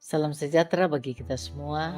Salam sejahtera bagi kita semua.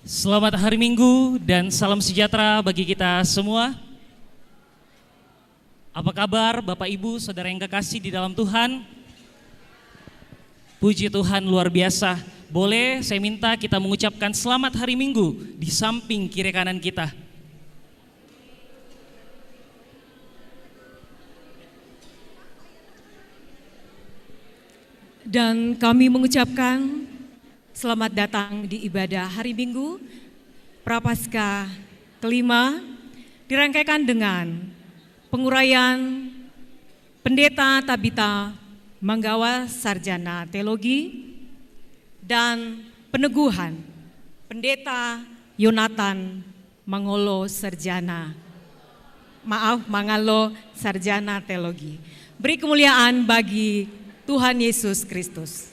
Selamat hari Minggu dan salam sejahtera bagi kita semua. Apa kabar Bapak Ibu, Saudara yang kekasih di dalam Tuhan? Puji Tuhan luar biasa. Boleh saya minta kita mengucapkan selamat hari Minggu di samping kiri kanan kita. Dan kami mengucapkan selamat datang di ibadah hari Minggu Prapaskah kelima dirangkaikan dengan penguraian Pendeta Tabita Manggawa Sarjana Teologi dan peneguhan Pendeta Yonatan Mangalo Sarjana Teologi. Beri kemuliaan bagi Tuhan Yesus Kristus.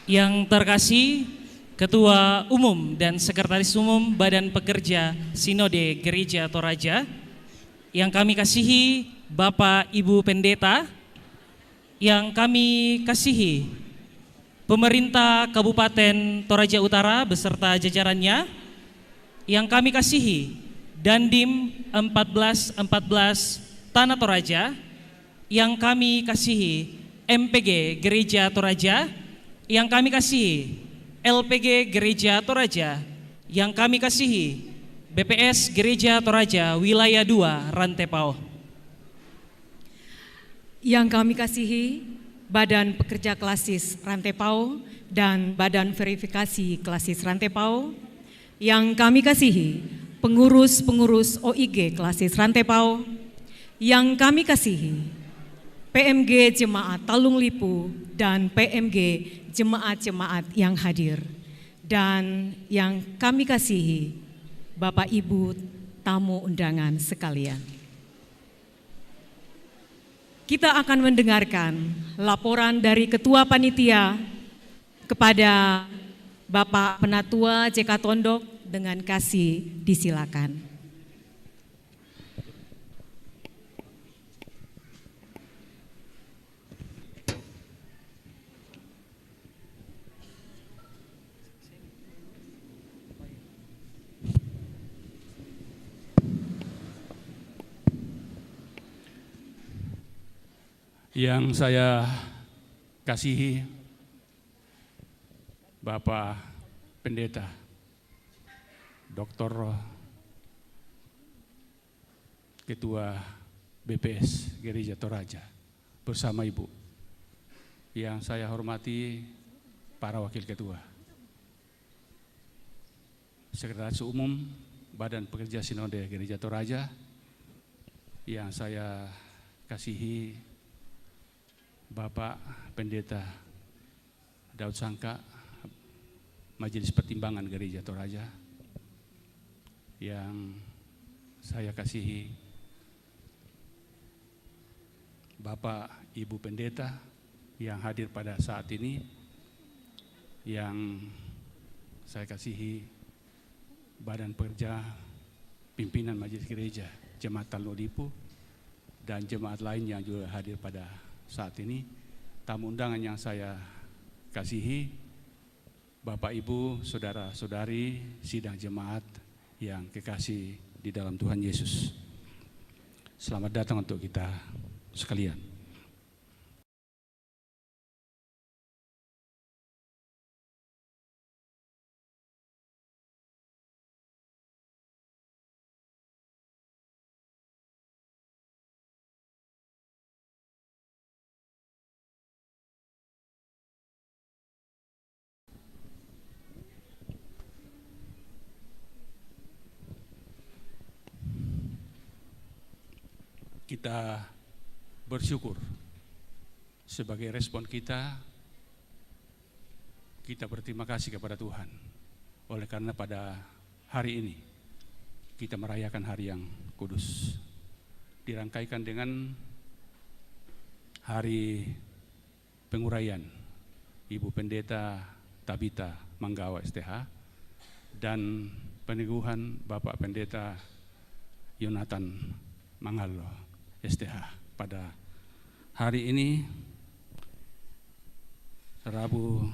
Yang terkasih, Ketua Umum dan Sekretaris Umum Badan Pekerja Sinode Gereja Toraja, yang kami kasihi Bapak Ibu Pendeta, yang kami kasihi Pemerintah Kabupaten Toraja Utara beserta jajarannya, yang kami kasihi Dandim 1414 Tanah Toraja, yang kami kasihi MPG Gereja Toraja, yang kami kasihi LPG Gereja Toraja, yang kami kasihi BPS Gereja Toraja Wilayah 2 Rantepao, yang kami kasihi Badan Pekerja Klasis Rantepao dan Badan Verifikasi Klasis Rantepao, yang kami kasihi pengurus-pengurus OIG Klasis Rantepao, yang kami kasihi PMG Jemaat Talung Lipu dan PMG Jemaat-jemaat yang hadir, dan yang kami kasihi Bapak Ibu tamu undangan sekalian. Kita akan mendengarkan laporan dari Ketua Panitia kepada Bapak Penatua JK Tondok, dengan kasih disilakan. Yang saya kasihi Bapak Pendeta Dr. Ketua BPS Gereja Toraja bersama Ibu. Yang saya hormati para wakil ketua. Sekretaris Umum Badan Pekerja Sinode Gereja Toraja yang saya kasihi Bapak Pendeta Daud Sangka, Majelis Pertimbangan Gereja Toraja, yang saya kasihi Bapak Ibu Pendeta yang hadir pada saat ini, yang saya kasihi Badan Pekerja Pimpinan Majelis Gereja Jemaat Talnodipu dan jemaat lain yang juga hadir pada saat ini, tamu undangan yang saya kasihi, Bapak Ibu, Saudara-saudari, sidang jemaat yang kekasih di dalam Tuhan Yesus. Selamat datang untuk kita sekalian. Kita bersyukur sebagai respon kita berterima kasih kepada Tuhan oleh karena pada hari ini kita merayakan hari yang kudus, dirangkaikan dengan hari penguraian Ibu Pendeta Tabita Manggawa STH dan peneguhan Bapak Pendeta Yonatan Mangalo STH pada hari ini, Rabu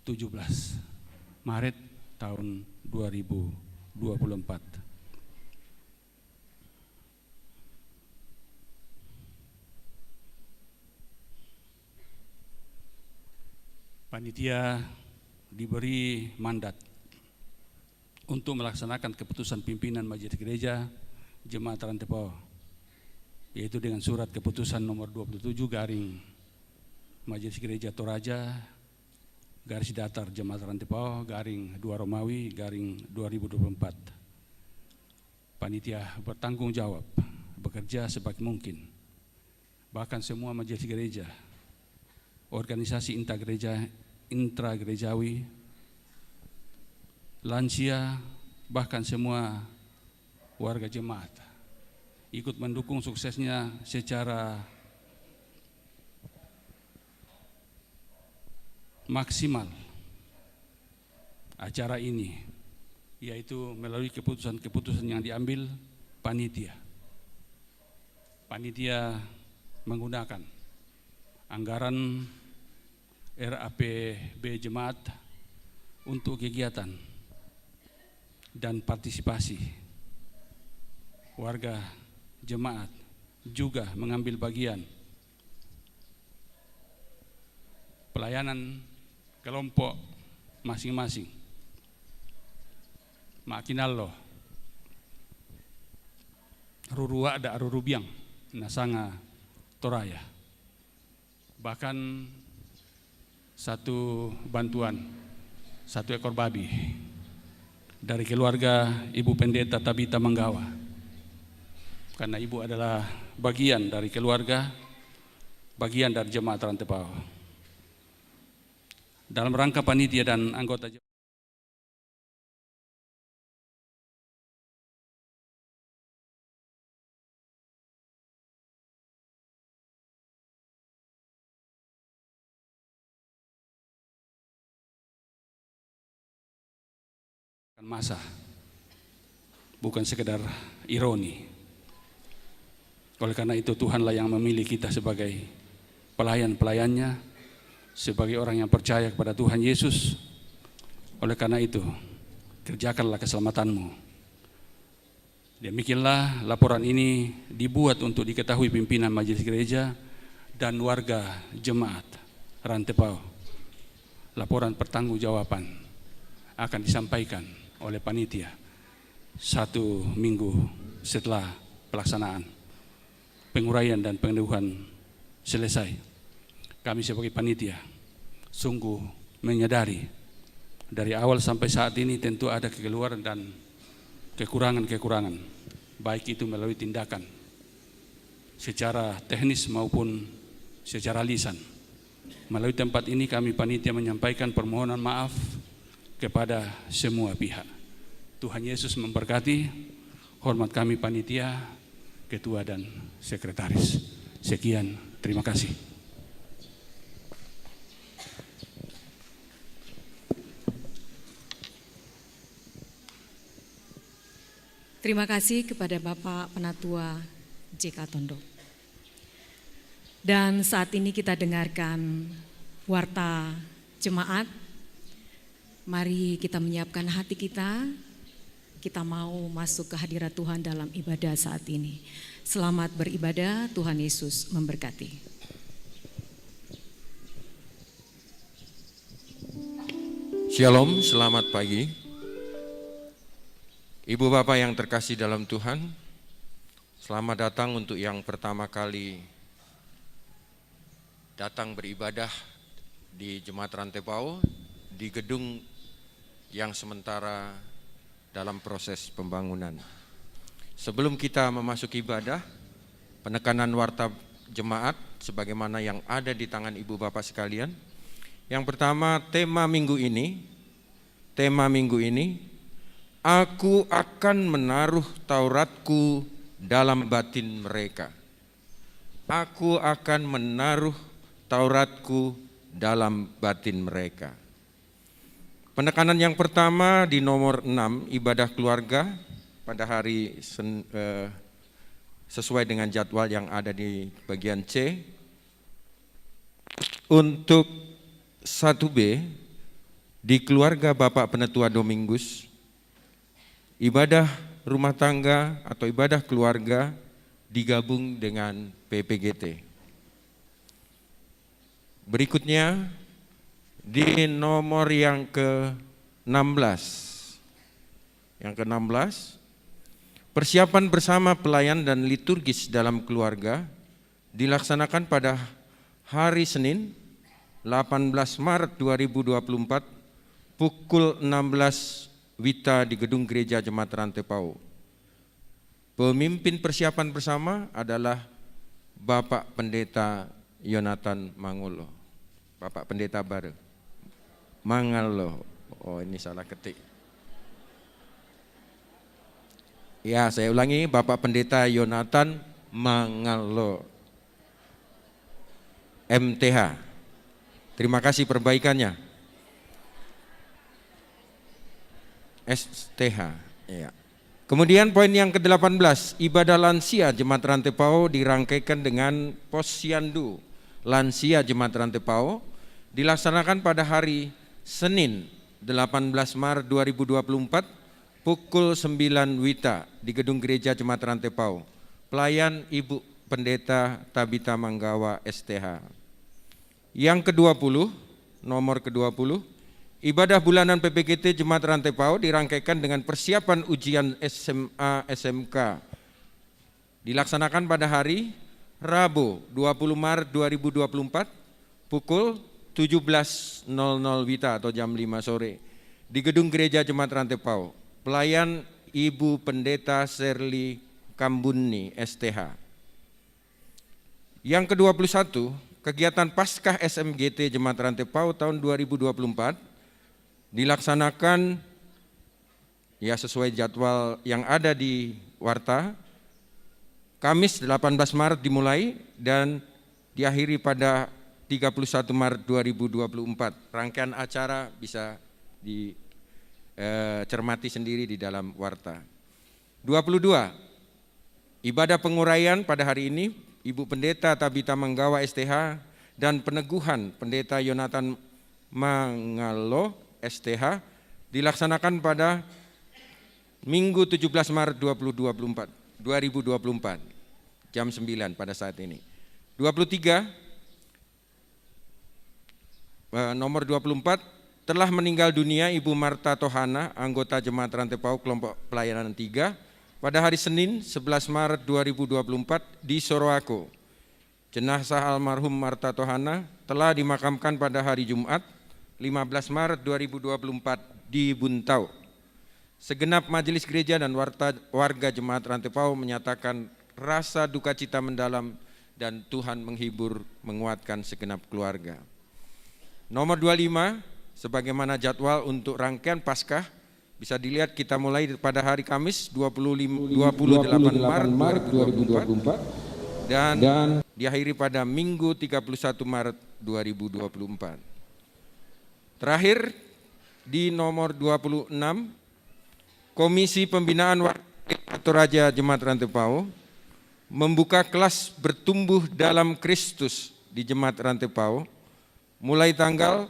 17 Maret tahun 2024. Panitia diberi mandat untuk melaksanakan keputusan pimpinan Majelis Gereja Jemaat Rantepao, yaitu dengan surat keputusan nomor 27 garing Majelis Gereja Toraja garis datar Jemaat Rantepao garing 2 Romawi garing 2024. Panitia bertanggung jawab bekerja sebaik mungkin, bahkan semua majelis gereja, organisasi intragerejawi, lansia, bahkan semua warga jemaat ikut mendukung suksesnya secara maksimal acara ini, yaitu melalui keputusan-keputusan yang diambil panitia. Panitia menggunakan anggaran RAPB Jemaat untuk kegiatan dan partisipasi warga jemaat, juga mengambil bagian pelayanan kelompok masing-masing. Makinallo rurua ada rurubiang nasanga toraya. Bahkan satu bantuan 1 ekor babi dari keluarga Ibu Pendeta Tabita Manggawa, karena ibu adalah bagian dari keluarga, bagian dari jemaat Rantepao. Dalam rangka panitia dan anggota jemaat masa, bukan sekedar ironi. Oleh karena itu Tuhanlah yang memilih kita sebagai pelayan-pelayannya, sebagai orang yang percaya kepada Tuhan Yesus. Oleh karena itu, kerjakanlah keselamatanmu. Demikianlah laporan ini dibuat untuk diketahui pimpinan majelis gereja dan warga jemaat Rantepao. Laporan pertanggungjawaban akan disampaikan oleh panitia 1 minggu setelah pelaksanaan penguraian dan peneguhan selesai. Kami sebagai panitia sungguh menyadari dari awal sampai saat ini tentu ada kekeliruan dan kekurangan-kekurangan, baik itu melalui tindakan secara teknis maupun secara lisan. Melalui tempat ini kami panitia menyampaikan permohonan maaf kepada semua pihak. Tuhan Yesus memberkati. Hormat kami panitia, ketua dan sekretaris. Sekian, terima kasih. Terima kasih kepada Bapak Penatua JK Tondok. Dan saat ini kita dengarkan warta jemaat. Mari kita menyiapkan hati kita. Kita mau masuk ke hadirat Tuhan dalam ibadah saat ini. Selamat beribadah, Tuhan Yesus memberkati. Shalom, selamat pagi. Ibu Bapak yang terkasih dalam Tuhan, selamat datang untuk yang pertama kali datang beribadah di Jemaat Rantepao, di gedung yang sementara dalam proses pembangunan. Sebelum kita memasuki ibadah, penekanan warta jemaat sebagaimana yang ada di tangan Ibu Bapak sekalian. Yang pertama, tema minggu ini, aku akan menaruh Tauratku dalam batin mereka. Aku akan menaruh Tauratku dalam batin mereka. Penekanan yang pertama di nomor 6, ibadah keluarga pada hari sesuai dengan jadwal yang ada di bagian C. Untuk 1B, di keluarga Bapak Penatua Domingus, ibadah rumah tangga atau ibadah keluarga digabung dengan PPGT. Berikutnya di nomor yang ke-16. Yang ke-16, persiapan bersama pelayan dan liturgis dalam keluarga dilaksanakan pada hari Senin 18 Maret 2024 pukul 16 WITA di Gedung Gereja Jemaat Rantepao. Pemimpin persiapan bersama adalah Bapak Pendeta Yonatan Mangolo. Bapak Pendeta baru. Mangalo. Oh, ini salah ketik. Ya, saya ulangi, Bapak Pendeta Yonatan Mangalo. MTH. Terima kasih perbaikannya. STH. Ya. Kemudian poin yang ke-18, ibadah lansia Jemaat Rantepao dirangkaikan dengan posyandu lansia Jemaat Rantepao dilaksanakan pada hari Senin 18 Maret 2024 pukul 9 WITA di Gedung Gereja Jemaat Rantepao. Pelayan Ibu Pendeta Tabita Manggawa STH. Yang ke-20, nomor ke-20, ibadah bulanan PPGT Jemaat Rantepao dirangkaikan dengan persiapan ujian SMA SMK. Dilaksanakan pada hari Rabu 20 Maret 2024 pukul 17.00 WITA atau jam 5 sore di Gedung Gereja Jemaat Rantepao. Pelayan Ibu Pendeta Shirley Kambuni STH. Yang ke-21, kegiatan Paskah SMGT Jemaat Rantepao tahun 2024 dilaksanakan ya sesuai jadwal yang ada di warta. Kamis 18 Maret dimulai dan diakhiri pada 31 Maret 2024. Rangkaian acara bisa dicermati sendiri di dalam warta. 22. Ibadah penguraian pada hari ini Ibu Pendeta Tabita Manggawa STH dan peneguhan Pendeta Yonatan Mangalo STH dilaksanakan pada Minggu 17 Maret 2024 jam 9 pada saat ini. 23 nomor 24 telah meninggal dunia Ibu Marta Tohana, anggota Jemaat Rantepao kelompok pelayanan 3 pada hari Senin 11 Maret 2024 di Soroako. Jenazah almarhum Marta Tohana telah dimakamkan pada hari Jumat 15 Maret 2024 di Buntau. Segenap majelis gereja dan warga Jemaat Rantai Pau menyatakan rasa duka cita mendalam dan Tuhan menghibur, menguatkan segenap keluarga. Nomor 25, sebagaimana jadwal untuk rangkaian Paskah, bisa dilihat kita mulai pada hari Kamis 28 Maret 2024 dan diakhiri pada Minggu 31 Maret 2024. Terakhir di nomor 26, Komisi Pembinaan Warga Raja Jemaat Rantai Pau membuka kelas bertumbuh dalam Kristus di Jemaat Rantai Pau mulai tanggal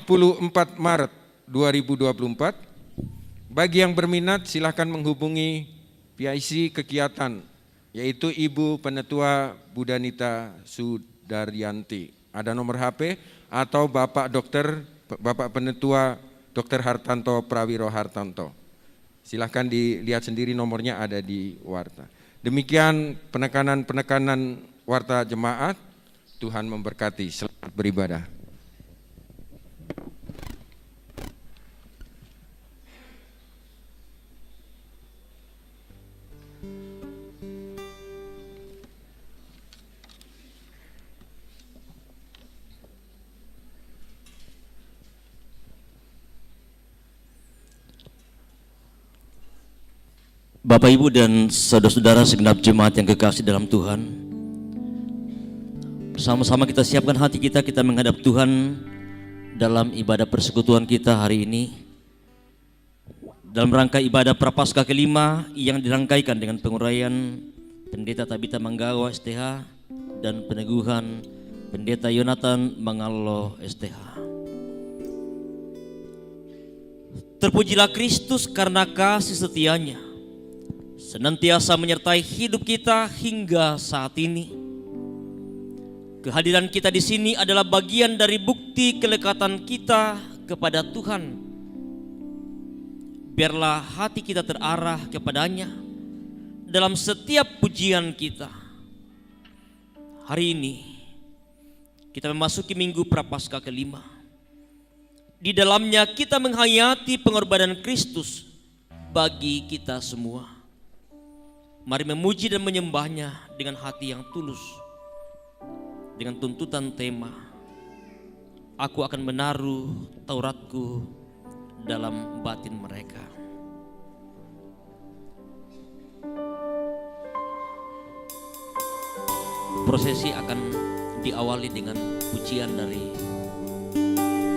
24 Maret 2024. Bagi yang berminat silakan menghubungi PIC kegiatan, yaitu Ibu Penetua Budanita Sudaryanti. Ada nomor HP atau Bapak Penetua Dr. Hartanto Prawiro Hartanto. Silakan dilihat sendiri, nomornya ada di warta. Demikian penekanan warta jemaat. Tuhan memberkati. Selamat beribadah. Bapak, Ibu, dan saudara-saudara segenap jemaat yang kekasih dalam Tuhan, bersama-sama kita siapkan hati kita menghadap Tuhan dalam ibadah persekutuan kita hari ini. Dalam rangka ibadah Prapaskah kelima yang dirangkaikan dengan penguraian Pendeta Tabita Manggawa STH dan peneguhan Pendeta Yonatan Mangallo STH. Terpujilah Kristus karena kasih setianya senantiasa menyertai hidup kita hingga saat ini. Kehadiran kita di sini adalah bagian dari bukti kelekatan kita kepada Tuhan. Biarlah hati kita terarah kepadanya dalam setiap pujian kita. Hari ini kita memasuki Minggu Prapaskah kelima. Di dalamnya kita menghayati pengorbanan Kristus bagi kita semua. Mari memuji dan menyembahnya dengan hati yang tulus, dengan tuntutan tema, aku akan menaruh Tauratku dalam batin mereka. Prosesi akan diawali dengan pujian dari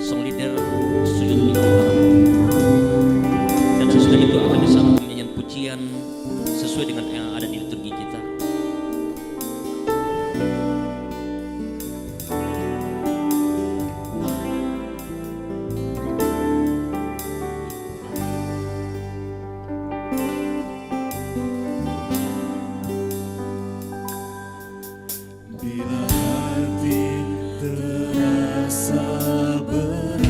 song leader Sujud Lingkungan, dan sesudah itu akan disambut nyanyian pujian sesuai dengan yang ada di liturgi kita. Bila hati terasa berat,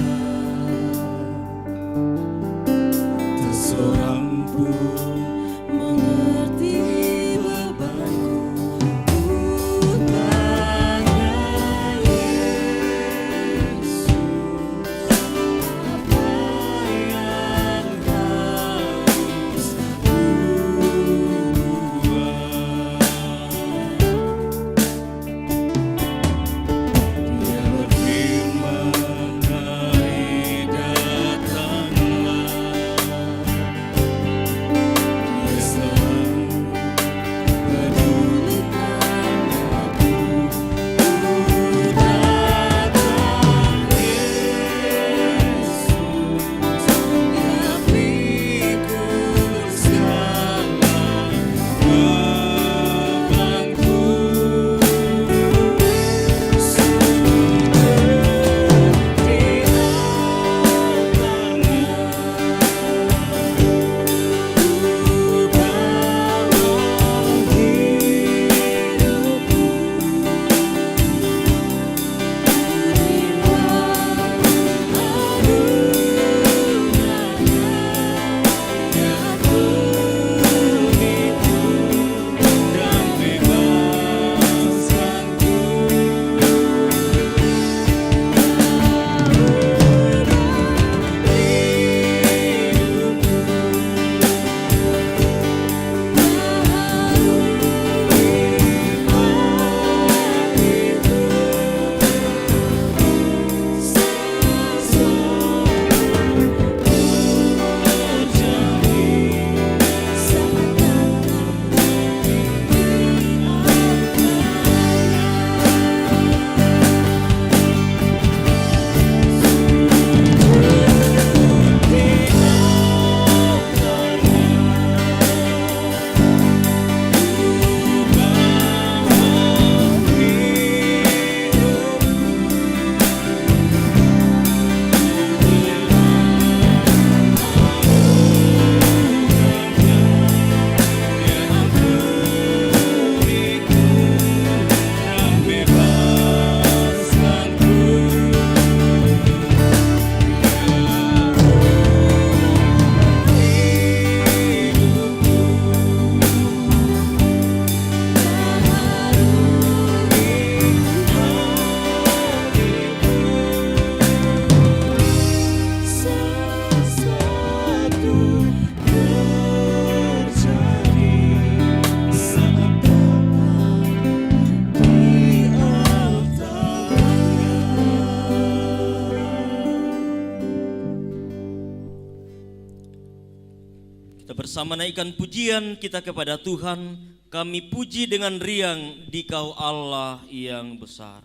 Kita bersama naikkan pujian kita kepada Tuhan. Kami puji dengan riang Dikau Allah yang besar.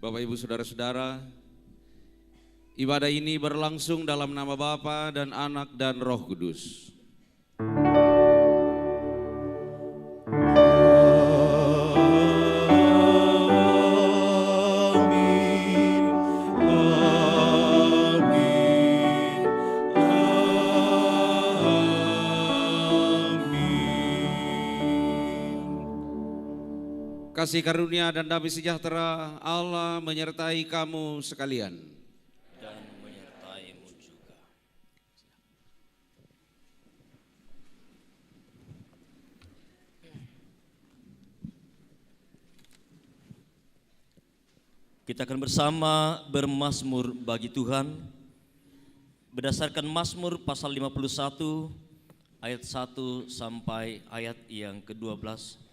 Bapak Ibu Saudara-saudara, ibadah ini berlangsung dalam nama Bapa dan Anak dan Roh Kudus. Kasih karunia dan damai sejahtera Allah menyertai kamu sekalian. Dan menyertaimu juga. Kita akan bersama bermazmur bagi Tuhan berdasarkan Mazmur pasal 51 ayat 1 sampai ayat yang ke-12.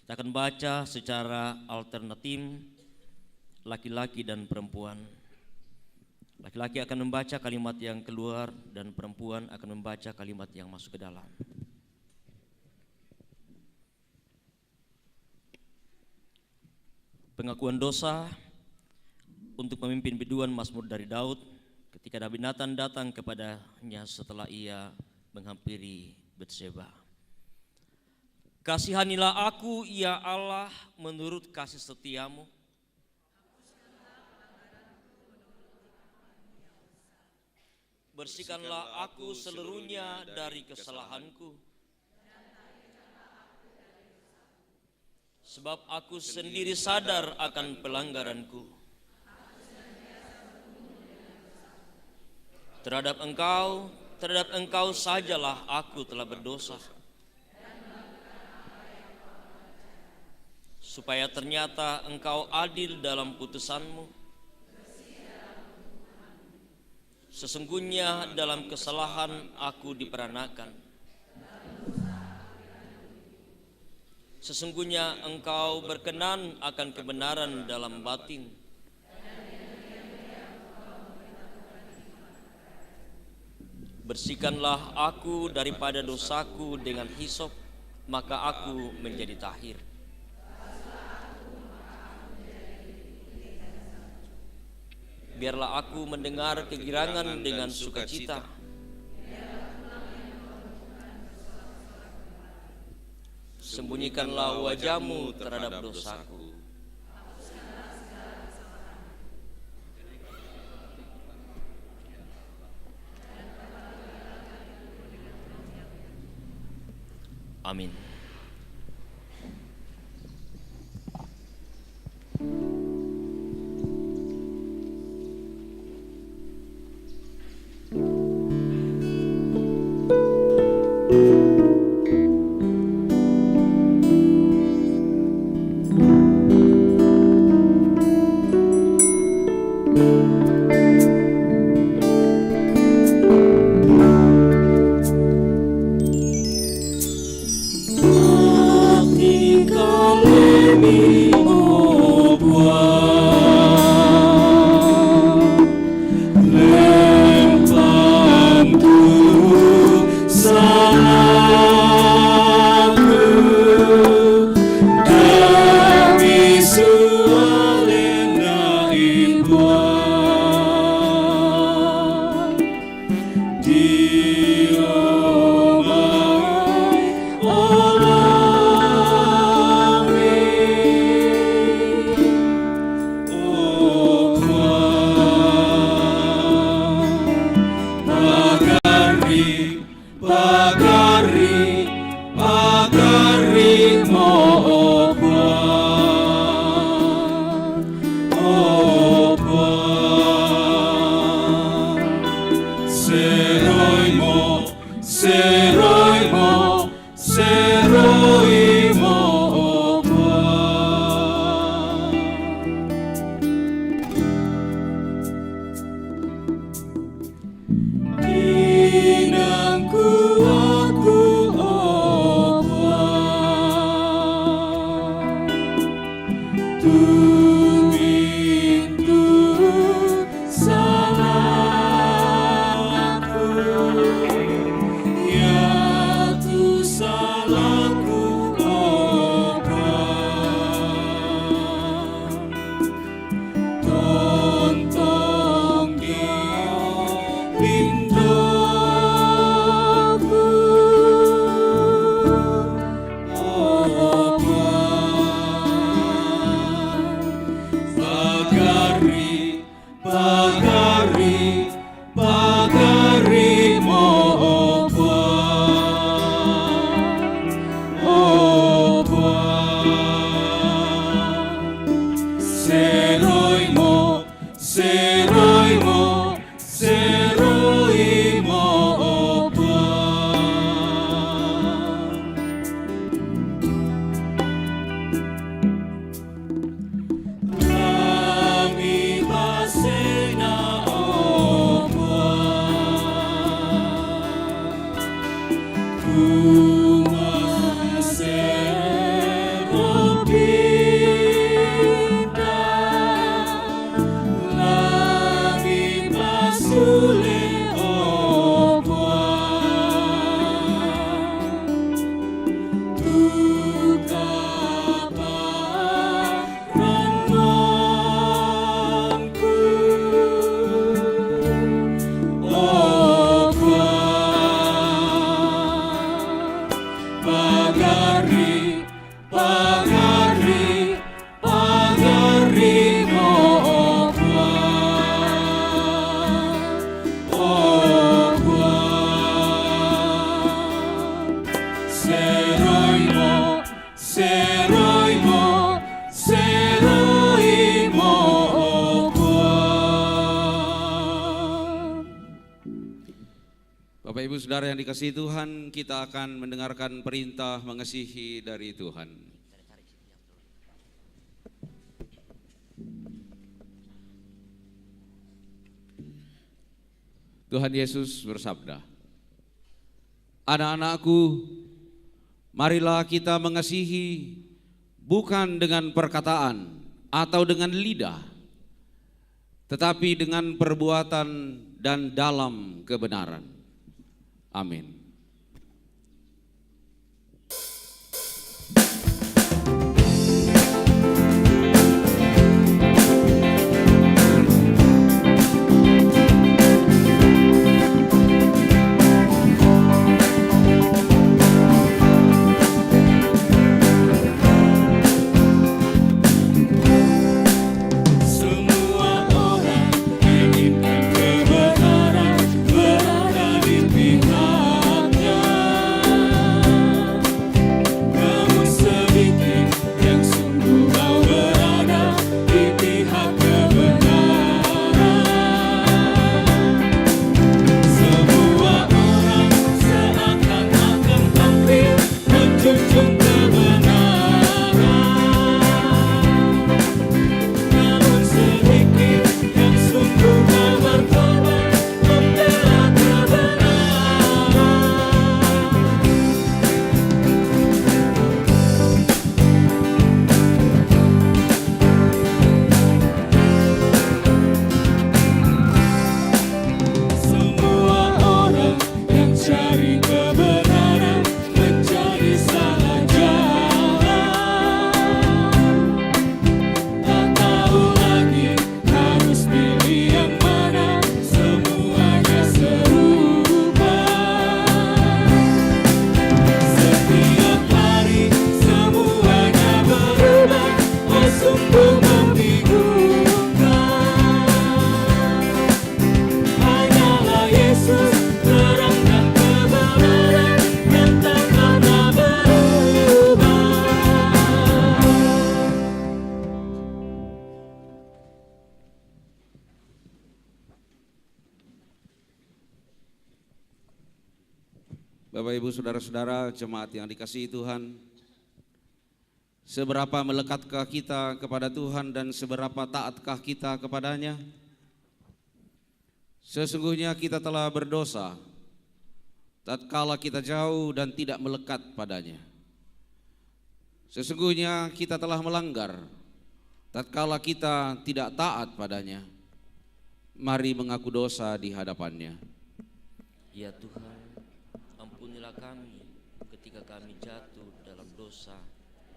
Kita akan baca secara alternatif laki-laki dan perempuan. Laki-laki akan membaca kalimat yang keluar dan perempuan akan membaca kalimat yang masuk ke dalam. Pengakuan dosa untuk pemimpin biduan Mazmur dari Daud ketika Nabi Nathan datang kepadanya setelah ia menghampiri Betseba. Kasihanilah aku, ya Allah, menurut kasih setiamu. Bersihkanlah aku seluruhnya dari kesalahanku. Sebab aku sendiri sadar akan pelanggaranku. Terhadap engkau sajalah aku telah berdosa. Supaya ternyata engkau adil dalam putusanmu. Sesungguhnya dalam kesalahan aku diperanakan. Sesungguhnya engkau berkenan akan kebenaran dalam batin. Bersihkanlah aku daripada dosaku dengan hisop, maka aku menjadi tahir. Biarlah aku mendengar kegirangan dengan sukacita. Sembunyikanlah wajahmu terhadap dosaku. Amin. Bapak Ibu Saudara yang dikasihi Tuhan, kita akan mendengarkan perintah mengasihi dari Tuhan. Tuhan Yesus bersabda, "Anak-anakku, marilah kita mengasihi bukan dengan perkataan atau dengan lidah, tetapi dengan perbuatan dan dalam kebenaran." Amin. Semua orang inginkan kebenaran berada di pihak Bapak Ibu Saudara-saudara jemaat yang dikasihi Tuhan, seberapa melekatkah kita kepada Tuhan dan seberapa taatkah kita kepadanya? Sesungguhnya kita telah berdosa tatkala kita jauh dan tidak melekat padanya. Sesungguhnya kita telah melanggar tatkala kita tidak taat padanya. Mari mengaku dosa di hadapannya. Ya Tuhan, ampunilah kami ketika kami jatuh dalam dosa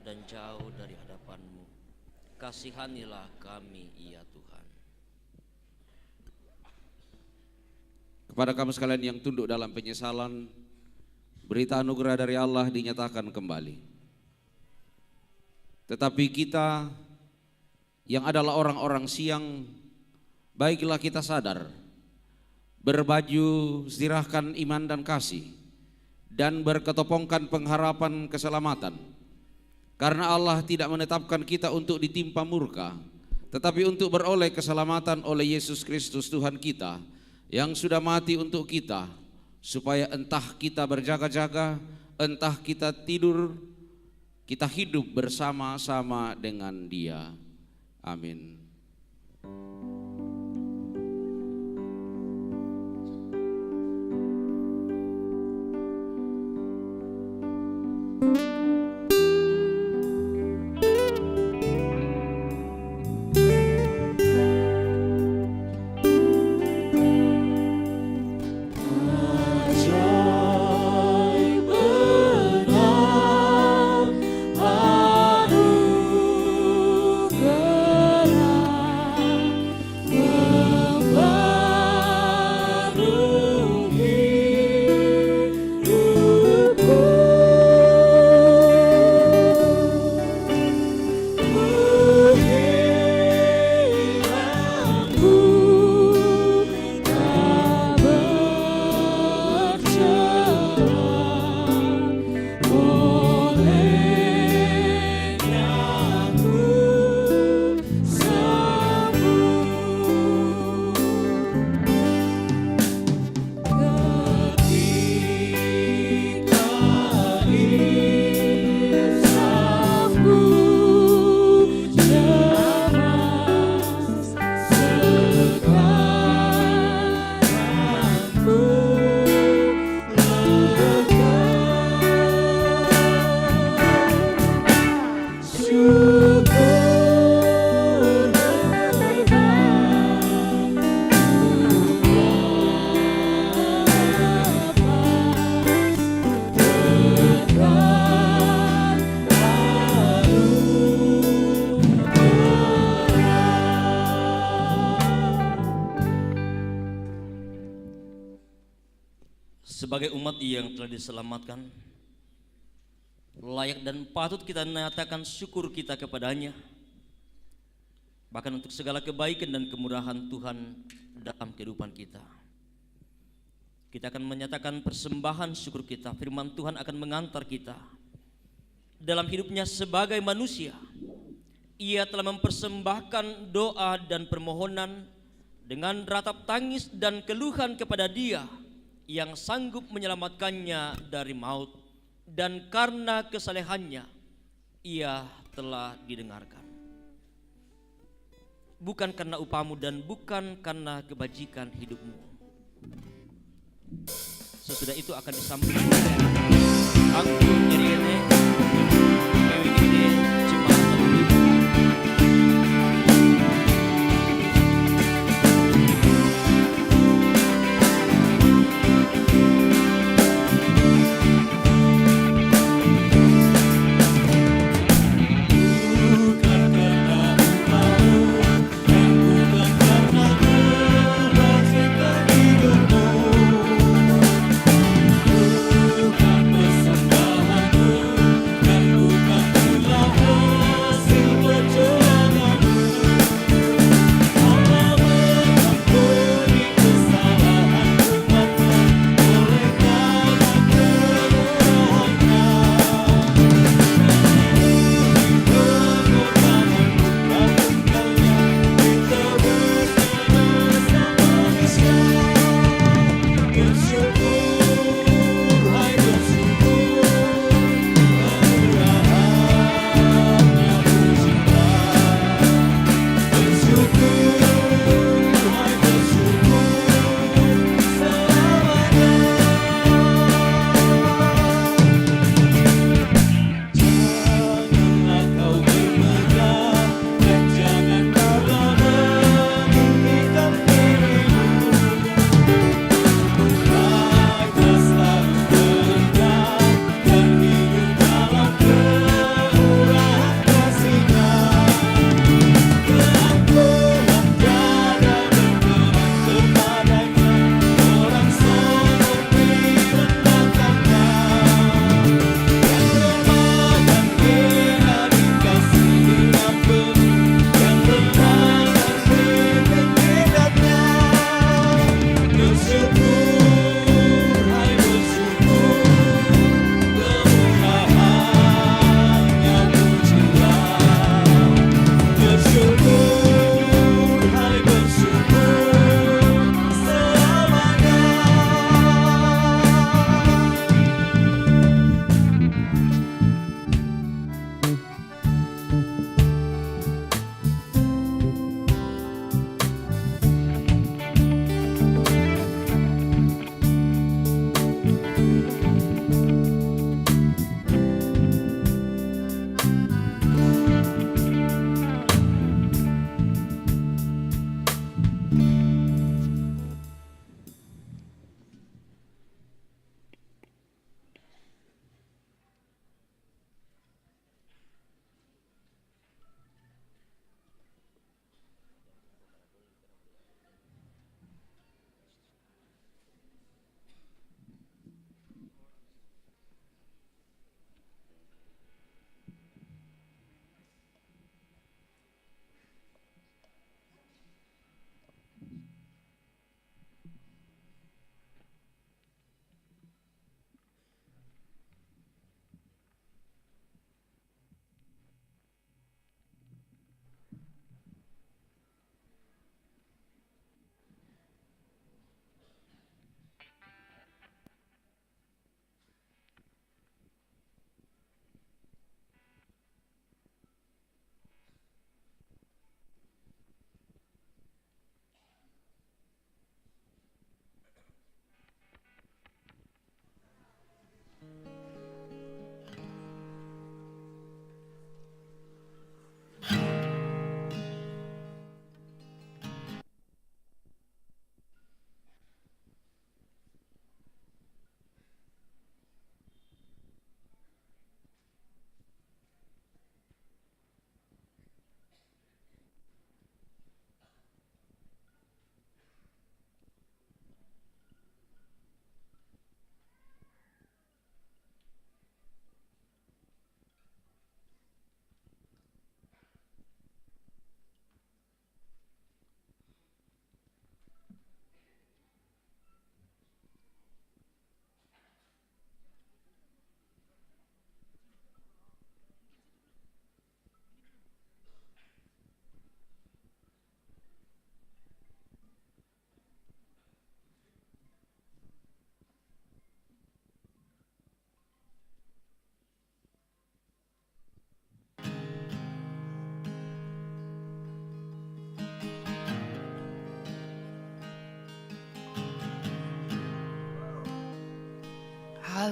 dan jauh dari hadapan-Mu. Kasihanilah kami, ya Tuhan. Kepada kamu sekalian yang tunduk dalam penyesalan, berita anugerah dari Allah dinyatakan kembali. Tetapi kita yang adalah orang-orang siang, baiklah kita sadar, berbaju zirahkan iman dan kasih, dan berketopongkan pengharapan keselamatan. Karena Allah tidak menetapkan kita untuk ditimpa murka, tetapi untuk beroleh keselamatan oleh Yesus Kristus Tuhan kita, yang sudah mati untuk kita, supaya entah kita berjaga-jaga, entah kita tidur, kita hidup bersama-sama dengan Dia. Amin. Sebagai umat yang telah diselamatkan, layak dan patut kita menyatakan syukur kita kepadanya, bahkan untuk segala kebaikan dan kemurahan Tuhan dalam kehidupan kita. Kita akan menyatakan persembahan syukur kita. Firman Tuhan akan mengantar kita dalam hidupnya sebagai manusia. Ia telah mempersembahkan doa dan permohonan dengan ratap tangis dan keluhan kepada Dia yang sanggup menyelamatkannya dari maut, dan karena kesalehannya ia telah didengarkan. Bukan karena upamu dan bukan karena kebajikan hidupmu. Sesudah itu akan disambung aku nyeriene Dewi Gede Jemaat Ibu. Bukan persembahanmu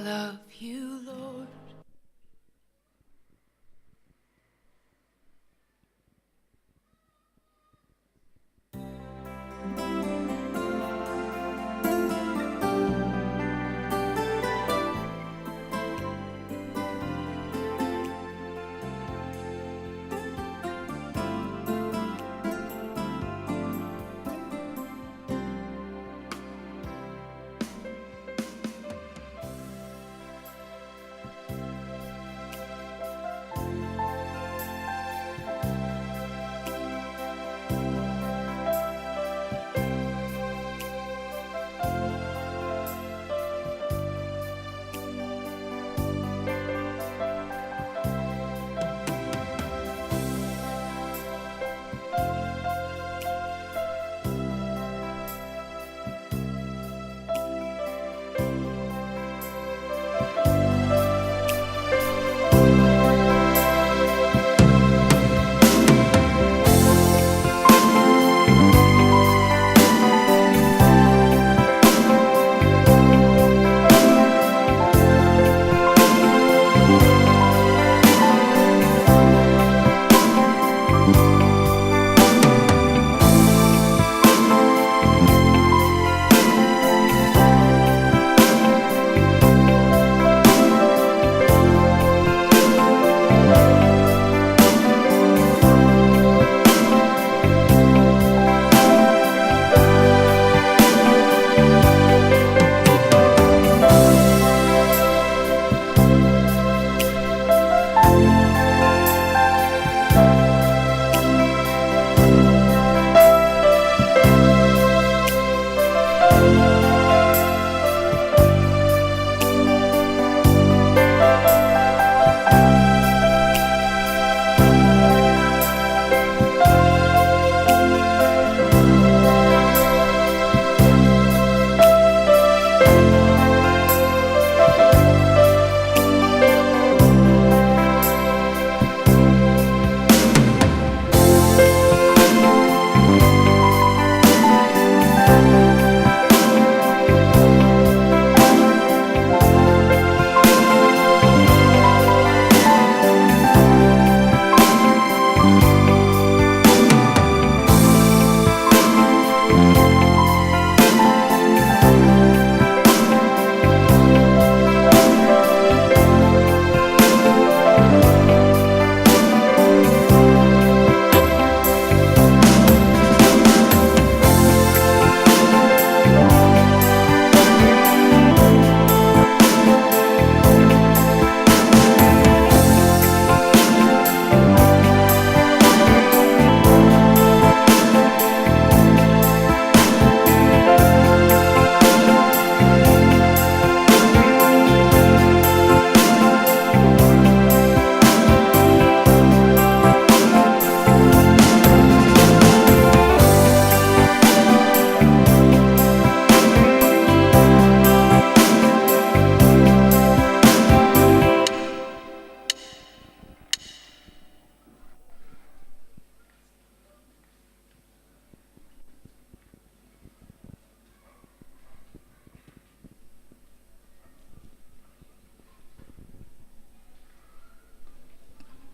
love you, Lord.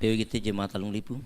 PWGT Jemaat Talung Lipu.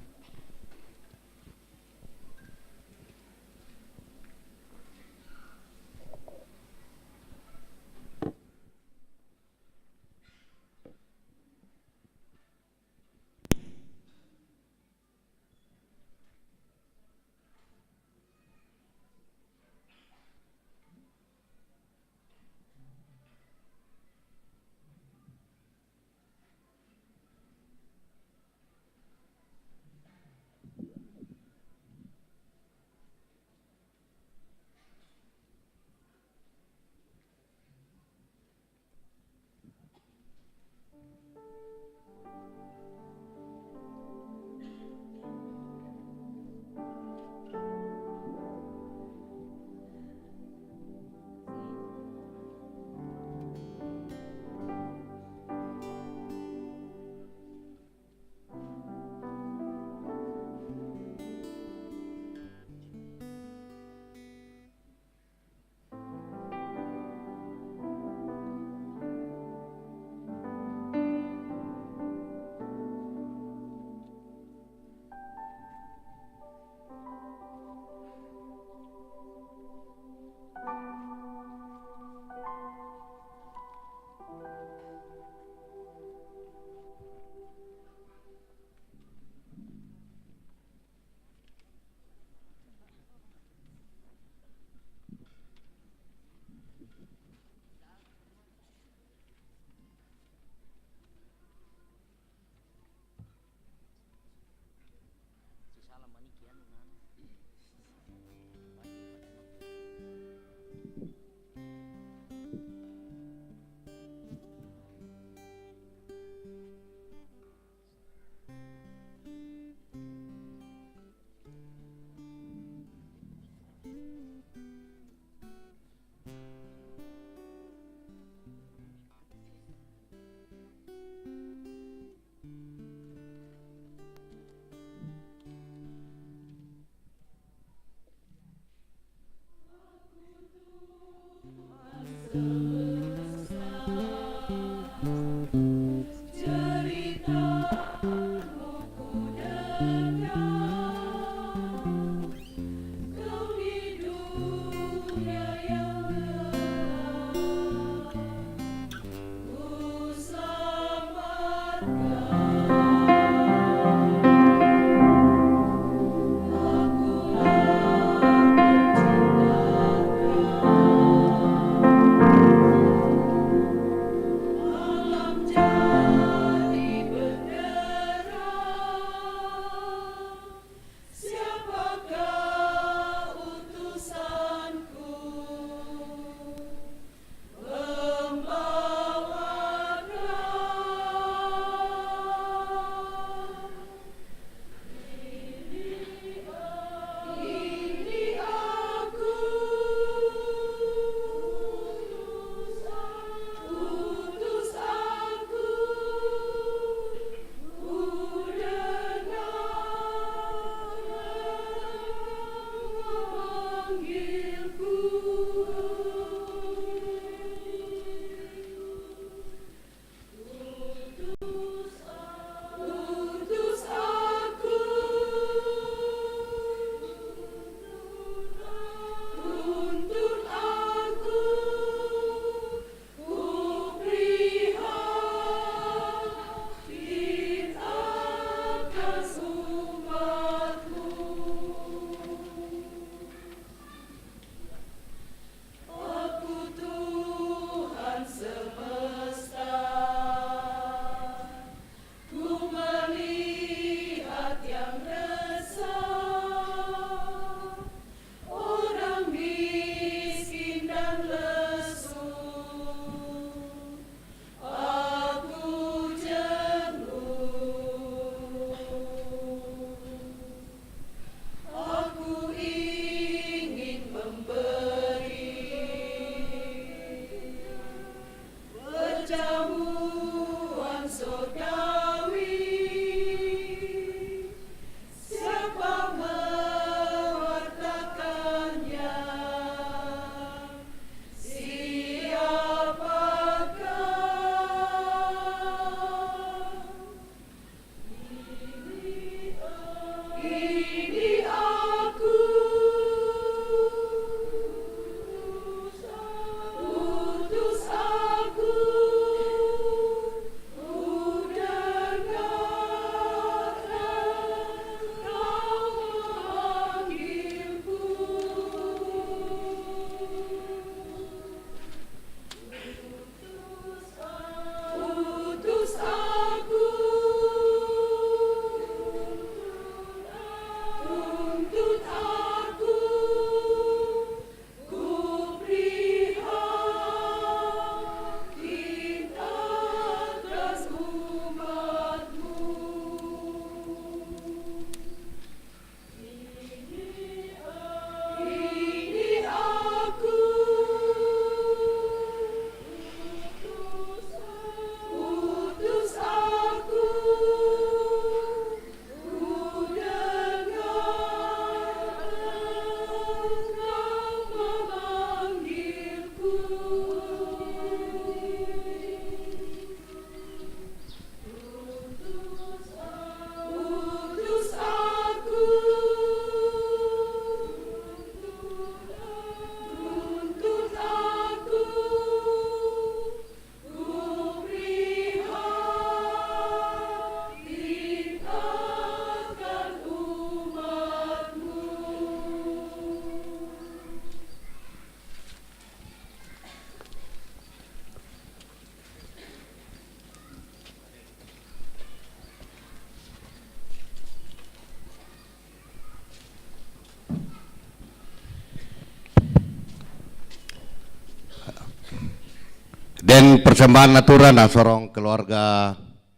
Dan persembahan aturan nah sorong keluarga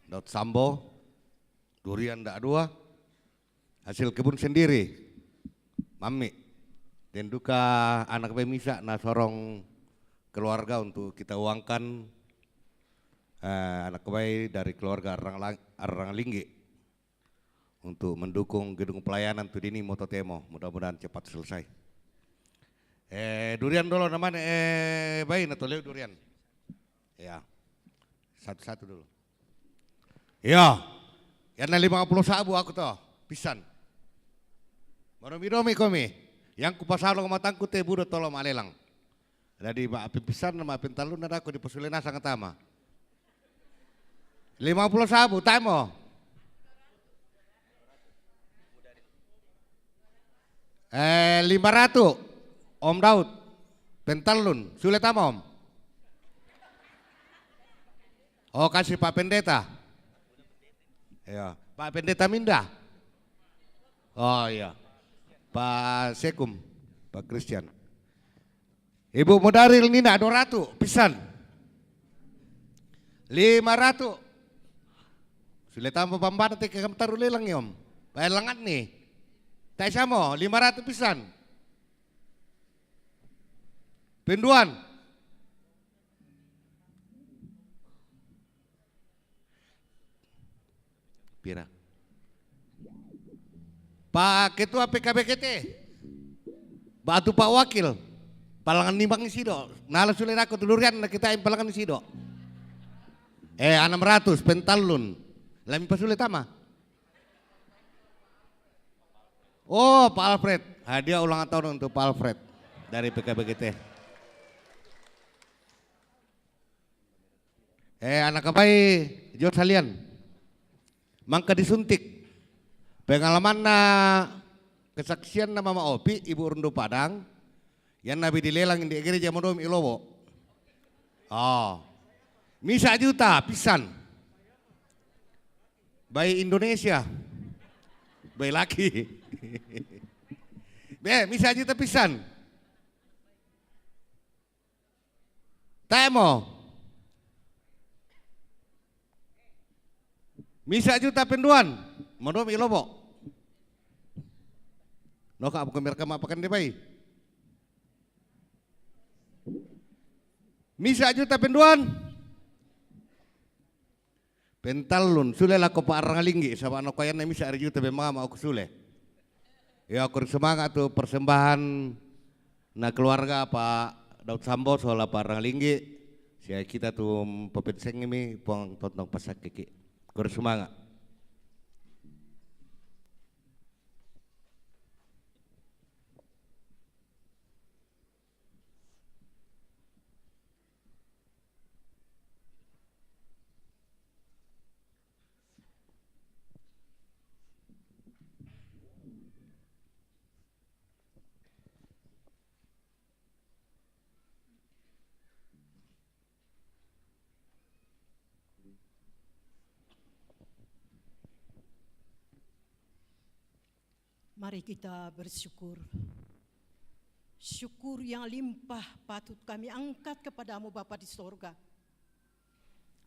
Daud Sambo, durian ndak dua, hasil kebun sendiri, mami. Dan duka anak bemisa nah sorong keluarga untuk kita uangkan anak bayi dari keluarga Arang Linggi untuk mendukung gedung pelayanan Tudini Mototemo, mudah-mudahan cepat selesai. Durian dulu namanya bayi atau leo durian. Ya, satu-satu dulu. Ya, yang 50 sabu aku toh, pisan. Maromi komi, yang kupasalo matangku teh budo tolong alelang. Jadi api pisan nama api talun ada aku di Pesulena sangat tama. 50 sabu, tamo. Eh 500, Om Daud, pentalun, sulit tama Om. Oh kasih Pak Pendeta. Ya, Pak Pendeta Minda. Oh iya. Pak Sekum, Pak Christian. Ibu Mudaril Nina 200 pisan. 500. Sudah tambah pambana teh kam taruh lelang ya Om. Bayar lengat nih. Tak sama 500 pisan. Penduan. Pira. Pak Ketua PKBKT, batu Pak Wakil, palangan nimbang isido, nala sulit aku telurian kita yang palangan isido. 600 pentalun, lami pasulit ama. Oh Pak Alfred, hadiah ulang tahun untuk Pak Alfred dari PKBKT. Anak kapai, jod salian. Mangka disuntik. Pengalaman na kesaksian na Mama Opi, Ibu Rundu Padang, yang nabi dilelang di gereja Modom Ilowo. Oh, misa juta pisan. Bayi Indonesia, bayi laki. Misa juta pisan. Temo. Misa juta penduan, Modom Ilowo. Noka bukan merekam apakan dia bayi. Misa juta penduan. Pentalun, sule lah ko Pak Arang Linggi, sama anak kayan misa ari juta memang mau aku sule. Ya aku semangat tuh persembahan na keluarga Pak Daud Sambo soal Pak Arang Linggi. Saya kita tuh pepetseng ini puang tontong pasak kiki. Bersemangat. Mari kita bersyukur. Syukur yang limpah patut kami angkat kepadamu Bapa di sorga.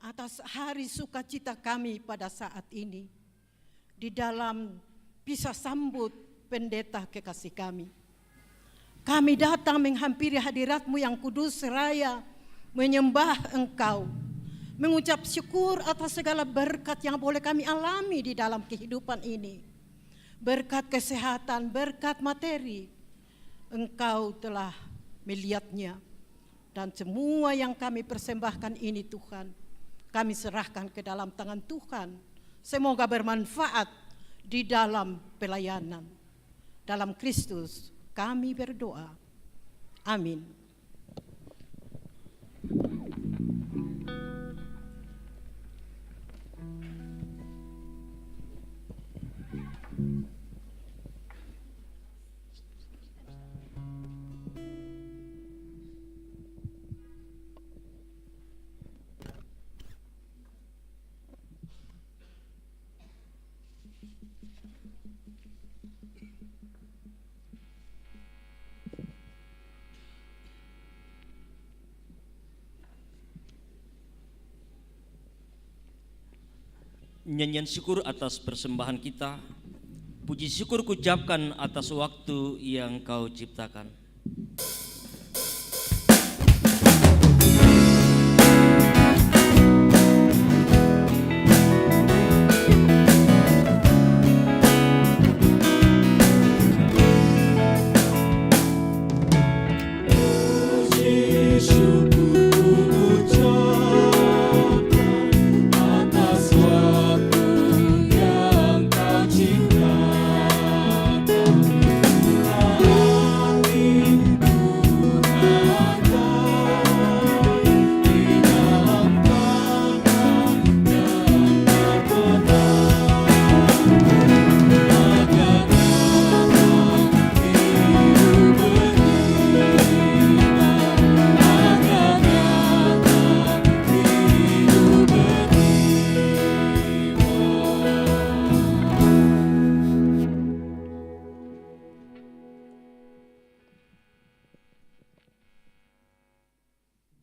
Atas hari sukacita kami pada saat ini. Di dalam bisa sambut pendeta kekasih kami. Kami datang menghampiri hadirat-Mu yang kudus seraya menyembah Engkau. Mengucap syukur atas segala berkat yang boleh kami alami di dalam kehidupan ini. Berkat kesehatan, berkat materi, Engkau telah melihatnya. Dan semua yang kami persembahkan ini Tuhan, kami serahkan ke dalam tangan Tuhan. Semoga bermanfaat di dalam pelayanan. Dalam Kristus kami berdoa. Amin. nyanyian syukur atas persembahan kita. Puji syukur kuucapkan atas waktu yang Kau ciptakan.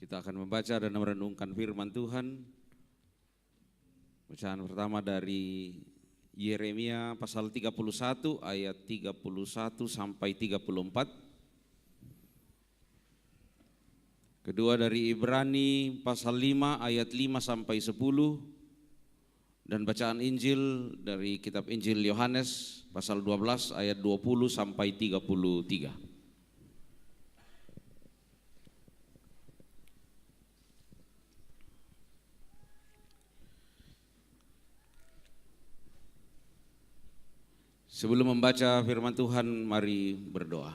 Kita akan membaca dan merenungkan firman Tuhan. Bacaan pertama dari Yeremia pasal 31 ayat 31 sampai 34. Kedua dari Ibrani pasal 5 ayat 5 sampai 10. Dan bacaan Injil dari kitab Injil Yohanes pasal 12 ayat 20 sampai 33. Sebelum membaca firman Tuhan, mari berdoa.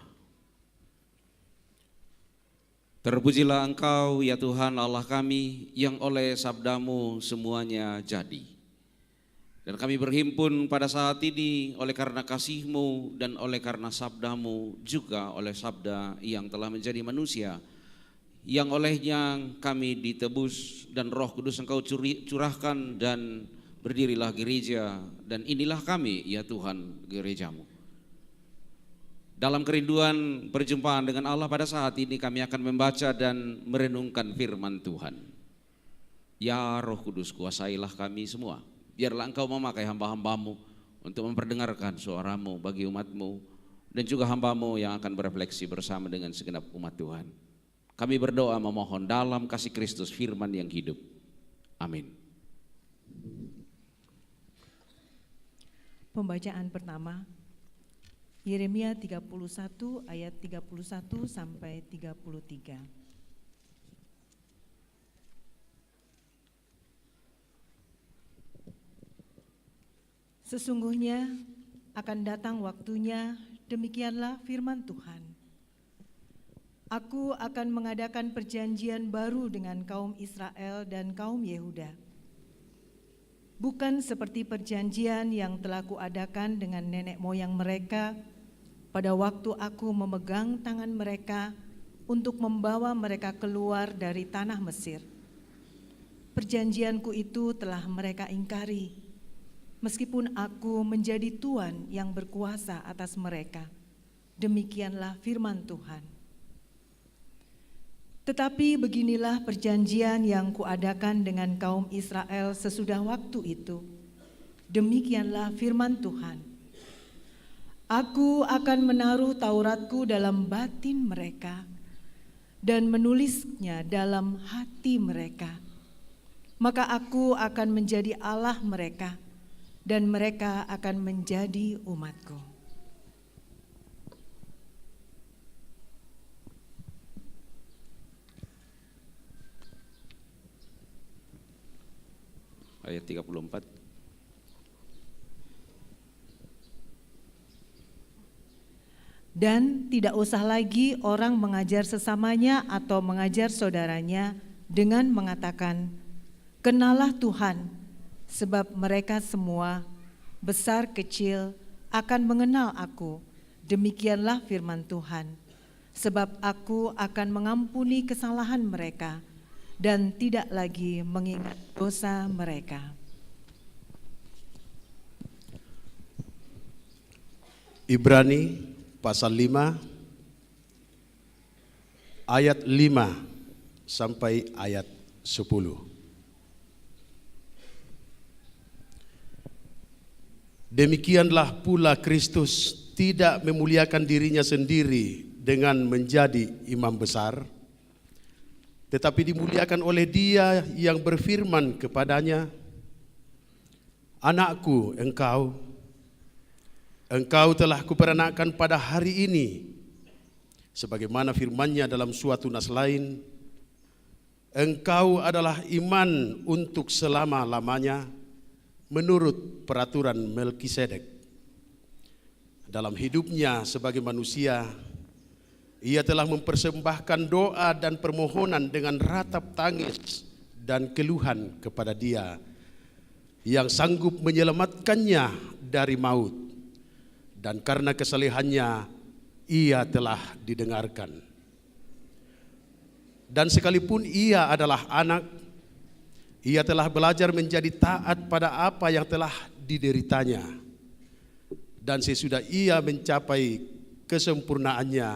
Terpujilah Engkau ya Tuhan Allah kami, yang oleh sabda-Mu semuanya jadi. Dan kami berhimpun pada saat ini oleh karena kasih-Mu dan oleh karena sabda-Mu, juga oleh sabda yang telah menjadi manusia, yang olehnya kami ditebus dan Roh Kudus Engkau curahkan, dan berdirilah gereja, dan inilah kami ya Tuhan, gereja-Mu. Dalam kerinduan perjumpaan dengan Allah pada saat ini, kami akan membaca dan merenungkan firman Tuhan. Ya Roh Kudus, kuasailah kami semua. Biarlah Engkau memakai hamba-hamba-Mu untuk memperdengarkan suara-Mu bagi umat-Mu, dan juga hamba-Mu yang akan berefleksi bersama dengan segenap umat Tuhan. Kami berdoa memohon dalam kasih Kristus firman yang hidup. Amin. Pembacaan pertama, Yeremia 31 ayat 31 sampai 33. Sesungguhnya akan datang waktunya, demikianlah firman Tuhan. Aku akan mengadakan perjanjian baru dengan kaum Israel dan kaum Yehuda. Bukan seperti perjanjian yang telah kuadakan dengan nenek moyang mereka pada waktu aku memegang tangan mereka untuk membawa mereka keluar dari tanah Mesir. Perjanjianku itu telah mereka ingkari, meskipun aku menjadi Tuhan yang berkuasa atas mereka. Demikianlah firman Tuhan. Tetapi beginilah perjanjian yang kuadakan dengan kaum Israel sesudah waktu itu. Demikianlah firman Tuhan. Aku akan menaruh Tauratku dalam batin mereka dan menulisnya dalam hati mereka. Maka aku akan menjadi Allah mereka dan mereka akan menjadi umatku. Ayat 34. Dan tidak usah lagi orang mengajar sesamanya atau mengajar saudaranya dengan mengatakan, "Kenalah Tuhan," sebab mereka semua, besar kecil, akan mengenal aku. Demikianlah firman Tuhan. Sebab aku akan mengampuni kesalahan mereka dan tidak lagi mengingat dosa mereka. Ibrani pasal 5 ayat 5 sampai ayat 10. Demikianlah pula Kristus tidak memuliakan dirinya sendiri dengan menjadi imam besar, tetapi dimuliakan oleh Dia yang berfirman kepadanya, "Anakku, engkau telah kuperanakan pada hari ini." Sebagaimana firman-Nya dalam suatu nas lain, "Engkau adalah iman untuk selama-lamanya menurut peraturan Melkisedek." Dalam hidupnya sebagai manusia, Ia telah mempersembahkan doa dan permohonan dengan ratap tangis dan keluhan kepada Dia yang sanggup menyelamatkannya dari maut, dan karena kesalehannya Ia telah didengarkan. Dan sekalipun Ia adalah anak, Ia telah belajar menjadi taat pada apa yang telah dideritanya. Dan sesudah Ia mencapai kesempurnaannya,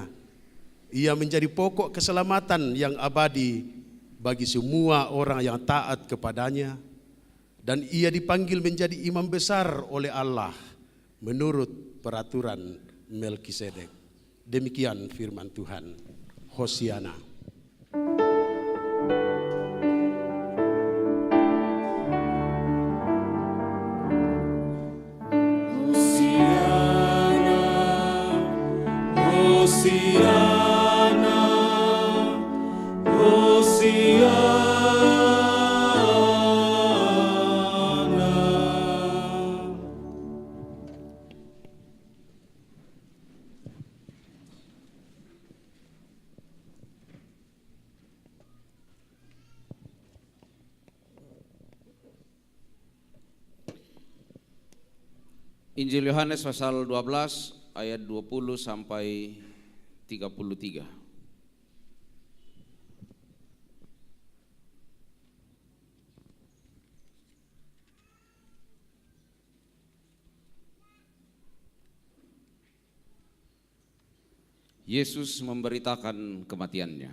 Ia menjadi pokok keselamatan yang abadi bagi semua orang yang taat kepadanya. Dan Ia dipanggil menjadi imam besar oleh Allah menurut peraturan Melkisedek. Demikian firman Tuhan. Hosiana. Injil Yohanes pasal 12 ayat 20 sampai 33. Yesus memberitakan kematiannya.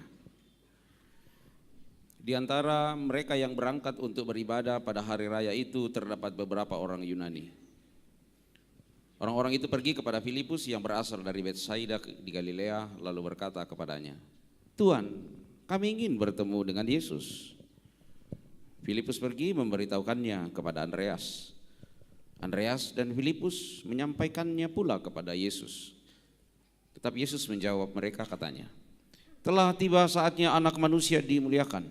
Di antara mereka yang berangkat untuk beribadah pada hari raya itu terdapat beberapa orang Yunani. Orang-orang itu pergi kepada Filipus yang berasal dari Betsaida di Galilea, lalu berkata kepadanya, "Tuan, kami ingin bertemu dengan Yesus." Filipus pergi memberitahukannya kepada Andreas. Andreas dan Filipus menyampaikannya pula kepada Yesus. Tetapi Yesus menjawab mereka, katanya, "Telah tiba saatnya Anak Manusia dimuliakan.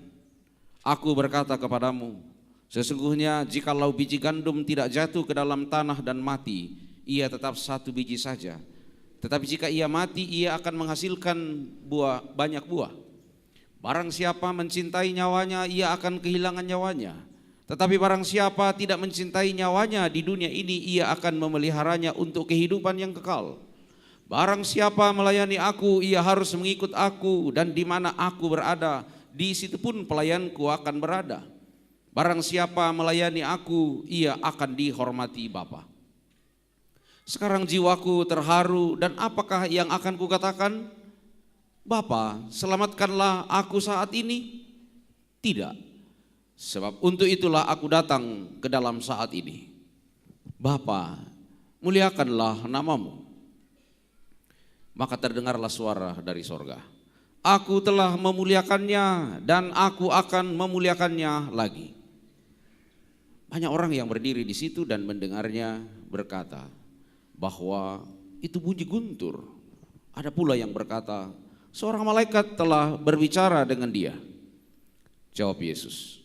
Aku berkata kepadamu, sesungguhnya jikalau biji gandum tidak jatuh ke dalam tanah dan mati, ia tetap satu biji saja. Tetapi jika ia mati, ia akan menghasilkan banyak buah. Barang siapa mencintai nyawanya, ia akan kehilangan nyawanya. Tetapi barang siapa tidak mencintai nyawanya di dunia ini, ia akan memeliharanya untuk kehidupan yang kekal. Barang siapa melayani aku, ia harus mengikut aku, dan di mana aku berada, di situ pun pelayanku akan berada. Barang siapa melayani aku, ia akan dihormati Bapa. Sekarang jiwaku terharu, dan apakah yang akan kukatakan? Bapa, selamatkanlah aku saat ini? Tidak, sebab untuk itulah aku datang ke dalam saat ini. Bapa, muliakanlah namamu." Maka terdengarlah suara dari sorga, "Aku telah memuliakannya dan aku akan memuliakannya lagi." Banyak orang yang berdiri di situ dan mendengarnya berkata bahwa itu bunyi guntur. Ada pula yang berkata, "Seorang malaikat telah berbicara dengan dia." Jawab Yesus,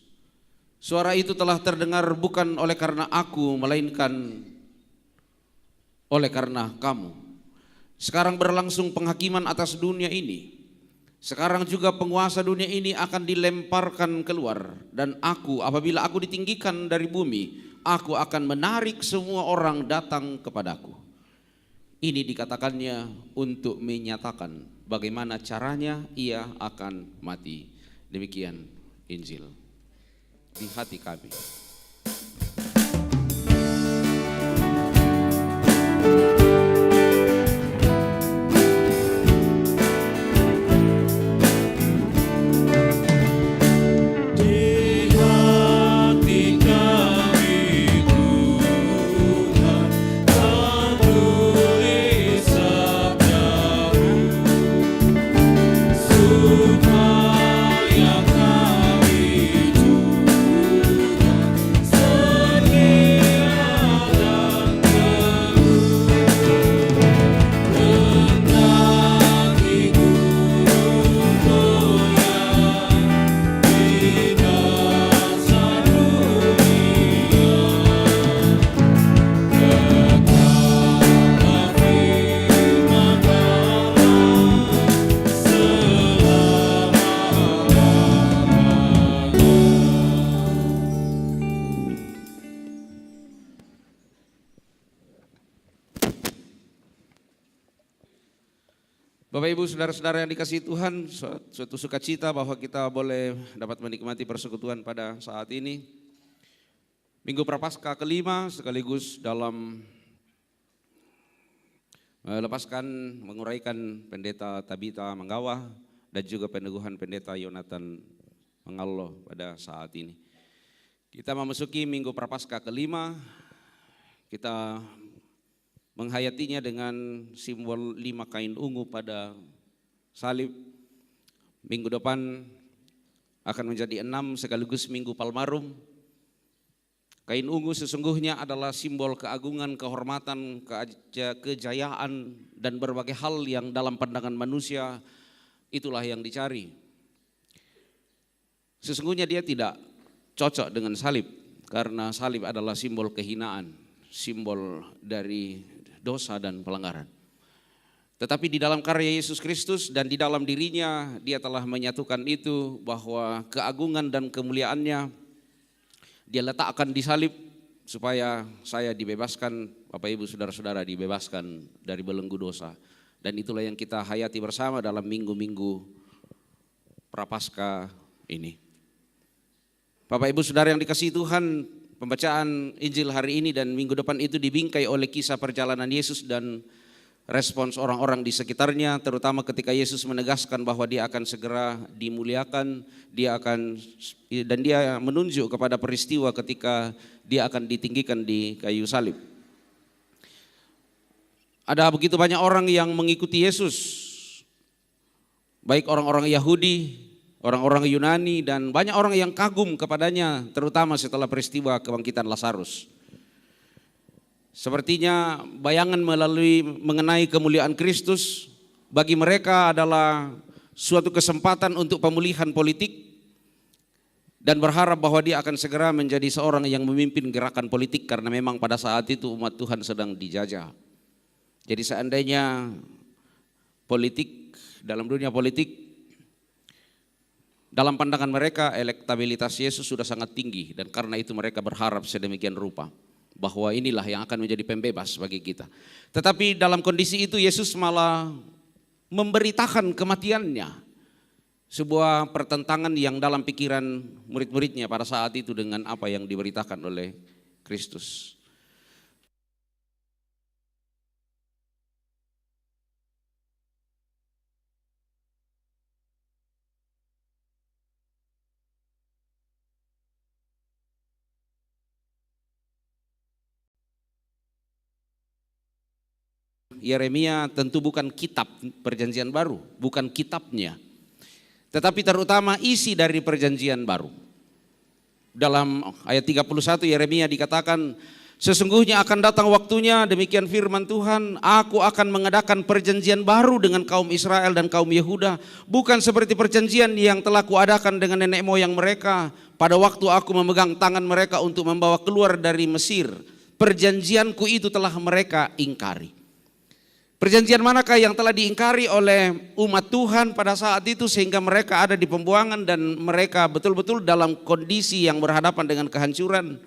"Suara itu telah terdengar bukan oleh karena aku, melainkan oleh karena kamu. Sekarang berlangsung penghakiman atas dunia ini. Sekarang juga penguasa dunia ini akan dilemparkan keluar. Dan aku, apabila aku ditinggikan dari bumi, aku akan menarik semua orang datang kepadaku." Ini dikatakannya untuk menyatakan bagaimana caranya ia akan mati. Demikian Injil di hati kami. Bapak Ibu saudara-saudara yang dikasihi Tuhan, suatu sukacita bahwa kita boleh dapat menikmati persekutuan pada saat ini. Minggu Prapaskah kelima sekaligus dalam menguraikan Pendeta Tabita Manggawa dan juga peneguhan Pendeta Yonatan Mangallo pada saat ini. Kita memasuki Minggu Prapaskah kelima, kita menghayatinya dengan simbol 5 kain ungu pada salib. Minggu depan akan menjadi 6 sekaligus Minggu Palmarum. Kain ungu sesungguhnya adalah simbol keagungan, kehormatan, kejayaan dan berbagai hal yang dalam pandangan manusia itulah yang dicari. Sesungguhnya dia tidak cocok dengan salib karena salib adalah simbol kehinaan, simbol dari dosa dan pelanggaran. Tetapi di dalam karya Yesus Kristus dan di dalam dirinya dia telah menyatukan itu, bahwa keagungan dan kemuliaannya dia letakkan di salib supaya saya dibebaskan, Bapak Ibu saudara-saudara dibebaskan dari belenggu dosa. Dan itulah yang kita hayati bersama dalam minggu-minggu Prapaskah ini. Bapak Ibu saudara yang dikasihi Tuhan, pembacaan Injil hari ini dan minggu depan itu dibingkai oleh kisah perjalanan Yesus dan respons orang-orang di sekitarnya, terutama ketika Yesus menegaskan bahwa dia akan segera dimuliakan, dan dia menunjuk kepada peristiwa ketika dia akan ditinggikan di kayu salib. Ada begitu banyak orang yang mengikuti Yesus, baik orang-orang Yahudi, orang-orang Yunani, dan banyak orang yang kagum kepadanya, terutama setelah peristiwa kebangkitan Lazarus. Sepertinya bayangan mengenai kemuliaan Kristus bagi mereka adalah suatu kesempatan untuk pemulihan politik dan berharap bahwa dia akan segera menjadi seorang yang memimpin gerakan politik, karena memang pada saat itu umat Tuhan sedang dijajah. Jadi seandainya dalam dunia politik, dalam pandangan mereka elektabilitas Yesus sudah sangat tinggi, dan karena itu mereka berharap sedemikian rupa bahwa inilah yang akan menjadi pembebas bagi kita. Tetapi dalam kondisi itu Yesus malah memberitakan kematiannya, sebuah pertentangan yang dalam pikiran murid-muridnya pada saat itu dengan apa yang diberitakan oleh Kristus. Yeremia tentu bukan kitab perjanjian baru, bukan kitabnya, tetapi terutama isi dari perjanjian baru. Dalam ayat 31 Yeremia dikatakan, sesungguhnya akan datang waktunya, demikian firman Tuhan, aku akan mengadakan perjanjian baru dengan kaum Israel dan kaum Yehuda, bukan seperti perjanjian yang telah kuadakan dengan nenek moyang mereka pada waktu aku memegang tangan mereka untuk membawa keluar dari Mesir. Perjanjianku itu telah mereka ingkari. Perjanjian manakah yang telah diingkari oleh umat Tuhan pada saat itu sehingga mereka ada di pembuangan dan mereka betul-betul dalam kondisi yang berhadapan dengan kehancuran?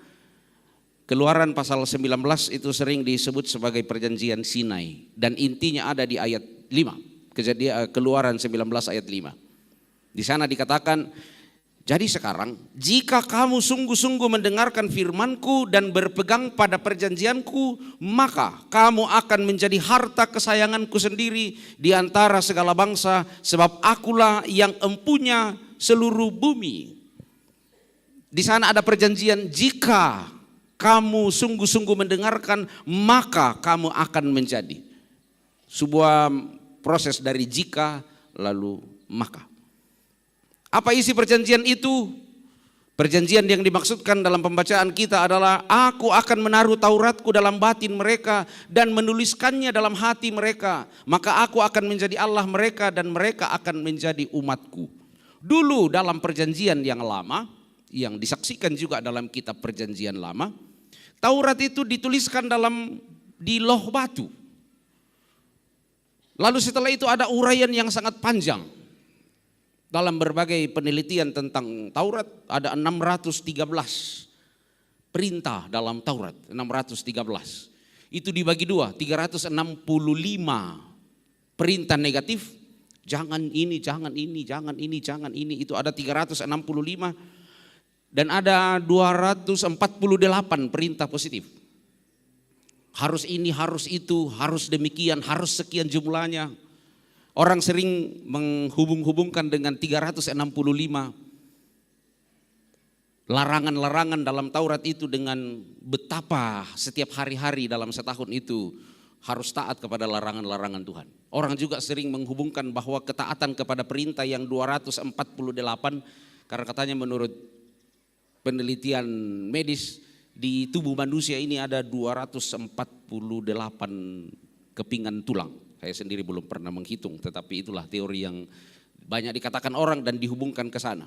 Keluaran pasal 19 itu sering disebut sebagai perjanjian Sinai dan intinya ada di ayat 5. Keluaran 19 ayat 5. Di sana dikatakan, jadi sekarang jika kamu sungguh-sungguh mendengarkan firmanku dan berpegang pada perjanjianku, maka kamu akan menjadi harta kesayanganku sendiri di antara segala bangsa, sebab akulah yang empunya seluruh bumi. Di sana ada perjanjian, jika kamu sungguh-sungguh mendengarkan, maka kamu akan menjadi. Sebuah proses dari jika lalu maka. Apa isi perjanjian itu? Perjanjian yang dimaksudkan dalam pembacaan kita adalah, aku akan menaruh Tauratku dalam batin mereka dan menuliskannya dalam hati mereka. Maka aku akan menjadi Allah mereka dan mereka akan menjadi umatku. Dulu dalam perjanjian yang lama, yang disaksikan juga dalam kitab perjanjian lama, Taurat itu dituliskan di loh batu. Lalu setelah itu ada uraian yang sangat panjang. Dalam berbagai penelitian tentang Taurat ada 613 perintah dalam Taurat, 613. Itu dibagi dua, 365 perintah negatif, jangan ini, jangan ini, jangan ini, jangan ini, itu ada 365 dan ada 248 perintah positif. Harus ini, harus itu, harus demikian, harus sekian jumlahnya. Orang sering menghubung-hubungkan dengan 365 larangan-larangan dalam Taurat itu dengan betapa setiap hari-hari dalam setahun itu harus taat kepada larangan-larangan Tuhan. Orang juga sering menghubungkan bahwa ketaatan kepada perintah yang 248, karena katanya menurut penelitian medis di tubuh manusia ini ada 248 kepingan tulang. Saya sendiri belum pernah menghitung, tetapi itulah teori yang banyak dikatakan orang dan dihubungkan ke sana.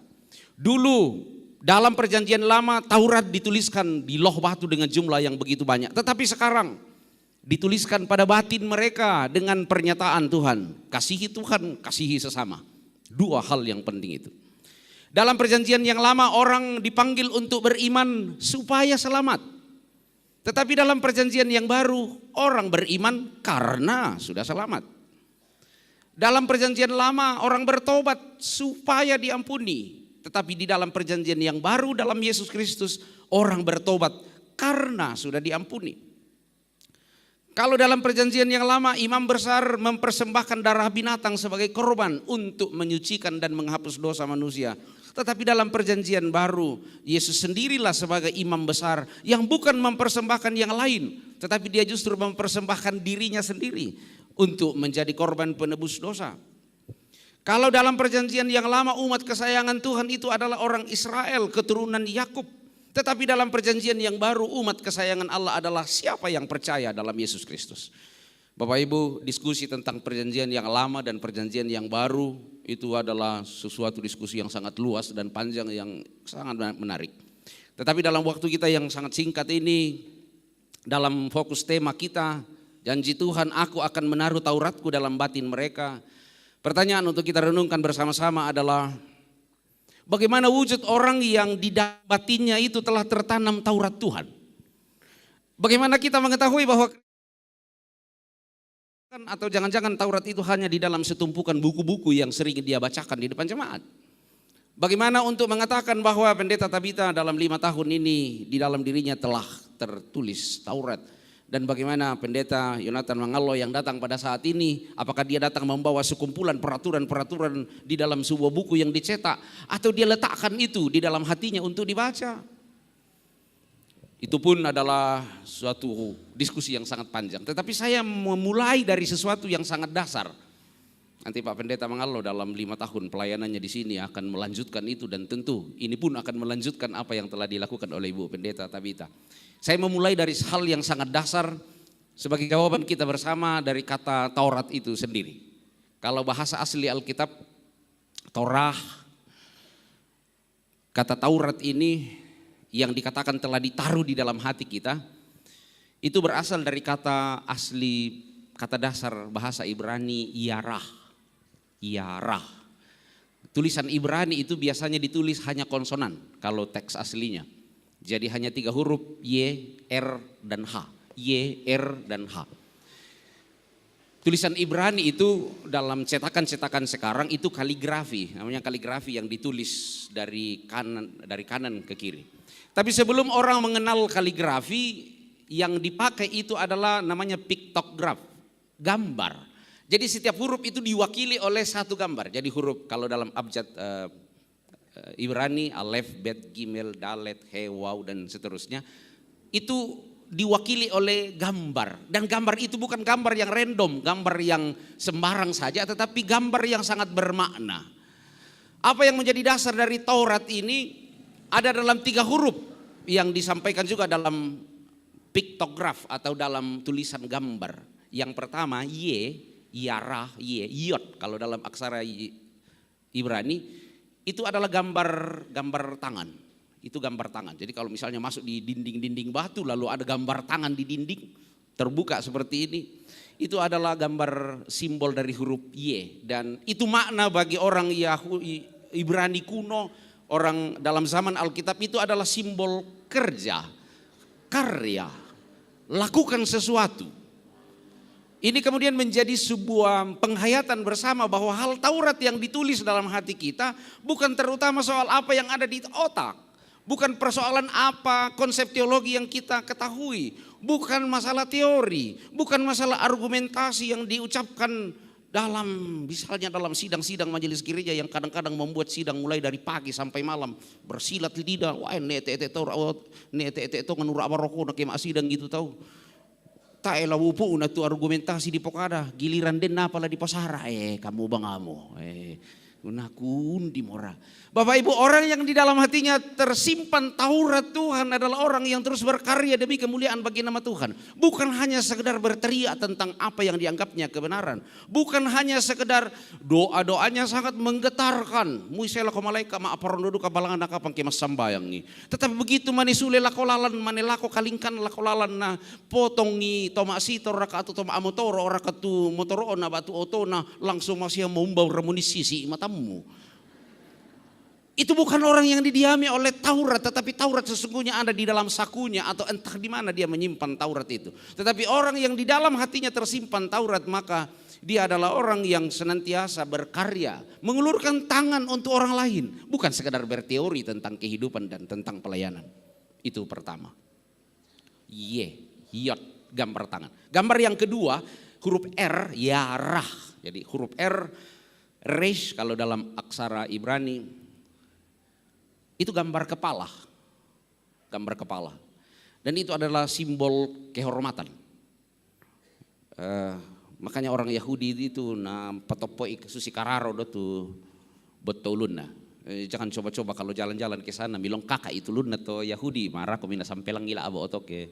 Dulu dalam perjanjian lama Taurat dituliskan di loh batu dengan jumlah yang begitu banyak. Tetapi sekarang dituliskan pada batin mereka dengan pernyataan Tuhan. Kasihi Tuhan, kasihi sesama. Dua hal yang penting itu. Dalam perjanjian yang lama orang dipanggil untuk beriman supaya selamat. Tetapi dalam perjanjian yang baru orang beriman karena sudah selamat. Dalam perjanjian lama orang bertobat supaya diampuni. Tetapi di dalam perjanjian yang baru dalam Yesus Kristus orang bertobat karena sudah diampuni. Kalau dalam perjanjian yang lama imam besar mempersembahkan darah binatang sebagai korban untuk menyucikan dan menghapus dosa manusia. Tetapi dalam perjanjian baru Yesus sendirilah sebagai imam besar yang bukan mempersembahkan yang lain. Tetapi dia justru mempersembahkan dirinya sendiri untuk menjadi korban penebus dosa. Kalau dalam perjanjian yang lama umat kesayangan Tuhan itu adalah orang Israel keturunan Yakub. Tetapi dalam perjanjian yang baru umat kesayangan Allah adalah siapa yang percaya dalam Yesus Kristus. Bapak Ibu, diskusi tentang perjanjian yang lama dan perjanjian yang baru itu adalah sesuatu diskusi yang sangat luas dan panjang yang sangat menarik. Tetapi dalam waktu kita yang sangat singkat ini, dalam fokus tema kita, janji Tuhan, aku akan menaruh Tauratku dalam batin mereka. Pertanyaan untuk kita renungkan bersama-sama adalah, bagaimana wujud orang yang di dalam batinnya itu telah tertanam Taurat Tuhan? Bagaimana kita mengetahui bahwa atau jangan-jangan Taurat itu hanya di dalam setumpukan buku-buku yang sering dia bacakan di depan jemaat? Bagaimana untuk mengatakan bahwa Pendeta Tabita dalam 5 tahun ini di dalam dirinya telah tertulis Taurat? Dan bagaimana Pendeta Yonatan Mangallo yang datang pada saat ini, apakah dia datang membawa sekumpulan peraturan-peraturan di dalam sebuah buku yang dicetak, atau dia letakkan itu di dalam hatinya untuk dibaca? Itu pun adalah suatu diskusi yang sangat panjang. Tetapi saya memulai dari sesuatu yang sangat dasar. Nanti Pak Pendeta Mangallo dalam 5 tahun pelayanannya di sini akan melanjutkan itu, dan tentu ini pun akan melanjutkan apa yang telah dilakukan oleh Ibu Pendeta Tabita. Saya memulai dari hal yang sangat dasar sebagai jawaban kita bersama dari kata Taurat itu sendiri. Kalau bahasa asli Alkitab, Torah, kata Taurat ini yang dikatakan telah ditaruh di dalam hati kita, itu berasal dari kata asli, kata dasar bahasa Ibrani, yarah. Yarah. Tulisan Ibrani itu biasanya ditulis hanya konsonan kalau teks aslinya. Jadi hanya 3 huruf, Y, R, dan H. Y, R, dan H. Tulisan Ibrani itu dalam cetakan-cetakan sekarang itu kaligrafi, namanya kaligrafi yang ditulis dari kanan ke kiri. Tapi sebelum orang mengenal kaligrafi, yang dipakai itu adalah namanya piktograf, gambar. Jadi setiap huruf itu diwakili oleh satu gambar. Jadi huruf kalau dalam abjad Ibrani, alef, bet, gimel, dalet, he, waw, dan seterusnya, itu diwakili oleh gambar. Dan gambar itu bukan gambar yang random, gambar yang sembarang saja, tetapi gambar yang sangat bermakna. Apa yang menjadi dasar dari Taurat ini ada dalam 3 huruf yang disampaikan juga dalam piktograf atau dalam tulisan gambar. Yang pertama Y, yarah, Y, yod kalau dalam aksara Ibrani itu adalah gambar tangan. Itu gambar tangan. Jadi kalau misalnya masuk di dinding-dinding batu lalu ada gambar tangan di dinding terbuka seperti ini, itu adalah gambar simbol dari huruf Y, dan itu makna bagi orang Yahudi Ibrani kuno, orang dalam zaman Alkitab itu adalah simbol kerja, karya, lakukan sesuatu. Ini kemudian menjadi sebuah penghayatan bersama bahwa hal Taurat yang ditulis dalam hati kita bukan terutama soal apa yang ada di otak. Bukan persoalan apa konsep teologi yang kita ketahui. Bukan masalah teori, bukan masalah argumentasi yang diucapkan dalam misalnya dalam sidang-sidang majelis gereja yang kadang-kadang membuat sidang mulai dari pagi sampai malam bersilat lidah. Wah nete itu nganur abaroko nak sidang gitu tahu. Tak elah wupu na tu argumentasi di pokada giliran den napala di pasara kamu bangamu unakun di mora. Bapak Ibu, orang yang di dalam hatinya tersimpan Taurat Tuhan adalah orang yang terus berkarya demi kemuliaan bagi nama Tuhan. Bukan hanya sekedar berteriak tentang apa yang dianggapnya kebenaran. Bukan hanya sekedar doa-doanya sangat menggetarkan. Muisela ko malaika maaparon dudu kabalangan nakapang kemas sambayang ni. Tetapi begitu manisule lakolalan manelako kalingkan lakolalan na potongi toma sitor raka atau toma amotoro raka tu motoro na batu otona langsung masih membawa remunisisi matamu. Itu bukan orang yang didiami oleh Taurat, tetapi Taurat sesungguhnya ada di dalam sakunya atau entah di mana dia menyimpan Taurat itu. Tetapi orang yang di dalam hatinya tersimpan Taurat, maka dia adalah orang yang senantiasa berkarya, mengulurkan tangan untuk orang lain, bukan sekadar berteori tentang kehidupan dan tentang pelayanan. Itu pertama. Yot, gambar tangan. Gambar yang kedua, huruf R, yarah. Jadi huruf R, resh kalau dalam aksara Ibrani, itu gambar kepala, dan itu adalah simbol kehormatan. Makanya orang Yahudi itu na patopoi susi kararo tu betulun na. Jangan coba-coba kalau jalan-jalan ke sana bilang kakak itu lun atau Yahudi marah kau mina sampai lang gila abo otoke.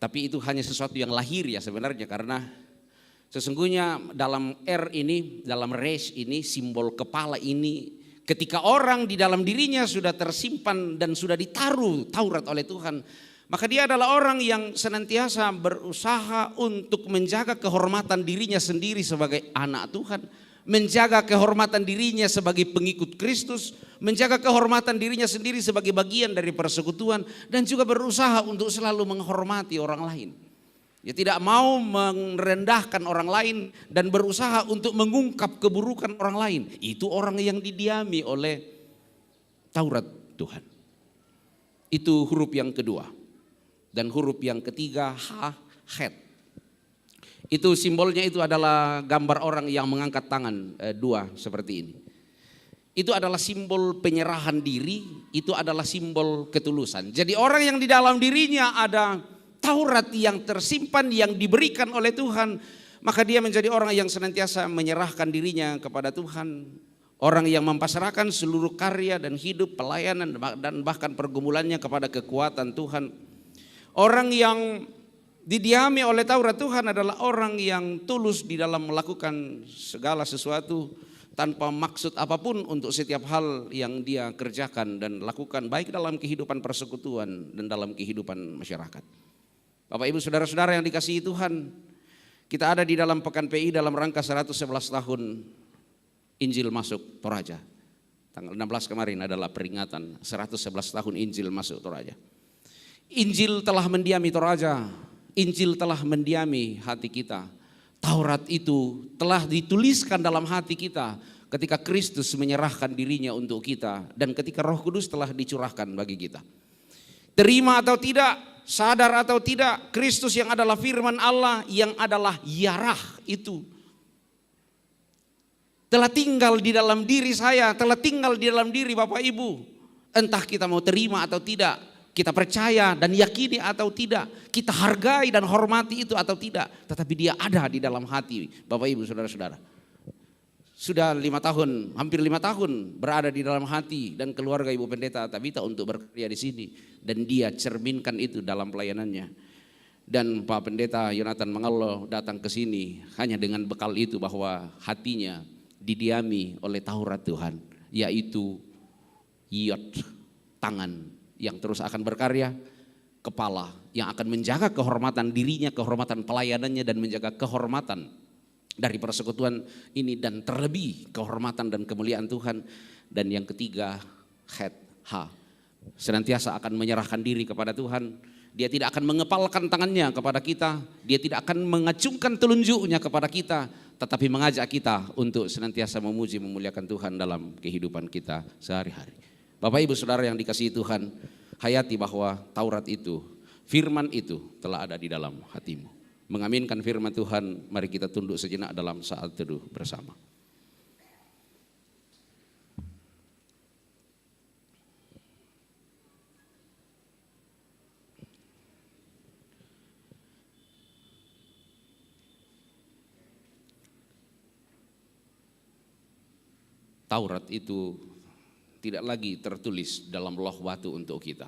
Tapi itu hanya sesuatu yang lahir ya sebenarnya, karena sesungguhnya dalam R ini, dalam resh ini, simbol kepala ini, ketika orang di dalam dirinya sudah tersimpan dan sudah ditaruh Taurat oleh Tuhan, maka dia adalah orang yang senantiasa berusaha untuk menjaga kehormatan dirinya sendiri sebagai anak Tuhan, menjaga kehormatan dirinya sebagai pengikut Kristus, menjaga kehormatan dirinya sendiri sebagai bagian dari persekutuan, dan juga berusaha untuk selalu menghormati orang lain. Dia tidak mau merendahkan orang lain dan berusaha untuk mengungkap keburukan orang lain. Itu orang yang didiami oleh Taurat Tuhan. Itu huruf yang kedua. Dan huruf yang ketiga, het. Itu simbolnya itu adalah gambar orang yang mengangkat tangan dua seperti ini. Itu adalah simbol penyerahan diri, itu adalah simbol ketulusan. Jadi orang yang di dalam dirinya ada Taurat yang tersimpan, yang diberikan oleh Tuhan, maka dia menjadi orang yang senantiasa menyerahkan dirinya kepada Tuhan. Orang yang mempasrahkan seluruh karya dan hidup, pelayanan dan bahkan pergumulannya kepada kekuatan Tuhan. Orang yang didiami oleh Taurat Tuhan adalah orang yang tulus di dalam melakukan segala sesuatu tanpa maksud apapun untuk setiap hal yang dia kerjakan dan lakukan, baik dalam kehidupan persekutuan dan dalam kehidupan masyarakat. Bapak Ibu saudara-saudara yang dikasihi Tuhan, kita ada di dalam Pekan PI dalam rangka 111 tahun Injil masuk Toraja. Tanggal 16 kemarin adalah peringatan 111 tahun Injil masuk Toraja. Injil telah mendiami Toraja, Injil telah mendiami hati kita. Taurat itu telah dituliskan dalam hati kita ketika Kristus menyerahkan dirinya untuk kita dan ketika Roh Kudus telah dicurahkan bagi kita. Terima atau tidak, sadar atau tidak, Kristus yang adalah firman Allah, yang adalah yarah itu telah tinggal di dalam diri saya, telah tinggal di dalam diri Bapak Ibu. Entah kita mau terima atau tidak, kita percaya dan yakini atau tidak, kita hargai dan hormati itu atau tidak, tetapi dia ada di dalam hati Bapak Ibu saudara-saudara. Sudah 5 tahun, hampir 5 tahun berada di dalam hati dan keluarga Ibu Pendeta Tabita untuk berkarya di sini, dan dia cerminkan itu dalam pelayanannya. Dan Pak Pendeta Yonatan Mangalo datang ke sini hanya dengan bekal itu, bahwa hatinya didiami oleh Taurat Tuhan, yaitu yod, tangan yang terus akan berkarya, kepala yang akan menjaga kehormatan dirinya, kehormatan pelayanannya, dan menjaga kehormatan dari persekutuan ini, dan terlebih kehormatan dan kemuliaan Tuhan. Dan yang ketiga, senantiasa akan menyerahkan diri kepada Tuhan Dia tidak akan mengepalkan tangannya kepada kita, dia tidak akan mengacungkan telunjuknya kepada kita, tetapi mengajak kita untuk senantiasa memuji memuliakan Tuhan dalam kehidupan kita sehari-hari. Bapak Ibu Saudara yang dikasihi Tuhan, hayati bahwa Taurat itu, firman itu telah ada di dalam hatimu. Mengaminkan firman Tuhan, mari kita tunduk sejenak dalam saat teduh bersama. Taurat itu tidak lagi tertulis dalam loh batu untuk kita.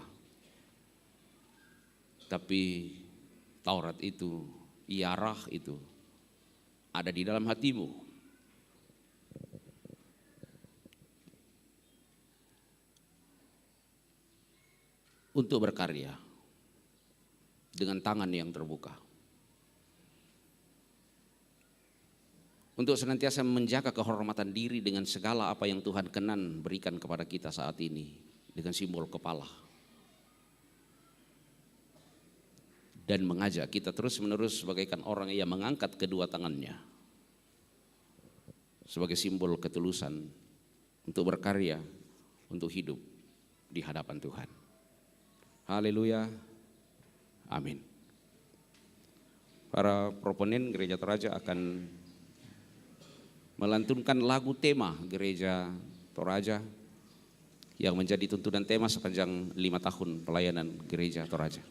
Tapi Taurat itu, Iarah itu ada di dalam hatimu. Untuk berkarya dengan tangan yang terbuka. Untuk senantiasa menjaga kehormatan diri dengan segala apa yang Tuhan kenan berikan kepada kita saat ini dengan simbol kepala. Dan mengajak kita terus-menerus bagaikan orang yang mengangkat kedua tangannya sebagai simbol ketulusan untuk berkarya, untuk hidup di hadapan Tuhan. Haleluya. Amin. Para proponen Gereja Toraja akan melantunkan lagu tema Gereja Toraja yang menjadi tuntunan tema sepanjang 5 tahun pelayanan Gereja Toraja.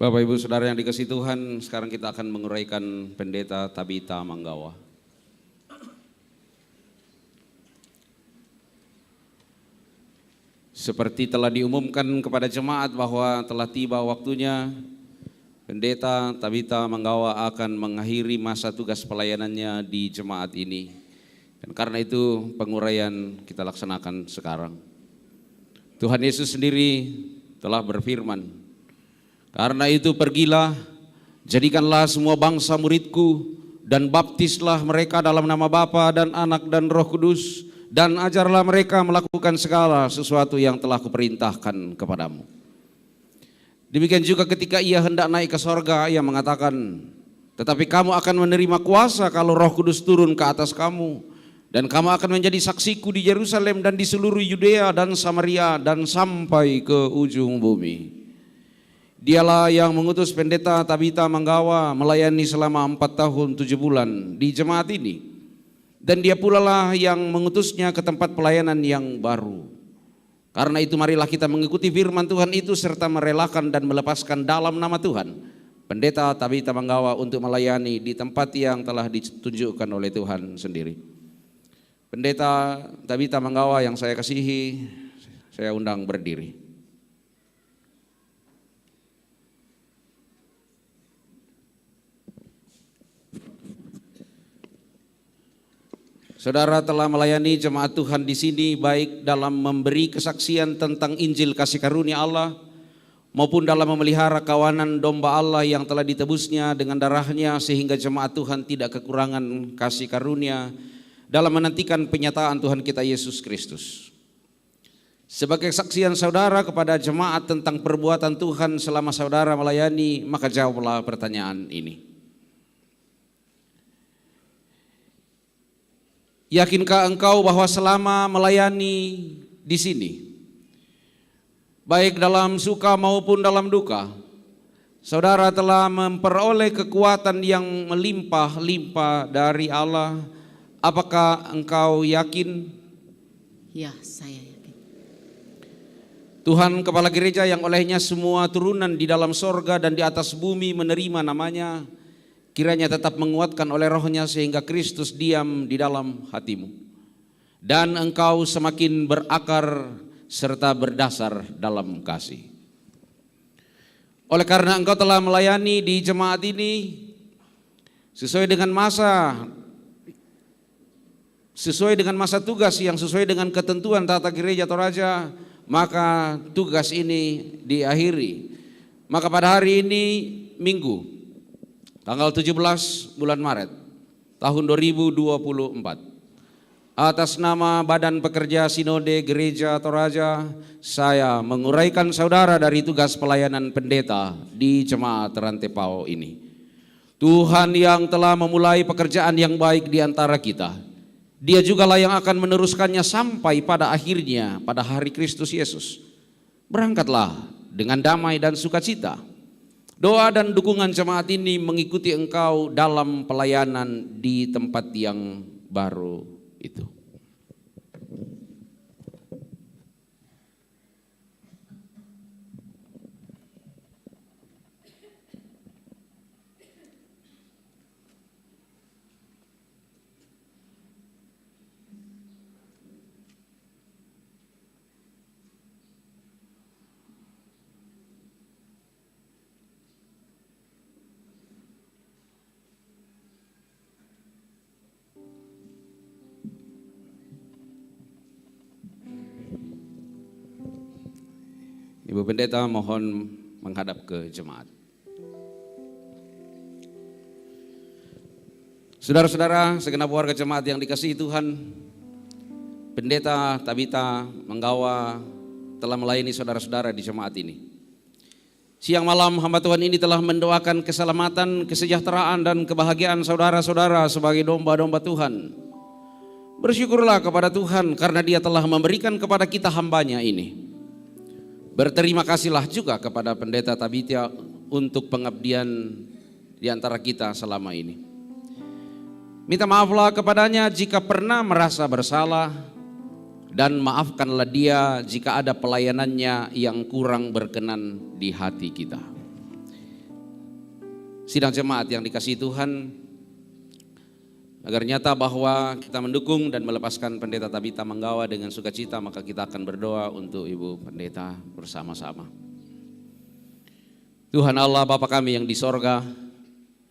Bapak Ibu Saudara yang dikasihi Tuhan, sekarang kita akan menguraikan Pendeta Tabita Manggawa. Seperti telah diumumkan kepada jemaat bahwa telah tiba waktunya Pendeta Tabita Manggawa akan mengakhiri masa tugas pelayanannya di jemaat ini. Dan karena itu penguraian kita laksanakan sekarang. Tuhan Yesus sendiri telah berfirman, "Karena itu pergilah, jadikanlah semua bangsa muridku dan baptislah mereka dalam nama Bapa dan Anak dan Roh Kudus, dan ajarlah mereka melakukan segala sesuatu yang telah kuperintahkan kepadamu." Demikian juga ketika ia hendak naik ke sorga, ia mengatakan, "Tetapi kamu akan menerima kuasa kalau Roh Kudus turun ke atas kamu, dan kamu akan menjadi saksiku di Yerusalem dan di seluruh Yudea dan Samaria dan sampai ke ujung bumi." Dialah yang mengutus Pendeta Tabita Manggawa melayani selama 4 tahun 7 bulan di jemaat ini. Dan dia pula lah yang mengutusnya ke tempat pelayanan yang baru. Karena itu marilah kita mengikuti firman Tuhan itu serta merelakan dan melepaskan dalam nama Tuhan Pendeta Tabita Manggawa untuk melayani di tempat yang telah ditunjukkan oleh Tuhan sendiri. Pendeta Tabita Manggawa yang saya kasihi, saya undang berdiri. Saudara telah melayani jemaat Tuhan di sini baik dalam memberi kesaksian tentang Injil kasih karunia Allah maupun dalam memelihara kawanan domba Allah yang telah ditebusnya dengan darahnya sehingga jemaat Tuhan tidak kekurangan kasih karunia dalam menantikan penyataan Tuhan kita Yesus Kristus. Sebagai kesaksian saudara kepada jemaat tentang perbuatan Tuhan selama saudara melayani, maka jawablah pertanyaan ini. Yakinkah engkau bahwa selama melayani di sini, baik dalam suka maupun dalam duka, saudara telah memperoleh kekuatan yang melimpah-limpah dari Allah? Apakah engkau yakin? Ya, saya yakin. Tuhan Kepala Gereja yang olehnya semua turunan di dalam sorga dan di atas bumi menerima namanya, kiranya tetap menguatkan oleh rohnya sehingga Kristus diam di dalam hatimu. Dan engkau semakin berakar serta berdasar dalam kasih. Oleh karena engkau telah melayani di jemaat ini sesuai dengan masa tugas yang sesuai dengan ketentuan tata gereja Toraja, maka tugas ini diakhiri. Maka pada hari ini Minggu tanggal 17 bulan Maret tahun 2024, atas nama Badan Pekerja Sinode Gereja Toraja, saya menguraikan saudara dari tugas pelayanan pendeta di jemaat Rantepao ini. Tuhan yang telah memulai pekerjaan yang baik di antara kita, Dia jugalah yang akan meneruskannya sampai pada akhirnya pada hari Kristus Yesus. Berangkatlah dengan damai dan sukacita. Doa dan dukungan jemaat ini mengikuti engkau dalam pelayanan di tempat yang baru itu. Ibu Pendeta mohon menghadap ke jemaat. Saudara-saudara, segenap warga jemaat yang dikasihi Tuhan, Pendeta Tabita Manggawa telah melayani saudara-saudara di jemaat ini. Siang malam hamba Tuhan ini telah mendoakan keselamatan, kesejahteraan dan kebahagiaan saudara-saudara sebagai domba-domba Tuhan. Bersyukurlah kepada Tuhan karena Dia telah memberikan kepada kita hambanya ini. Berterima kasihlah juga kepada Pendeta Tabita untuk pengabdian di antara kita selama ini. Minta maaflah kepadanya jika pernah merasa bersalah, dan maafkanlah dia jika ada pelayanannya yang kurang berkenan di hati kita. Sidang jemaat yang dikasihi Tuhan, agar nyata bahwa kita mendukung dan melepaskan Pendeta Tabita Manggawa dengan sukacita, maka kita akan berdoa untuk Ibu Pendeta bersama-sama. Tuhan Allah Bapa kami yang di sorga,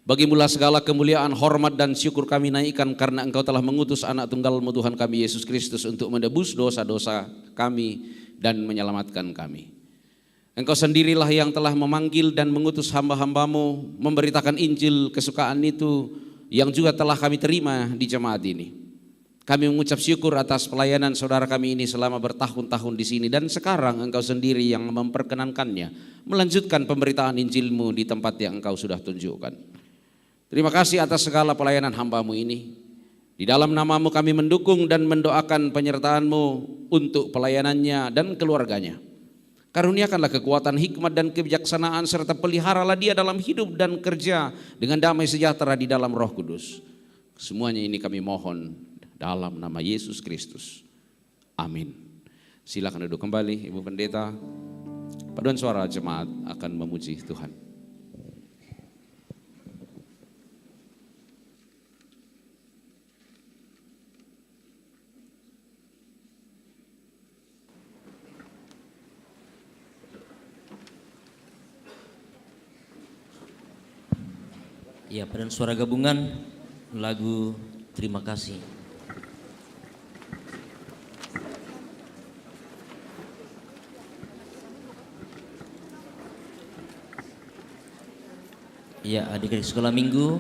bagimulah segala kemuliaan, hormat dan syukur kami naikkan karena Engkau telah mengutus anak tunggal-Mu Tuhan kami Yesus Kristus untuk menebus dosa-dosa kami dan menyelamatkan kami. Engkau sendirilah yang telah memanggil dan mengutus hamba-hamba-Mu memberitakan Injil kesukaan itu yang juga telah kami terima di jemaat ini. Kami mengucap syukur atas pelayanan saudara kami ini selama bertahun-tahun di sini, dan sekarang Engkau sendiri yang memperkenankannya melanjutkan pemberitaan Injil-Mu di tempat yang Engkau sudah tunjukkan. Terima kasih atas segala pelayanan hamba-Mu ini. Di dalam nama-Mu kami mendukung dan mendoakan penyertaan-Mu untuk pelayanannya dan keluarganya. Karuniakanlah kekuatan, hikmat dan kebijaksanaan serta peliharalah dia dalam hidup dan kerja dengan damai sejahtera di dalam Roh Kudus. Semuanya ini kami mohon dalam nama Yesus Kristus. Amin. Silakan duduk kembali Ibu Pendeta. Paduan suara jemaat akan memuji Tuhan. Ya, paduan suara gabungan lagu Terima Kasih. Ya, adik-adik sekolah minggu,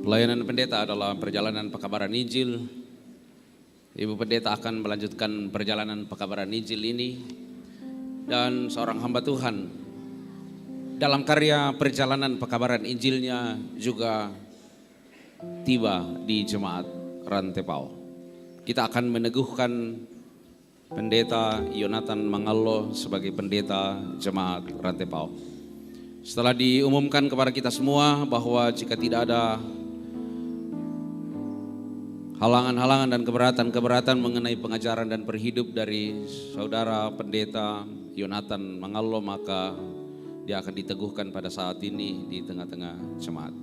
Pelayanan pendeta adalah perjalanan pekabaran Injil. Ibu pendeta akan melanjutkan perjalanan pekabaran Injil ini. Dan seorang hamba Tuhan dalam karya perjalanan pekabaran Injilnya juga tiba di Jemaat Rantepao. Kita akan meneguhkan pendeta Yonatan Mangallo sebagai pendeta Jemaat Rantepao. Setelah diumumkan kepada kita semua bahwa jika tidak ada halangan-halangan dan keberatan-keberatan mengenai pengajaran dan perhidup dari saudara pendeta Yonatan Mangallo, maka dia akan diteguhkan pada saat ini di tengah-tengah jemaat.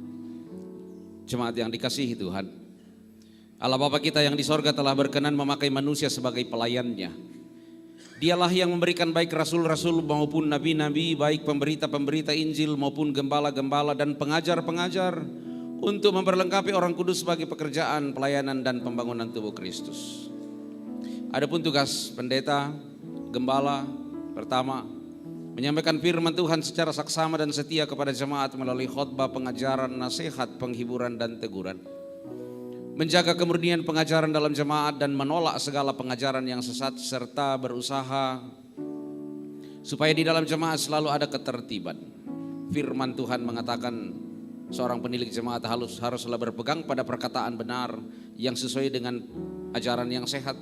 Jemaat yang dikasihi Tuhan, Allah Bapa kita yang di sorga telah berkenan memakai manusia sebagai pelayannya. Dialah yang memberikan baik rasul-rasul maupun nabi-nabi, baik pemberita-pemberita Injil maupun gembala-gembala dan pengajar-pengajar, untuk memperlengkapi orang kudus sebagai pekerjaan, pelayanan dan pembangunan tubuh Kristus. Adapun tugas pendeta, gembala, pertama, menyampaikan firman Tuhan secara saksama dan setia kepada jemaat melalui khotbah, pengajaran, nasihat, penghiburan dan teguran. Menjaga kemurnian pengajaran dalam jemaat dan menolak segala pengajaran yang sesat, serta berusaha supaya di dalam jemaat selalu ada ketertiban. Firman Tuhan mengatakan, seorang penilik jemaat haruslah berpegang pada perkataan benar yang sesuai dengan ajaran yang sehat,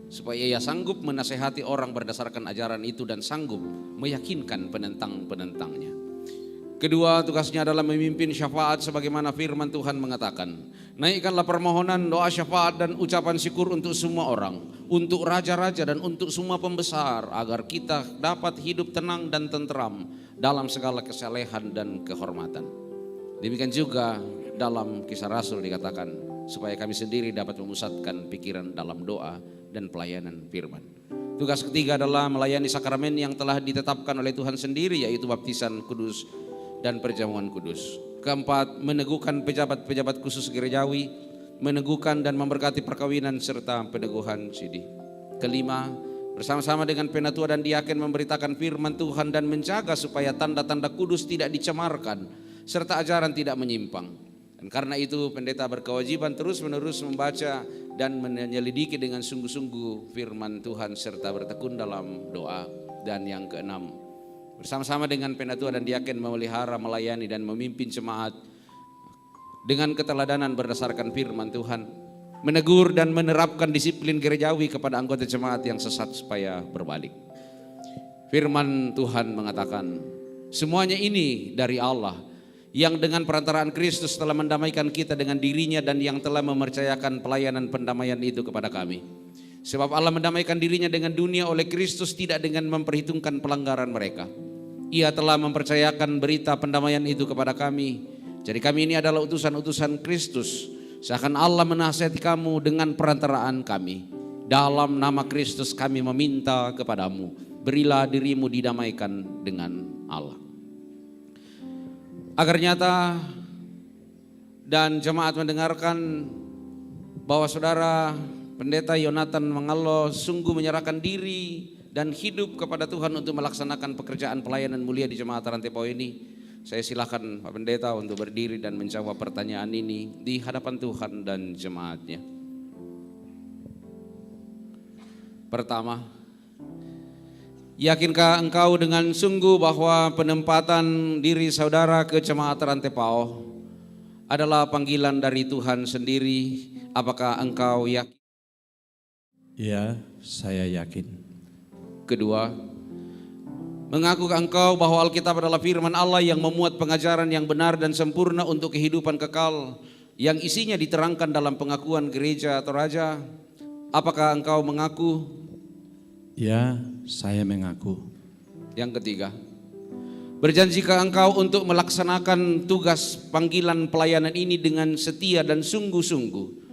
supaya ia sanggup menasehati orang berdasarkan ajaran itu dan sanggup meyakinkan penentang-penentangnya. Kedua, tugasnya adalah memimpin syafaat sebagaimana firman Tuhan mengatakan, naikkanlah permohonan, doa syafaat dan ucapan syukur untuk semua orang, untuk raja-raja dan untuk semua pembesar, agar kita dapat hidup tenang dan tentram dalam segala kesalehan dan kehormatan. Demikian juga dalam Kisah Rasul dikatakan, supaya kami sendiri dapat memusatkan pikiran dalam doa dan pelayanan firman. Tugas ketiga adalah melayani sakramen yang telah ditetapkan oleh Tuhan sendiri, yaitu baptisan kudus dan perjamuan kudus. Keempat, meneguhkan pejabat-pejabat khusus gerejawi, meneguhkan dan memberkati perkawinan serta peneguhan sidi. Kelima, bersama-sama dengan penatua dan diaken memberitakan firman Tuhan dan menjaga supaya tanda-tanda kudus tidak dicemarkan serta ajaran tidak menyimpang. Dan karena itu pendeta berkewajiban terus-menerus membaca dan menyelidiki dengan sungguh-sungguh firman Tuhan serta bertekun dalam doa. Dan yang keenam, bersama-sama dengan penatua dan diaken memelihara, melayani dan memimpin jemaat dengan keteladanan berdasarkan firman Tuhan, menegur dan menerapkan disiplin gerejawi kepada anggota jemaat yang sesat supaya berbalik. Firman Tuhan mengatakan, semuanya ini dari Allah yang dengan perantaraan Kristus telah mendamaikan kita dengan dirinya dan yang telah mempercayakan pelayanan pendamaian itu kepada kami. Sebab Allah mendamaikan dirinya dengan dunia oleh Kristus, tidak dengan memperhitungkan pelanggaran mereka. Ia telah mempercayakan berita pendamaian itu kepada kami. Jadi kami ini adalah utusan-utusan Kristus. Seakan Allah menasihati kamu dengan perantaraan kami. Dalam nama Kristus kami meminta kepadamu, berilah dirimu didamaikan dengan Allah. Agar nyata dan jemaat mendengarkan bahwa saudara pendeta Yonatan Mangallo sungguh menyerahkan diri dan hidup kepada Tuhan untuk melaksanakan pekerjaan pelayanan mulia di Jemaat Rantepao ini. Saya silakan Pak Pendeta untuk berdiri dan menjawab pertanyaan ini di hadapan Tuhan dan jemaatnya. Pertama, yakinkah engkau dengan sungguh bahwa penempatan diri saudara ke Jemaat Rantepao adalah panggilan dari Tuhan sendiri. Apakah engkau yakin? Ya, saya yakin. Kedua, mengakukah engkau bahwa Alkitab adalah firman Allah yang memuat pengajaran yang benar dan sempurna untuk kehidupan kekal, yang isinya diterangkan dalam pengakuan gereja atau raja? Apakah engkau mengaku? Ya, saya mengaku. Yang ketiga, berjanjikah engkau untuk melaksanakan tugas panggilan pelayanan ini dengan setia dan sungguh-sungguh,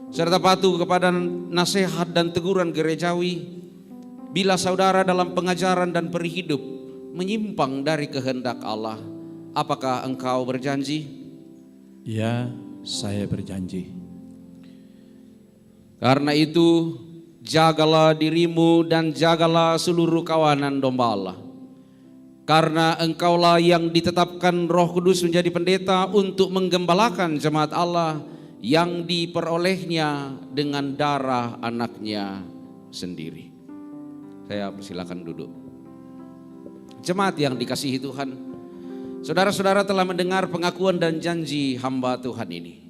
serta patuh kepada nasihat dan teguran gerejawi bila saudara dalam pengajaran dan perhidup menyimpang dari kehendak Allah? Apakah engkau berjanji? Ya, saya berjanji. Karena itu, jagalah dirimu dan jagalah seluruh kawanan domba Allah. Karena engkaulah yang ditetapkan Roh Kudus menjadi pendeta untuk menggembalakan jemaat Allah yang diperolehnya dengan darah anaknya sendiri. Saya persilakan duduk. Jemaat yang dikasihi Tuhan, saudara-saudara telah mendengar pengakuan dan janji hamba Tuhan ini.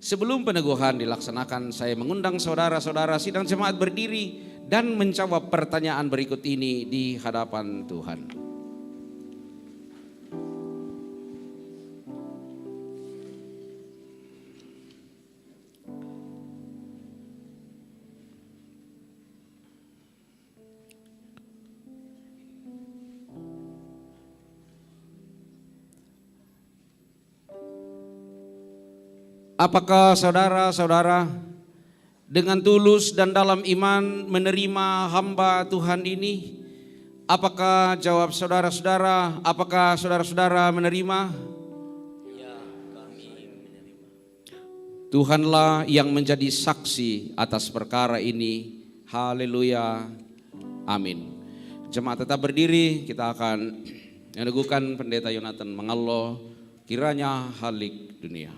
Sebelum peneguhan dilaksanakan, saya mengundang saudara-saudara sidang jemaat berdiri dan menjawab pertanyaan berikut ini di hadapan Tuhan. Apakah saudara-saudara dengan tulus dan dalam iman menerima hamba Tuhan ini? Apakah jawab saudara-saudara? Apakah saudara-saudara menerima? Ya, kami menerima. Tuhanlah yang menjadi saksi atas perkara ini. Haleluya. Amin. Jemaat tetap berdiri, kita akan meneguhkan Pendeta Yonatan Mangallo, kiranya halik dunia.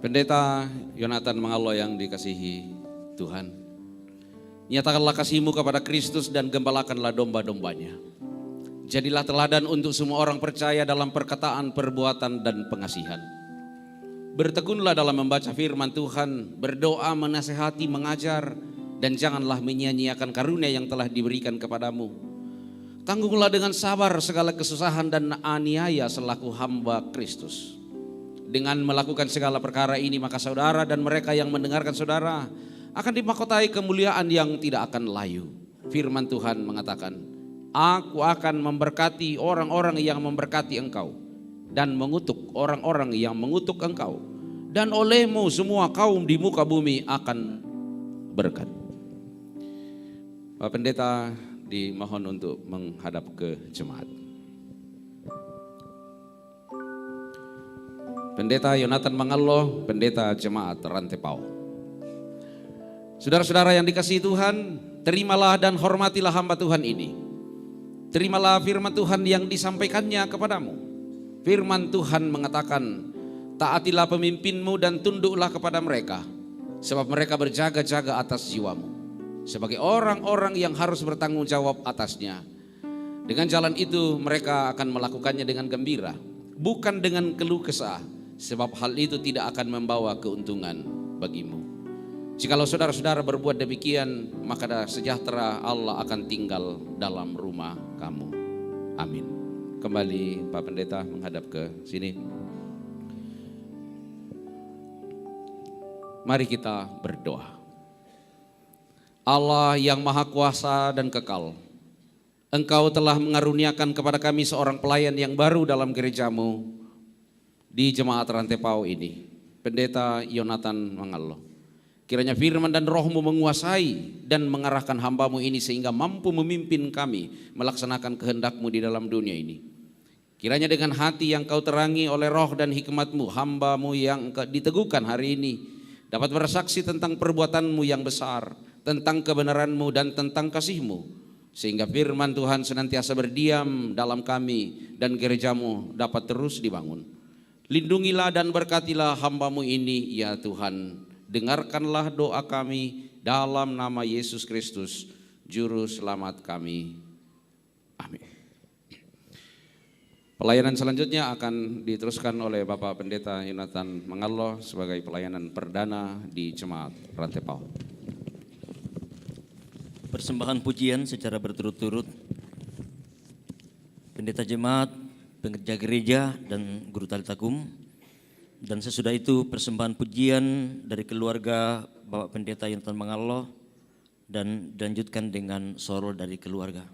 Pendeta Yonatan Mangallo yang dikasihi Tuhan, nyatakanlah kasih-Mu kepada Kristus dan gembalakanlah domba-dombanya. Jadilah teladan untuk semua orang percaya dalam perkataan, perbuatan, dan pengasihan. Bertekunlah dalam membaca firman Tuhan, berdoa, menasehati, mengajar, dan janganlah menyia-nyiakan karunia yang telah diberikan kepadamu. Tanggunglah dengan sabar segala kesusahan dan aniaya selaku hamba Kristus. Dengan melakukan segala perkara ini, maka saudara dan mereka yang mendengarkan saudara akan dimahkotai kemuliaan yang tidak akan layu. Firman Tuhan mengatakan, Aku akan memberkati orang-orang yang memberkati engkau, dan mengutuk orang-orang yang mengutuk engkau. Dan olehmu semua kaum di muka bumi akan berkat. Pak Pendeta dimohon untuk menghadap ke jemaat. Pendeta Yonatan Mangallo, Pendeta Jemaat Rantepao. Saudara-saudara yang dikasihi Tuhan, terimalah dan hormatilah hamba Tuhan ini. Terimalah firman Tuhan yang disampaikannya kepadamu. Firman Tuhan mengatakan, taatilah pemimpinmu dan tunduklah kepada mereka, sebab mereka berjaga-jaga atas jiwamu, sebagai orang-orang yang harus bertanggung jawab atasnya. Dengan jalan itu mereka akan melakukannya dengan gembira, bukan dengan keluh kesah, sebab hal itu tidak akan membawa keuntungan bagimu. Jikalau saudara-saudara berbuat demikian, maka sejahtera Allah akan tinggal dalam rumah kamu. Amin. Kembali Pak Pendeta menghadap ke sini. Mari kita berdoa. Allah yang maha kuasa dan kekal, Engkau telah mengaruniakan kepada kami seorang pelayan yang baru dalam gerejamu di Jemaat Rantepao ini, Pendeta Yonatan Mangallo. Kiranya firman dan rohmu menguasai dan mengarahkan hambamu ini sehingga mampu memimpin kami melaksanakan kehendakmu di dalam dunia ini. Kiranya dengan hati yang kau terangi oleh roh dan hikmatmu, hambamu yang diteguhkan hari ini dapat bersaksi tentang perbuatanmu yang besar, tentang kebenaranmu dan tentang kasihmu, sehingga firman Tuhan senantiasa berdiam dalam kami dan gerejamu dapat terus dibangun. Lindungilah dan berkatilah hambamu ini ya Tuhan. Dengarkanlah doa kami dalam nama Yesus Kristus, Juru Selamat kami. Amin. Pelayanan selanjutnya akan diteruskan oleh Bapak Pendeta Yonatan Mangallo sebagai pelayanan perdana di Jemaat Rantepao. Persembahan pujian secara berturut-turut Pendeta Jemaat, Pengerja Gereja, dan Guru Tali Takum. Dan sesudah itu persembahan pujian dari keluarga Bapak Pendeta Yonatan Mangallo dan dilanjutkan dengan sorol dari keluarga.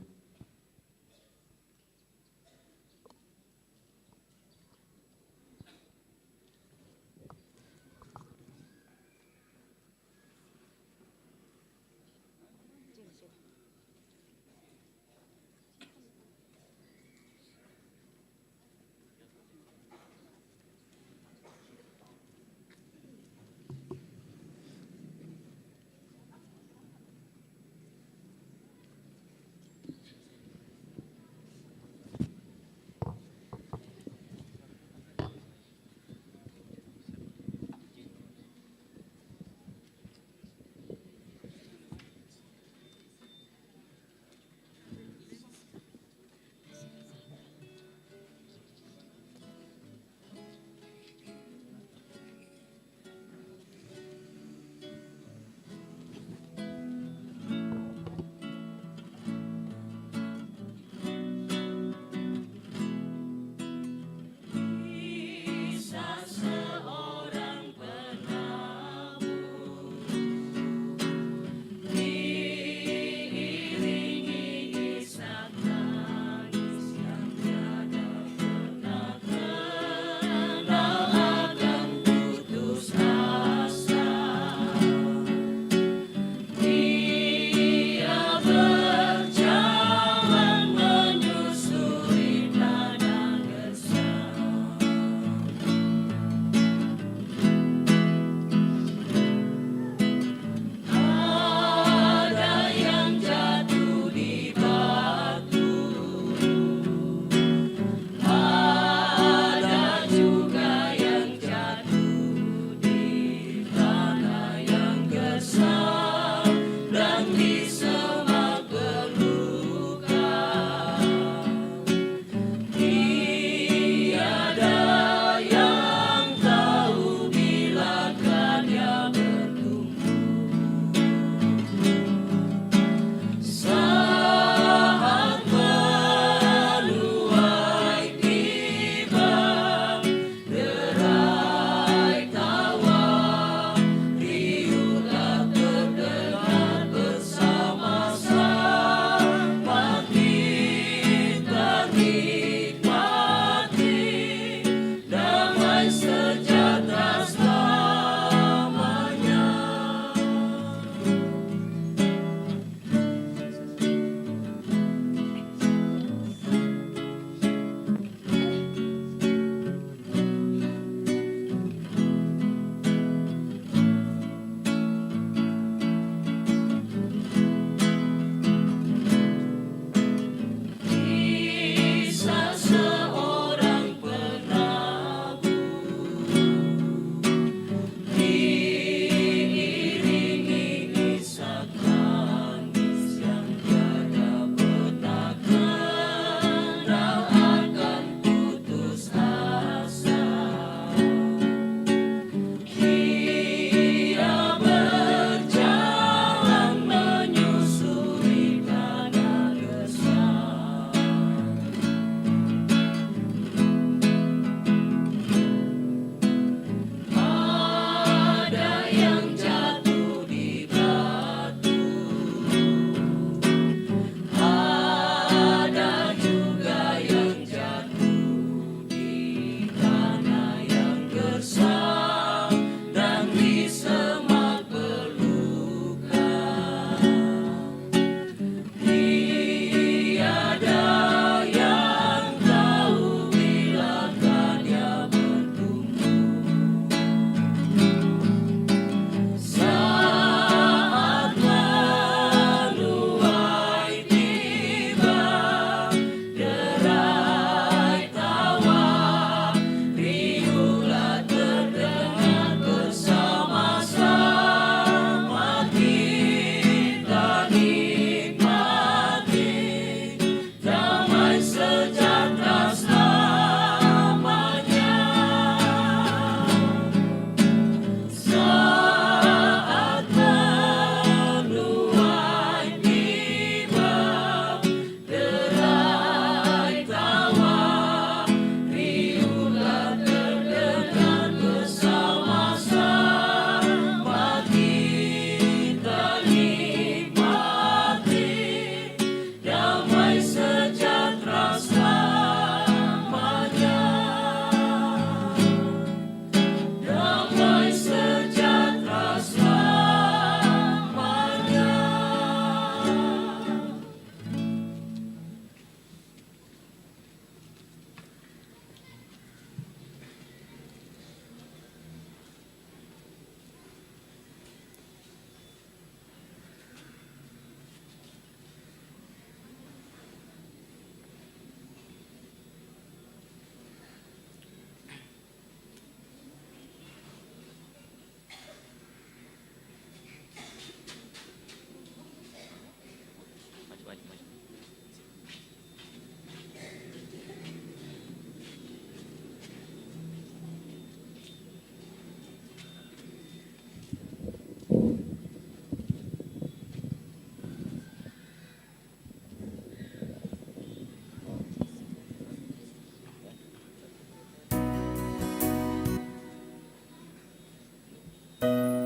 Thank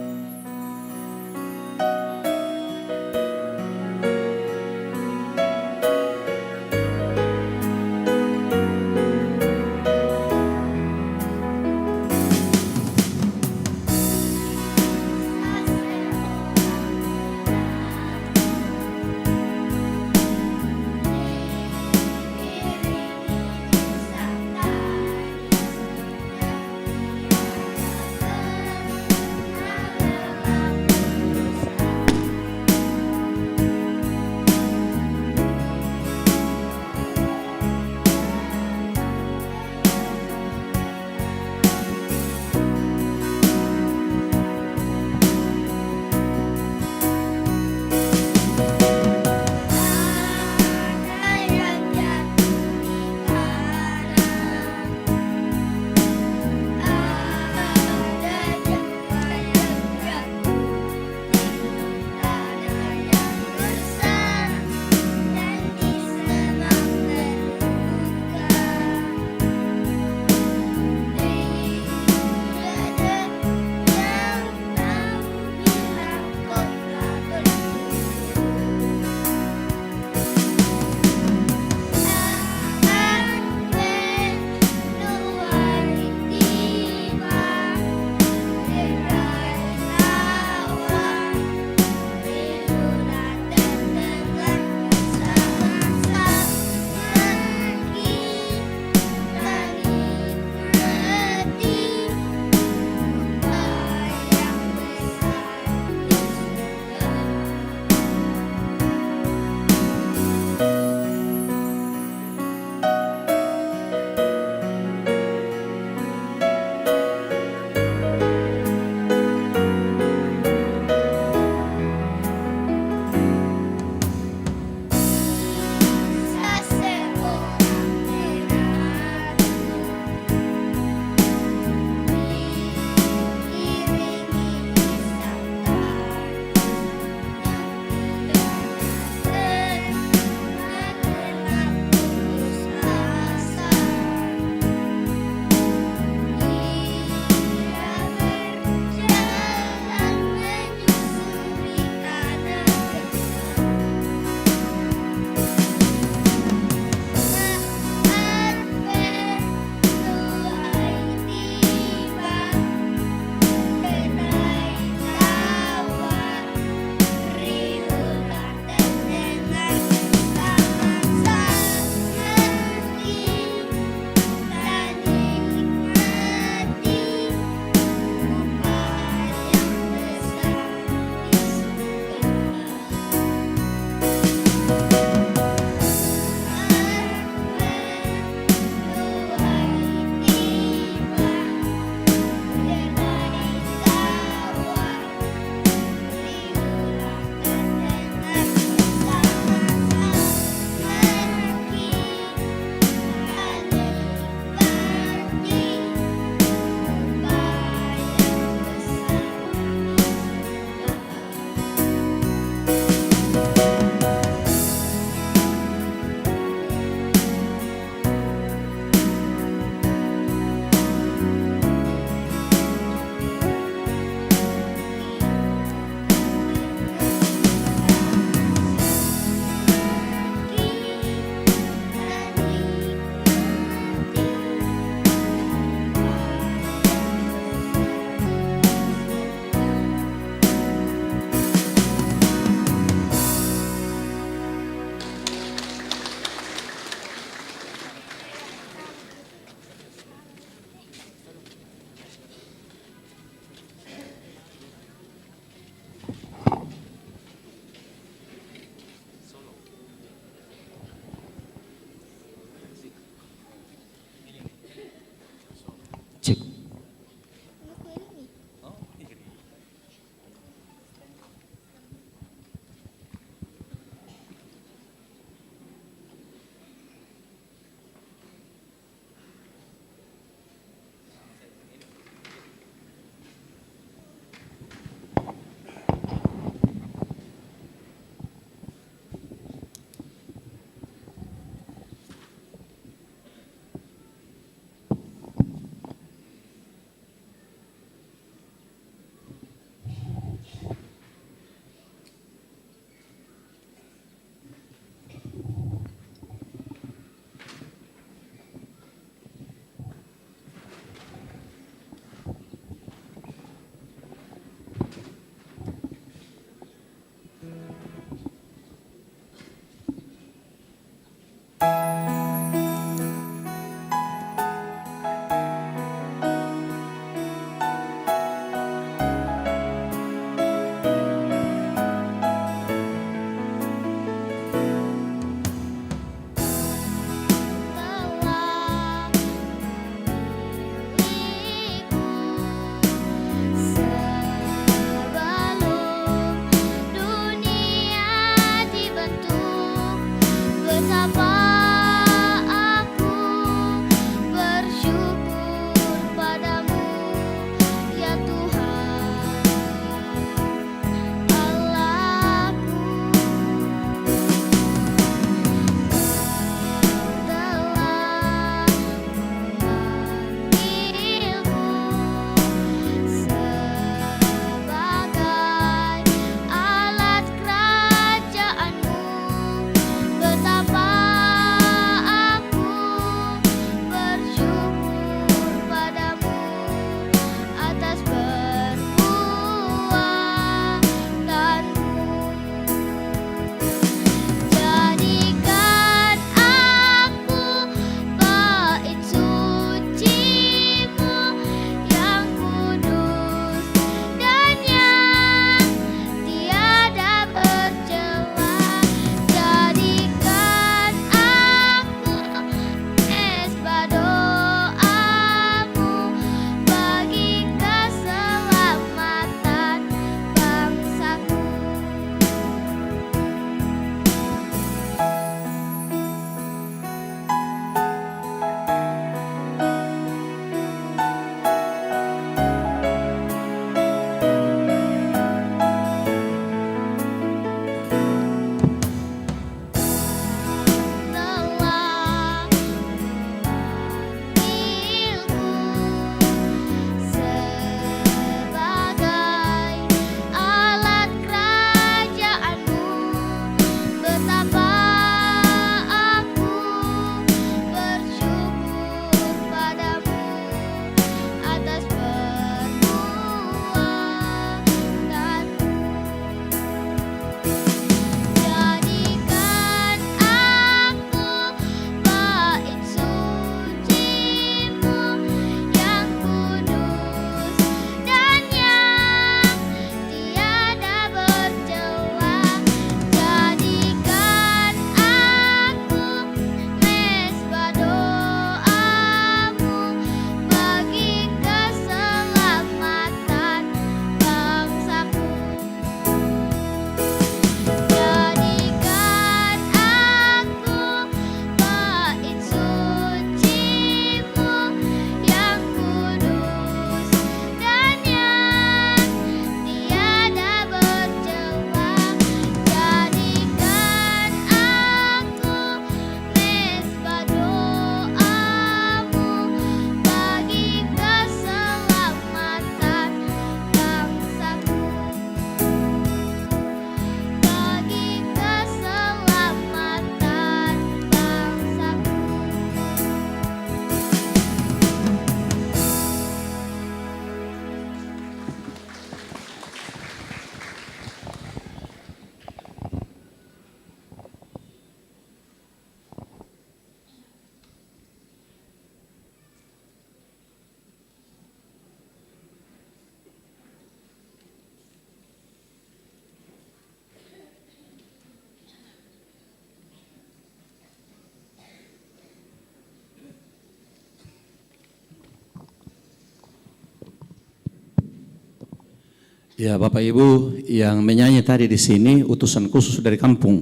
Ya, Bapak Ibu yang menyanyi tadi di sini utusan khusus dari kampung.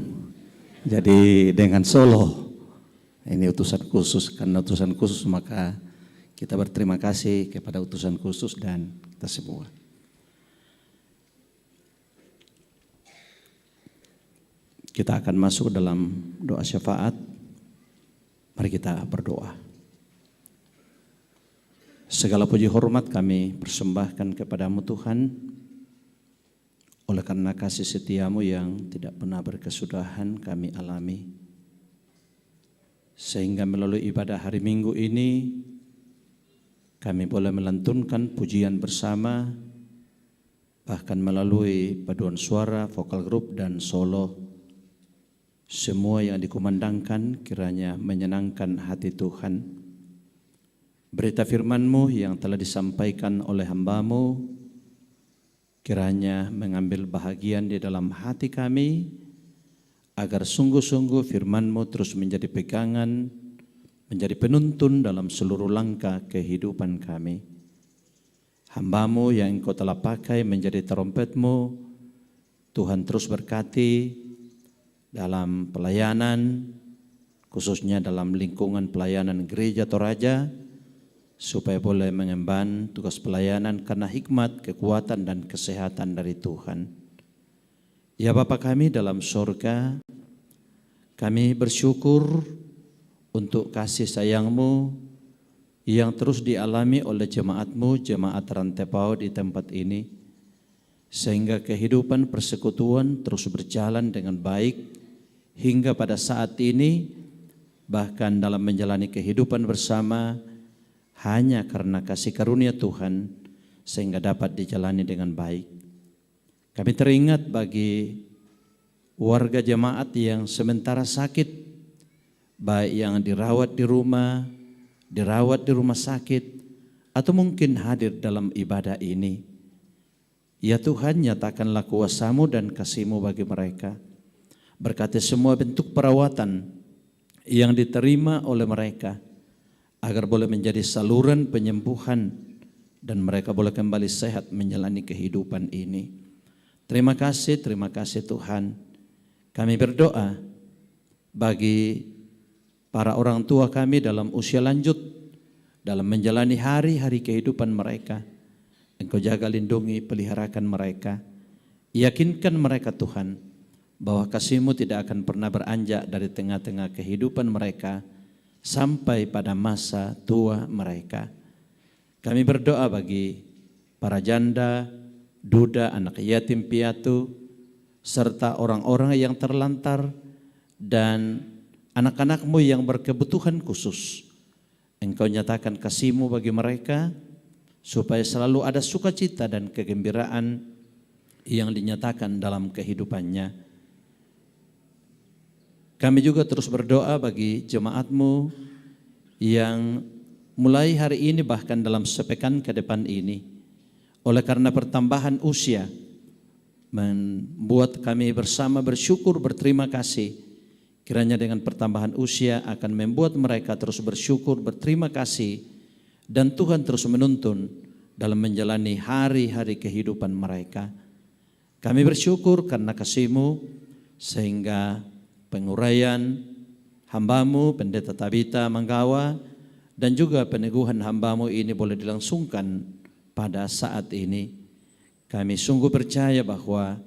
Jadi dengan Solo. Ini utusan khusus, karena utusan khusus maka kita berterima kasih kepada utusan khusus dan kita semua. Kita akan masuk dalam doa syafaat. Mari kita berdoa. Segala puji hormat kami persembahkan kepadamu Tuhan, oleh karena kasih setiamu yang tidak pernah berkesudahan kami alami. Sehingga melalui ibadah hari Minggu ini, kami boleh melantunkan pujian bersama, bahkan melalui paduan suara, vokal grup dan solo. Semua yang dikumandangkan kiranya menyenangkan hati Tuhan. Berita firman-Mu yang telah disampaikan oleh hamba-Mu kiranya mengambil bahagian di dalam hati kami, agar sungguh-sungguh firman-Mu terus menjadi pegangan, menjadi penuntun dalam seluruh langkah kehidupan kami. Hamba-Mu yang Engkau telah pakai menjadi trompet-Mu, Tuhan terus berkati dalam pelayanan, khususnya dalam lingkungan pelayanan gereja Toraja, supaya boleh mengemban tugas pelayanan karena hikmat, kekuatan dan kesehatan dari Tuhan. Ya Bapa kami dalam sorga, kami bersyukur untuk kasih sayang-Mu yang terus dialami oleh jemaat-Mu, jemaat Rantepao di tempat ini, sehingga kehidupan persekutuan terus berjalan dengan baik hingga pada saat ini, bahkan dalam menjalani kehidupan bersama hanya karena kasih karunia Tuhan sehingga dapat dijalani dengan baik. Kami teringat bagi warga jemaat yang sementara sakit, baik yang dirawat di rumah sakit, atau mungkin hadir dalam ibadah ini. Ya Tuhan, nyatakanlah kuasa-Mu dan kasih-Mu bagi mereka. Berkati semua bentuk perawatan yang diterima oleh mereka, agar boleh menjadi saluran penyembuhan dan mereka boleh kembali sehat menjalani kehidupan ini. Terima kasih Tuhan. Kami berdoa bagi para orang tua kami dalam usia lanjut, dalam menjalani hari-hari kehidupan mereka. Engkau jaga, lindungi, peliharakan mereka. Yakinkan mereka Tuhan, bahwa kasih-Mu tidak akan pernah beranjak dari tengah-tengah kehidupan mereka sampai pada masa tua mereka. Kami berdoa bagi para janda, duda, anak yatim piatu, serta orang-orang yang terlantar dan anak-anak-Mu yang berkebutuhan khusus. Engkau nyatakan kasih-Mu bagi mereka, supaya selalu ada sukacita dan kegembiraan yang dinyatakan dalam kehidupannya. Kami juga terus berdoa bagi jemaat-Mu yang mulai hari ini bahkan dalam sepekan ke depan ini, oleh karena pertambahan usia, membuat kami bersama bersyukur, berterima kasih. Kiranya dengan pertambahan usia akan membuat mereka terus bersyukur, berterima kasih, dan Tuhan terus menuntun dalam menjalani hari-hari kehidupan mereka. Kami bersyukur karena kasih-Mu, sehingga penguraian hamba-Mu Pendeta Tabita Manggawa dan juga peneguhan hamba-Mu ini boleh dilangsungkan pada saat ini. Kami sungguh percaya bahwa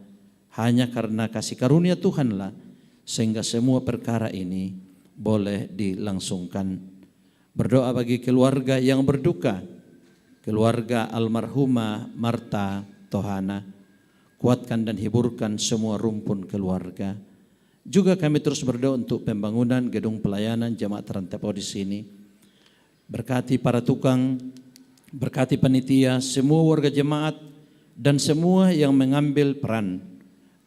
hanya karena kasih karunia Tuhanlah sehingga semua perkara ini boleh dilangsungkan. Berdoa bagi keluarga yang berduka, keluarga almarhumah Marta Tohana. Kuatkan dan hiburkan semua rumpun keluarga. Juga kami terus berdoa untuk pembangunan gedung pelayanan jemaat Rantepao di sini. Berkati para tukang, berkati panitia, semua warga jemaat, dan semua yang mengambil peran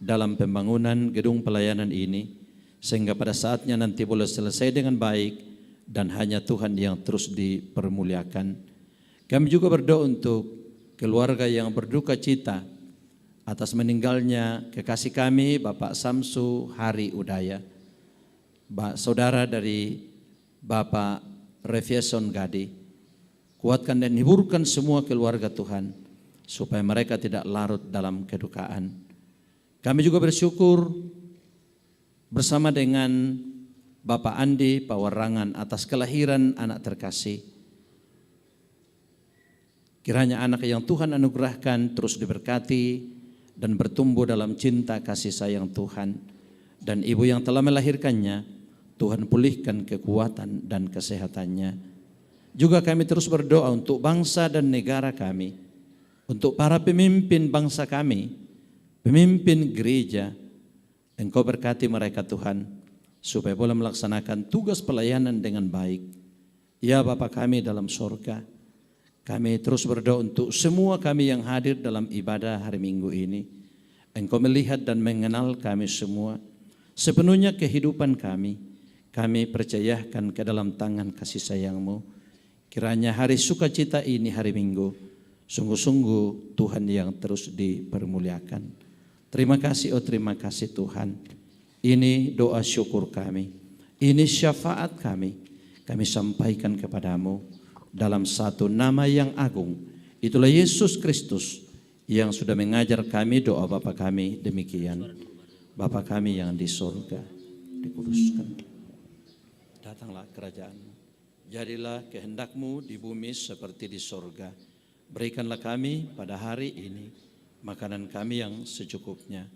dalam pembangunan gedung pelayanan ini, sehingga pada saatnya nanti boleh selesai dengan baik dan hanya Tuhan yang terus dipermuliakan. Kami juga berdoa untuk keluarga yang berduka cita atas meninggalnya kekasih kami Bapak Samsu Hari Udaya, saudara dari Bapak Refieson Gadi. Kuatkan dan hiburkan semua keluarga Tuhan. supaya mereka tidak larut dalam kedukaan. Kami juga bersyukur bersama dengan Bapak Andi Pawarangan atas kelahiran anak terkasih. Kiranya anak yang Tuhan anugerahkan terus diberkati dan bertumbuh dalam cinta kasih sayang Tuhan. Dan ibu yang telah melahirkannya, Tuhan pulihkan kekuatan dan kesehatannya. Juga kami terus berdoa untuk bangsa dan negara kami, untuk para pemimpin bangsa kami, pemimpin gereja. Engkau berkati mereka Tuhan, supaya boleh melaksanakan tugas pelayanan dengan baik. Ya Bapa kami dalam sorga, kami terus berdoa untuk semua kami yang hadir dalam ibadah hari Minggu ini. Engkau melihat dan mengenal kami semua, sepenuhnya kehidupan kami percayakan ke dalam tangan kasih sayang-Mu. Kiranya hari sukacita ini hari Minggu, sungguh-sungguh Tuhan yang terus dipermuliakan. Terima kasih, oh terima kasih Tuhan. Ini doa syukur kami, ini syafaat kami sampaikan kepadamu dalam satu nama yang agung. Itulah Yesus Kristus yang sudah mengajar kami doa Bapa kami demikian. Bapa kami yang di surga, dikuduskan. Datanglah kerajaan-Mu, jadilah kehendak-Mu di bumi seperti di surga. Berikanlah kami pada hari ini makanan kami yang secukupnya,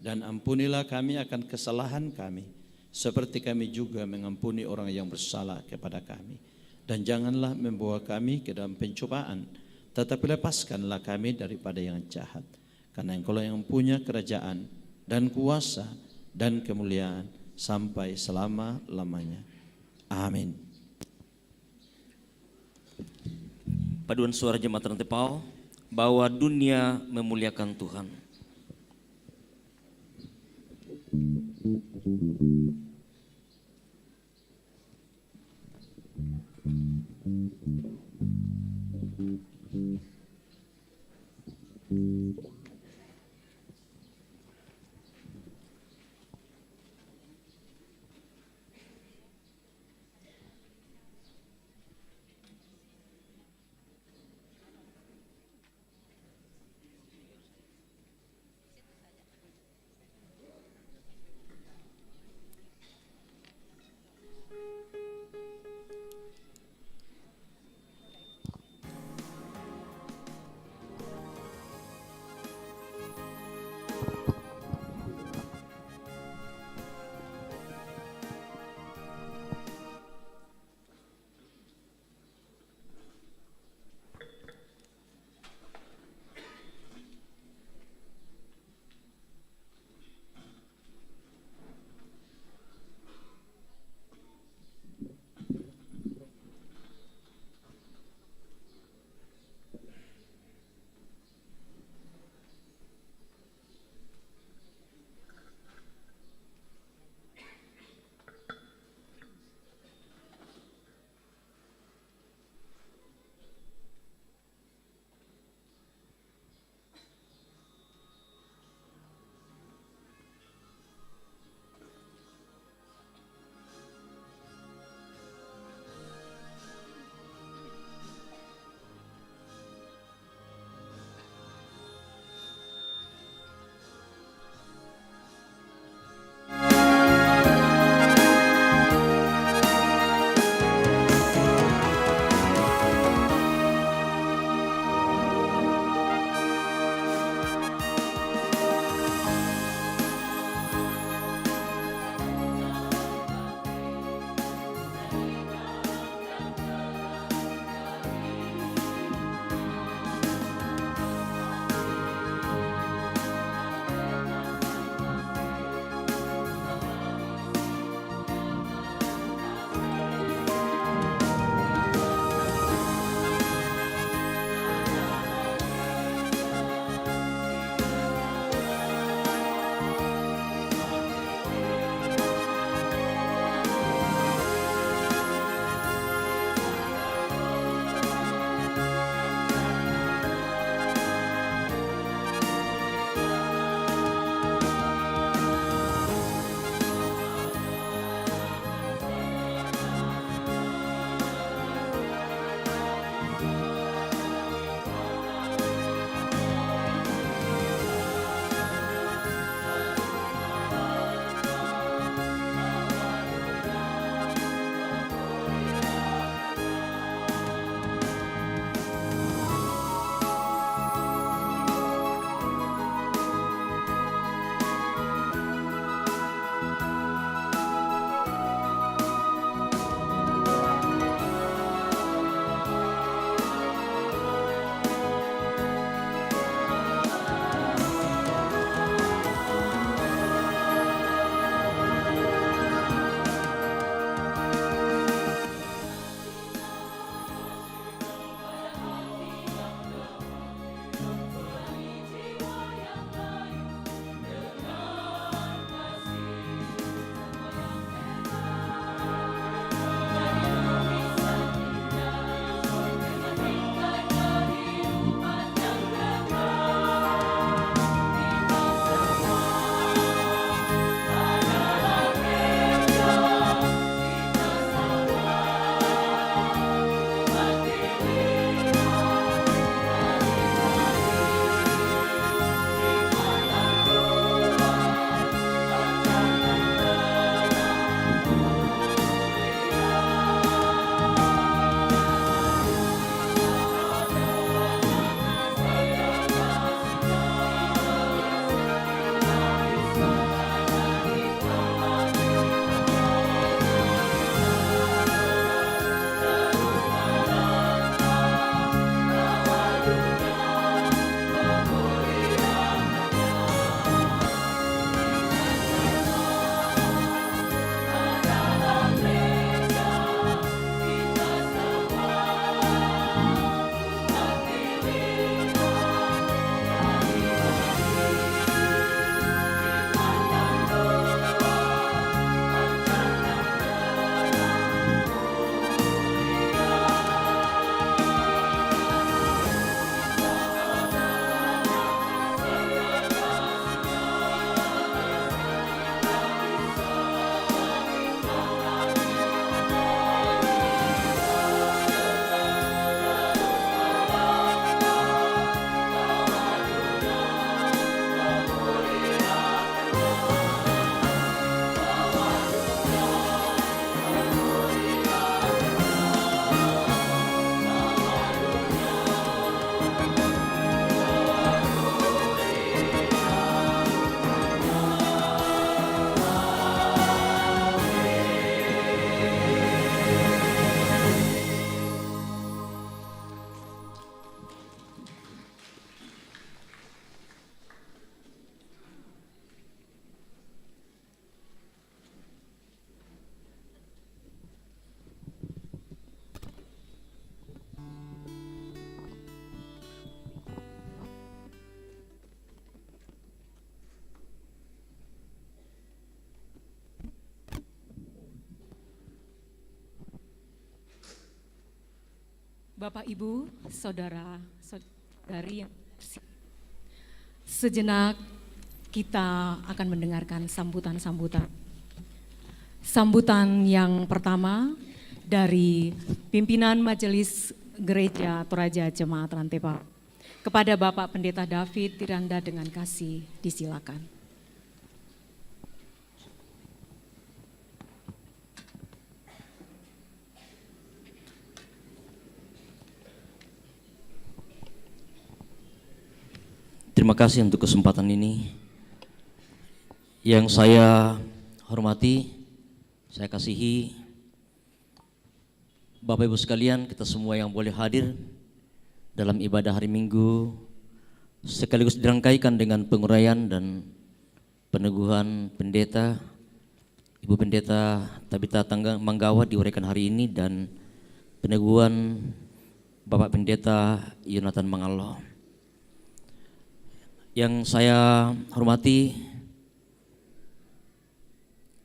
dan ampunilah kami akan kesalahan kami, seperti kami juga mengampuni orang yang bersalah kepada kami. Dan janganlah membawa kami ke dalam pencobaan, tetapi lepaskanlah kami daripada yang jahat. Karena Engkau yang punya kerajaan dan kuasa dan kemuliaan sampai selama-lamanya. Amin. Paduan suara jemaat Rantai Pao, bahwa dunia memuliakan Tuhan. Bapak, Ibu, saudara-saudari yang sejenak kita akan mendengarkan sambutan-sambutan. Sambutan yang pertama dari pimpinan Majelis Gereja Toraja Jemaat Rantai Pao. Kepada Bapak Pendeta David Tiranda dengan kasih disilakan. Terima kasih untuk kesempatan ini. Yang saya hormati, saya kasihi Bapak Ibu sekalian, kita semua yang boleh hadir dalam ibadah hari Minggu, sekaligus dirangkaikan dengan penguraian dan peneguhan pendeta, Ibu Pendeta Tabita Manggawa diuraikan hari ini, dan peneguhan Bapak Pendeta Yonatan Mangalo. Yang saya hormati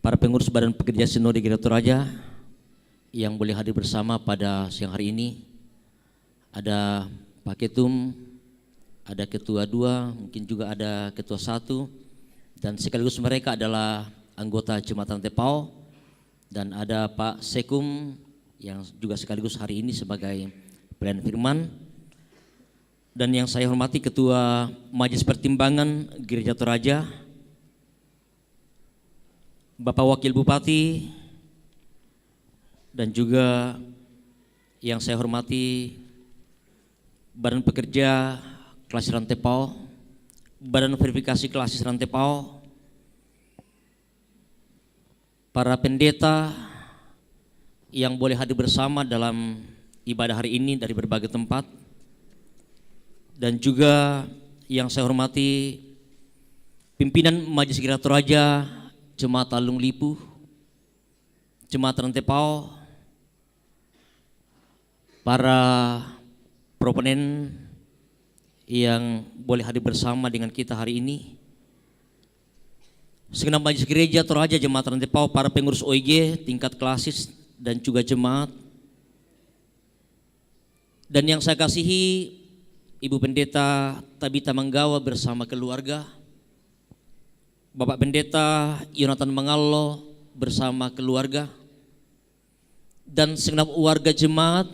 para pengurus Badan Pekerja Sinode Gereja Toraja yang boleh hadir bersama pada siang hari ini. Ada Pak Ketum, ada Ketua 2, mungkin juga ada Ketua 1, dan sekaligus mereka adalah anggota Jemaat Rantai Pao, dan ada Pak Sekum yang juga sekaligus hari ini sebagai pelayan firman. Dan yang saya hormati Ketua Majelis Pertimbangan Gereja Toraja, Bapak Wakil Bupati, dan juga yang saya hormati Badan Pekerja Klasis Rantai Pao, Badan Verifikasi Klasis Rantai Pao, para pendeta yang boleh hadir bersama dalam ibadah hari ini dari berbagai tempat, dan juga yang saya hormati pimpinan Majelis Gereja Toraja, Jemaat Alung Lipu, Jemaat Rantai Pao, para proponen yang boleh hadir bersama dengan kita hari ini, segenap Majelis Gereja Toraja Jemaat Rantai Pao, para pengurus OIG tingkat klasis dan juga jemaat, dan yang saya kasihi Ibu Pendeta Tabita Manggawa bersama keluarga, Bapak Pendeta Yonatan Mangalo bersama keluarga, dan segenap warga jemaat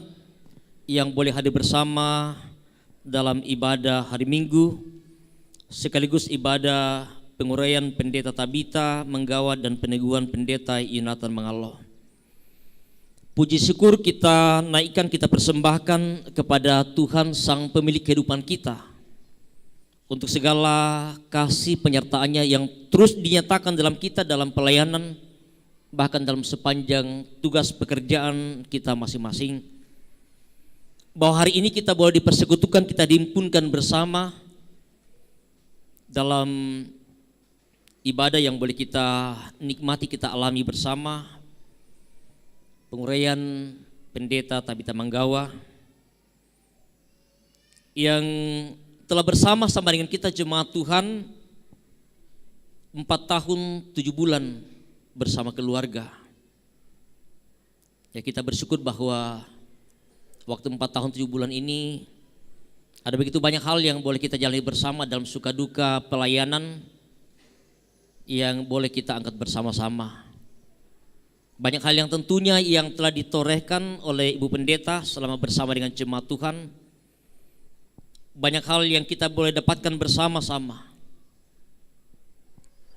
yang boleh hadir bersama dalam ibadah hari Minggu, sekaligus ibadah penguraian Pendeta Tabita Manggawa dan peneguhan Pendeta Yonatan Mangalo. Puji syukur kita naikkan, kita persembahkan kepada Tuhan Sang Pemilik kehidupan kita untuk segala kasih penyertaannya yang terus dinyatakan dalam kita dalam pelayanan, bahkan dalam sepanjang tugas pekerjaan kita masing-masing. Bahwa hari ini kita boleh dipersekutukan, kita diimpunkan bersama dalam ibadah yang boleh kita nikmati, kita alami bersama. Penguraian Pendeta Tabita Manggawa yang telah bersama-sama dengan kita jemaat Tuhan 4 tahun 7 bulan bersama keluarga. Ya, kita bersyukur bahwa waktu 4 tahun 7 bulan ini ada begitu banyak hal yang boleh kita jalani bersama dalam suka duka pelayanan yang boleh kita angkat bersama-sama. Banyak hal yang tentunya yang telah ditorehkan oleh Ibu Pendeta selama bersama dengan jemaat Tuhan. Banyak hal yang kita boleh dapatkan bersama-sama.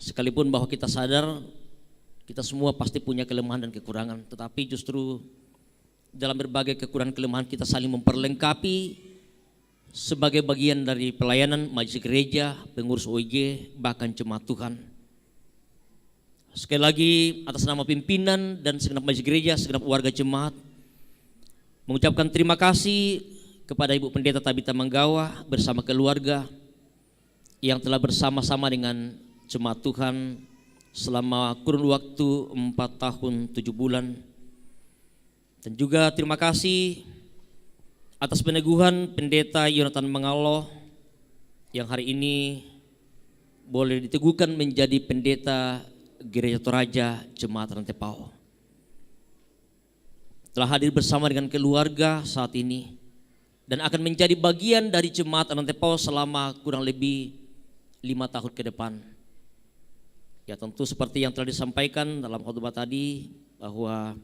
Sekalipun bahwa kita sadar kita semua pasti punya kelemahan dan kekurangan, tetapi justru dalam berbagai kekurangan kelemahan kita saling memperlengkapi sebagai bagian dari pelayanan majelis gereja, pengurus OIG, bahkan jemaat Tuhan. Sekali lagi atas nama pimpinan dan segenap majelis gereja, segenap warga jemaat, mengucapkan terima kasih kepada Ibu Pendeta Tabita Manggawa bersama keluarga yang telah bersama-sama dengan jemaat Tuhan selama kurun waktu 4 tahun 7 bulan. Dan juga terima kasih atas peneguhan Pendeta Yonatan Mangalo yang hari ini boleh diteguhkan menjadi pendeta Gereja Toraja Jemaat Rantai Pao. Telah hadir bersama dengan keluarga saat ini dan akan menjadi bagian dari jemaat Rantepao selama kurang lebih 5 tahun ke depan. Ya tentu seperti yang telah disampaikan dalam khotbah tadi, bahwa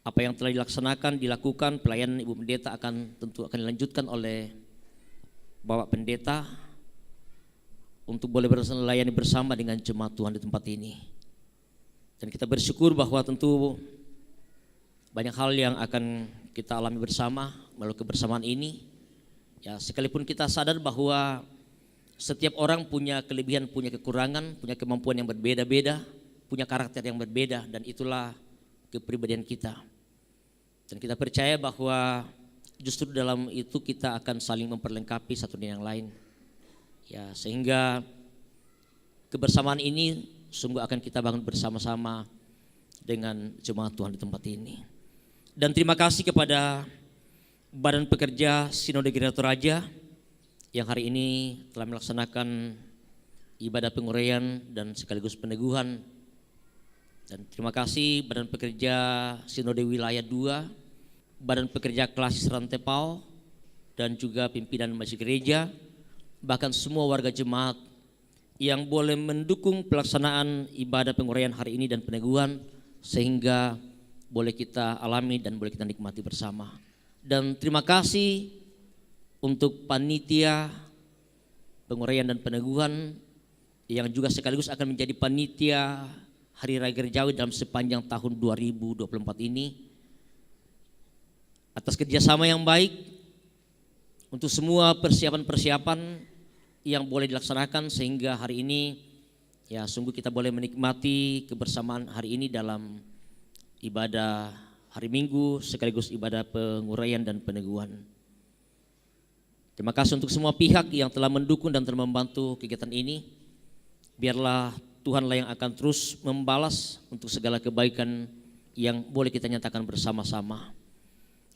apa yang telah dilakukan pelayanan Ibu Pendeta tentu akan dilanjutkan oleh Bapak Pendeta untuk boleh melayani bersama dengan jemaat Tuhan di tempat ini. Dan kita bersyukur bahwa tentu banyak hal yang akan kita alami bersama melalui kebersamaan ini. Ya, sekalipun kita sadar bahwa setiap orang punya kelebihan, punya kekurangan, punya kemampuan yang berbeda-beda, punya karakter yang berbeda, dan itulah kepribadian kita. Dan kita percaya bahwa justru dalam itu kita akan saling memperlengkapi satu dengan yang lain. Ya, sehingga kebersamaan ini sungguh akan kita bangun bersama-sama dengan jemaat Tuhan di tempat ini. Dan terima kasih kepada Badan Pekerja Sinode Gereja Toraja yang hari ini telah melaksanakan ibadah penguraian dan sekaligus peneguhan. Dan terima kasih Badan Pekerja Sinode Wilayah 2, Badan Pekerja Klasis Rantepao, dan juga pimpinan Masjid Gereja, bahkan semua warga jemaat yang boleh mendukung pelaksanaan ibadah penguraian hari ini dan peneguhan, sehingga boleh kita alami dan boleh kita nikmati bersama. Dan terima kasih untuk panitia penguraian dan peneguhan yang juga sekaligus akan menjadi panitia Hari Raya Gerejawi dalam sepanjang tahun 2024 ini, atas kerjasama yang baik untuk semua persiapan-persiapan yang boleh dilaksanakan, sehingga hari ini ya sungguh kita boleh menikmati kebersamaan hari ini dalam ibadah hari Minggu sekaligus ibadah penguraian dan peneguhan. Terima kasih untuk semua pihak yang telah mendukung dan telah membantu kegiatan ini. Biarlah Tuhanlah yang akan terus membalas untuk segala kebaikan yang boleh kita nyatakan bersama-sama.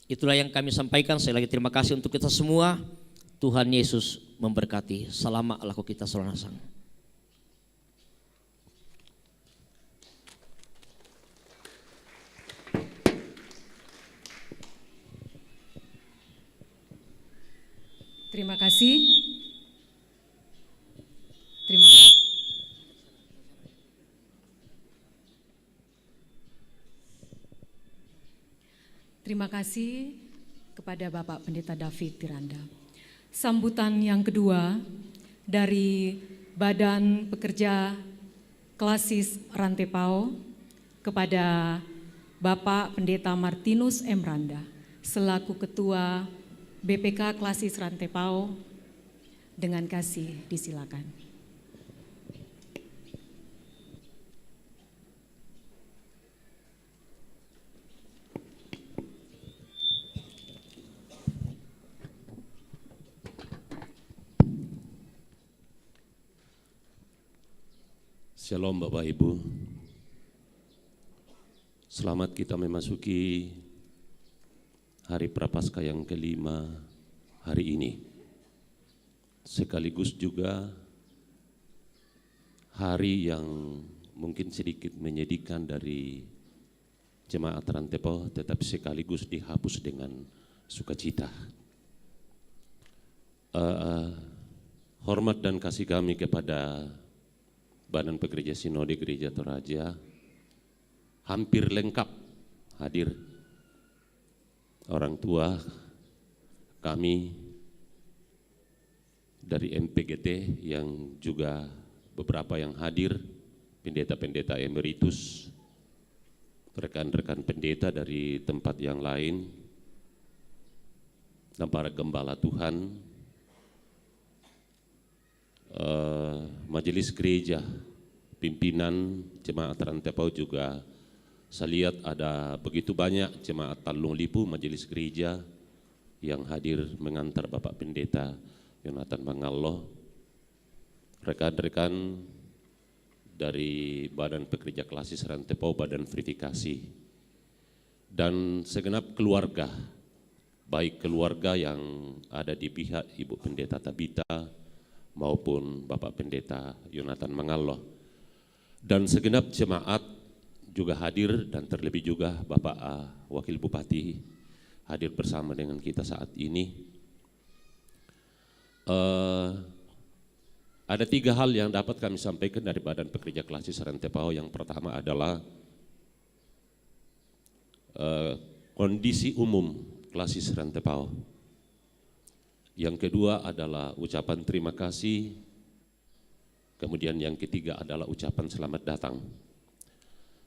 Itulah yang kami sampaikan. Saya lagi terima kasih untuk kita semua. Tuhan Yesus memberkati. Salam laku kita selanasang. Terima kasih. Terima kasih kepada Bapak Pendeta David Tiranda. Sambutan yang kedua dari Badan Pekerja Klasis Rantepao kepada Bapak Pendeta Martinus M. Randa selaku Ketua BPK Klasis Rantepao, dengan kasih disilakan. Shalom Bapak Ibu. Selamat kita memasuki hari Prapaskah yang kelima hari ini. Sekaligus juga hari yang mungkin sedikit menyedihkan dari jemaat Rantepao, tetapi sekaligus dihapus dengan sukacita. Hormat dan kasih kami kepada Badan Pekerja Sinode Gereja Toraja hampir lengkap hadir. Orang tua kami dari MPGT yang juga beberapa yang hadir, pendeta-pendeta emeritus, rekan-rekan pendeta dari tempat yang lain, dan para gembala Tuhan, majelis gereja, pimpinan jemaat Rantepao juga. Saya lihat ada begitu banyak jemaat Talung Lipu, majelis gereja yang hadir mengantar Bapak Pendeta Yonatan Mangallo, rekan-rekan dari Badan Pekerja Klasis Rantepao, Badan Verifikasi, dan segenap keluarga, baik keluarga yang ada di pihak Ibu Pendeta Tabita maupun Bapak Pendeta Yonatan Mangallo, dan segenap jemaat juga hadir, dan terlebih juga Bapak Wakil Bupati hadir bersama dengan kita saat ini. Ada 3 hal yang dapat kami sampaikan dari Badan Pekerja Klasis Rantepao. Yang pertama adalah kondisi umum Klasis Rantepao. Yang kedua adalah ucapan terima kasih. Kemudian yang ketiga adalah ucapan selamat datang.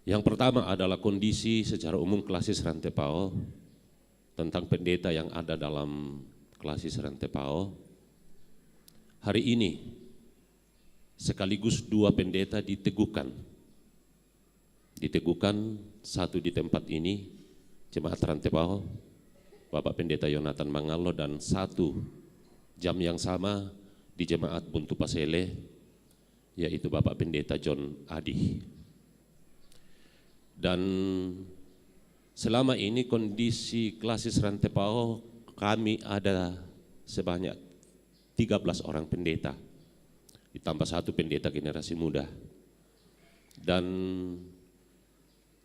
Yang pertama adalah kondisi secara umum Klasis Rantepao, tentang pendeta yang ada dalam Klasis Rantepao. Hari ini sekaligus 2 pendeta diteguhkan. Diteguhkan, satu di tempat ini, Jemaat Rantepao, Bapak Pendeta Yonatan Mangallo, dan satu jam yang sama di Jemaat Buntu Pasele, yaitu Bapak Pendeta John Adi. Dan selama ini kondisi Klasis Rantepao, kami ada sebanyak 13 orang pendeta, ditambah 1 pendeta generasi muda. Dan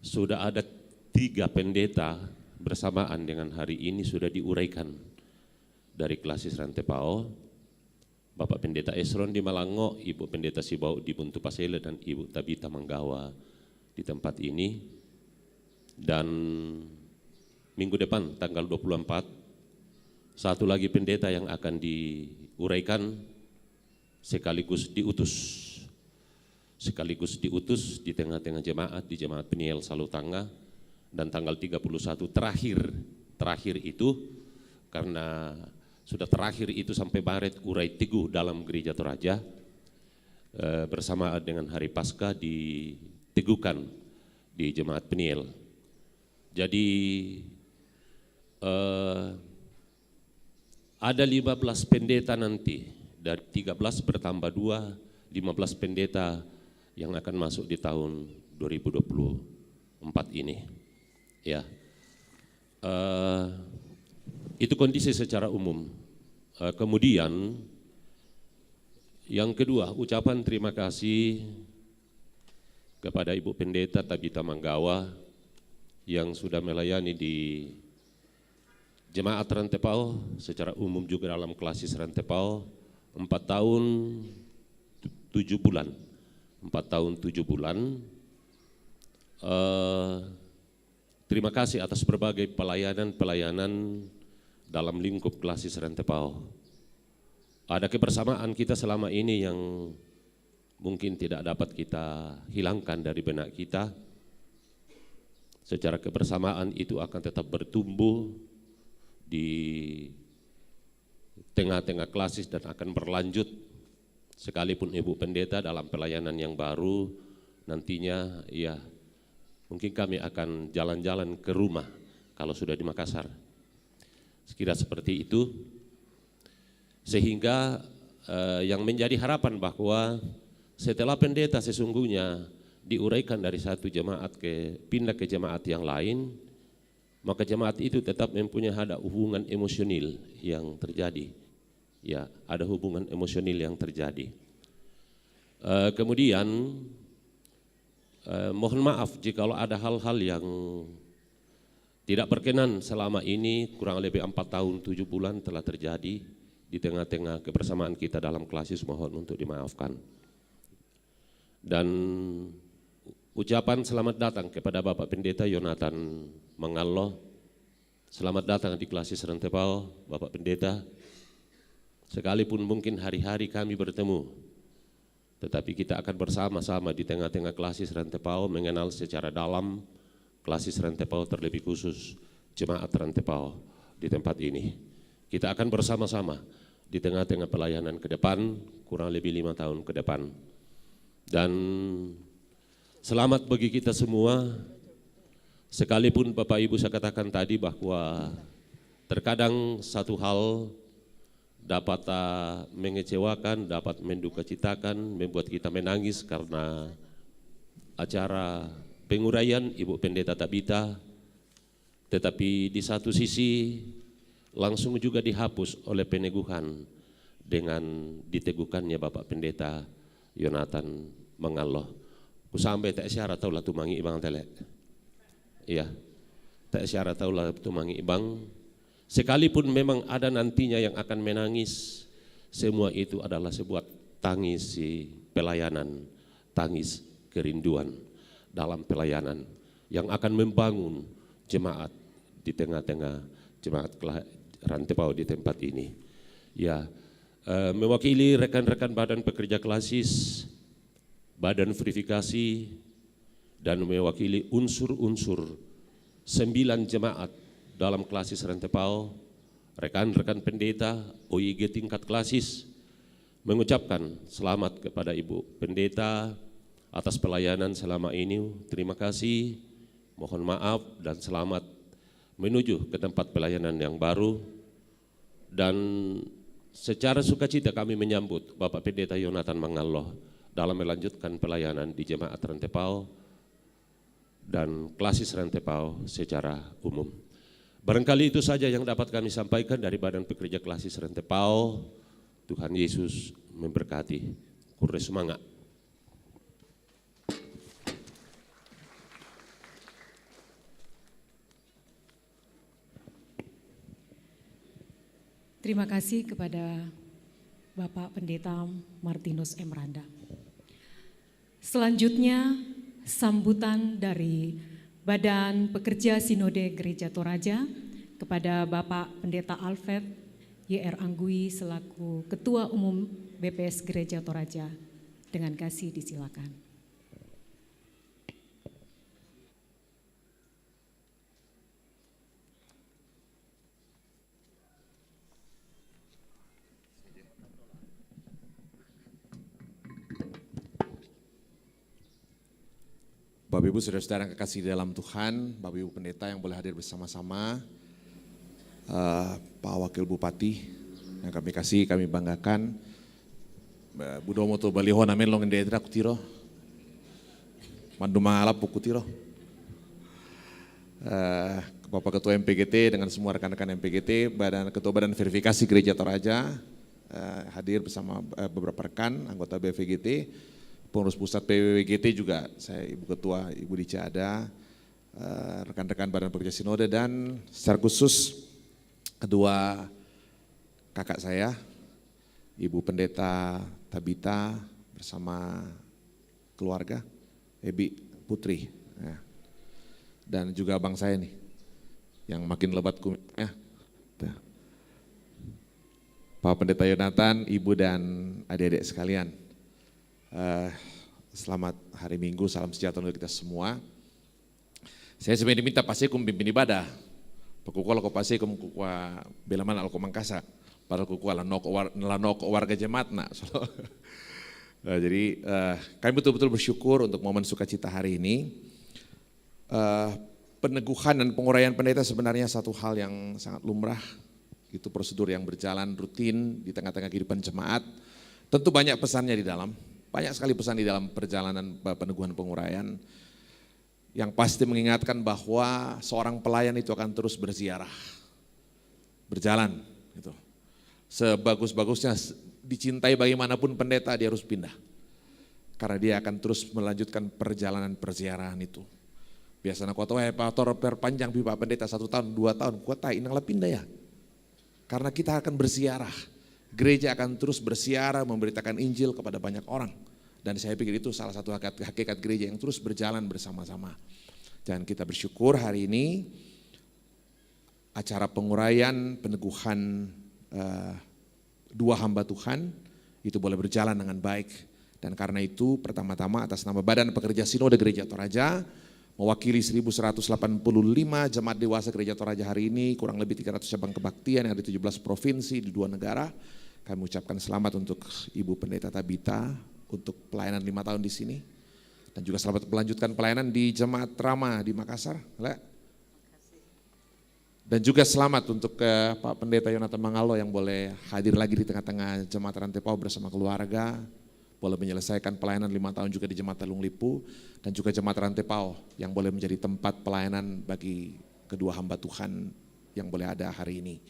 sudah ada 3 pendeta bersamaan dengan hari ini sudah diuraikan dari Klasis Rantepao. Bapak Pendeta Esron di Malango, Ibu Pendeta Sibau di Buntu Pasele, dan Ibu Tabita Manggawa di tempat ini. Dan minggu depan tanggal 24, 1 lagi pendeta yang akan diuraikan sekaligus diutus di tengah-tengah jemaat, di Jemaat Peniel Salutanga. Dan tanggal 31 terakhir itu, karena sudah terakhir itu sampai Maret, urai teguh dalam Gereja Toraja, bersamaan dengan Hari Paskah diteguhkan di Jemaat Peniel. Jadi ada 15 pendeta nanti, dari 13 bertambah 2, 15 pendeta yang akan masuk di tahun 2024 ini. Ya, itu kondisi secara umum. Kemudian yang kedua, ucapan terima kasih kepada Ibu Pendeta Tabita Manggawa yang sudah melayani di Jemaat Rantepao secara umum juga dalam Klasis Rantepao 4 tahun 7 bulan. 4 tahun 7 bulan. Terima kasih atas berbagai pelayanan dalam lingkup Klasis Rantepao. Ada kebersamaan kita selama ini yang mungkin tidak dapat kita hilangkan dari benak kita. Secara kebersamaan itu akan tetap bertumbuh di tengah-tengah Klasis dan akan berlanjut sekalipun Ibu Pendeta dalam pelayanan yang baru nantinya, ya mungkin kami akan jalan-jalan ke rumah kalau sudah di Makassar. Sekira seperti itu, sehingga yang menjadi harapan bahwa setelah pendeta sesungguhnya diuraikan dari satu jemaat pindah ke jemaat yang lain, maka jemaat itu tetap mempunyai ada hubungan emosional yang terjadi. Ya, ada hubungan emosional yang terjadi. Kemudian mohon maaf jika ada hal-hal yang tidak berkenan selama ini, kurang lebih 4 tahun 7 bulan telah terjadi di tengah-tengah kebersamaan kita dalam Klasis, mohon untuk dimaafkan. Dan ucapan selamat datang kepada Bapak Pendeta Yonatan Mangallo. Selamat datang di Klasis Rantepao, Bapak Pendeta. Sekalipun mungkin hari-hari kami bertemu, tetapi kita akan bersama-sama di tengah-tengah Klasis Rantepao mengenal secara dalam Klasis Rantepao, terlebih khusus Jemaat Rantepao di tempat ini. Kita akan bersama-sama di tengah-tengah pelayanan ke depan, kurang lebih 5 tahun ke depan. Dan selamat bagi kita semua, sekalipun Bapak Ibu saya katakan tadi bahwa terkadang satu hal dapat mengecewakan, dapat mendukacitakan, membuat kita menangis karena acara penguraian Ibu Pendeta Tabita, tetapi di satu sisi langsung juga dihapus oleh peneguhan dengan diteguhkannya Bapak Pendeta Yonatan Mangallo. Ku sampai tak syarat taulah tumangi ibang telek. Iya, tak syarat taulah tumangi ibang Sekalipun memang ada nantinya yang akan menangis, semua itu adalah sebuah tangis pelayanan, tangis kerinduan dalam pelayanan yang akan membangun jemaat di tengah-tengah jemaat Rantepao di tempat ini. Ya, mewakili rekan-rekan Badan Pekerja Klasis, Badan Verifikasi, dan mewakili unsur-unsur 9 jemaat dalam Klasis Rantepao, rekan-rekan pendeta OIG tingkat Klasis, mengucapkan selamat kepada Ibu Pendeta atas pelayanan selama ini. Terima kasih, mohon maaf dan selamat menuju ke tempat pelayanan yang baru. Dan secara sukacita kami menyambut Bapak Pendeta Yonatan Mangalloh dalam melanjutkan pelayanan di Jemaat Rantepao dan Klasis Rantepao secara umum. Barangkali itu saja yang dapat kami sampaikan dari Badan Pekerja Klasis Rantepao. Tuhan Yesus memberkati. Kure semangat. Terima kasih kepada Bapak Pendeta Martinus M. Randa. Selanjutnya sambutan dari Badan Pekerja Sinode Gereja Toraja kepada Bapak Pendeta Alfred Y.R. Anggui selaku Ketua Umum BPS Gereja Toraja. Dengan kasih disilakan. Bapak Ibu saudara-saudara yang kekasih dalam Tuhan, Bapak Ibu Pendeta yang boleh hadir bersama-sama, Pak Wakil Bupati yang kami kasih, kami banggakan, Budomo to Baliho namen long endedra kutiro, Manduma alap kutiro, Bapak Ketua MPGT dengan semua rekan-rekan MPGT, Ketua Badan Verifikasi Gereja Toraja, hadir bersama beberapa rekan anggota BVGT, pengurus pusat PWWGT juga, saya Ibu Ketua, Ibu Dica ada, rekan-rekan Badan Pekerja Sinode, dan secara khusus kedua kakak saya, Ibu Pendeta Tabita bersama keluarga, Ebi Putri, ya. Dan juga abang saya nih, yang makin lebat kumitnya, Pak Pendeta Yonatan, Ibu dan adik-adik sekalian. Selamat hari Minggu, salam sejahtera untuk kita semua. Saya sebenarnya diminta pasti pimpin ibadah. Pekukul ko pasti kukua belaman alko mangkasa. Padahal kukua lanok warga jemaat nak. Jadi kami betul-betul bersyukur untuk momen sukacita hari ini. Peneguhan dan penguraian pendeta sebenarnya satu hal yang sangat lumrah. Itu prosedur yang berjalan rutin di tengah-tengah kehidupan jemaat. Tentu banyak pesannya di dalam. Banyak sekali pesan di dalam perjalanan peneguhan penguraian yang pasti mengingatkan bahwa seorang pelayan itu akan terus berziarah, berjalan. Gitu. Sebagus-bagusnya dicintai bagaimanapun pendeta dia harus pindah. Karena dia akan terus melanjutkan perjalanan perziarahan itu. Biasanya kau tahu pator perpanjang pipa pendeta 1 tahun, 2 tahun, kota inanglah pindah ya. Karena kita akan berziarah. Gereja akan terus bersiara memberitakan Injil kepada banyak orang. Dan saya pikir itu salah satu hakikat gereja yang terus berjalan bersama-sama. Dan kita bersyukur hari ini acara penguraian, peneguhan 2 hamba Tuhan itu boleh berjalan dengan baik. Dan karena itu pertama-tama atas nama Badan Pekerja Sinode Gereja Toraja, mewakili 1185 jemaat dewasa Gereja Toraja hari ini, kurang lebih 300 cabang kebaktian yang ada di 17 provinsi di 2 negara. Kami ucapkan selamat untuk Ibu Pendeta Tabita untuk pelayanan 5 tahun di sini. Dan juga selamat melanjutkan pelayanan di Jemaat Rama di Makassar. Dan juga selamat untuk Pak Pendeta Yonatan Mangalloh yang boleh hadir lagi di tengah-tengah Jemaat Rantepao bersama keluarga. Boleh menyelesaikan pelayanan 5 tahun juga di Jemaat Telung Lipu. Dan juga Jemaat Rantepao yang boleh menjadi tempat pelayanan bagi kedua hamba Tuhan yang boleh ada hari ini.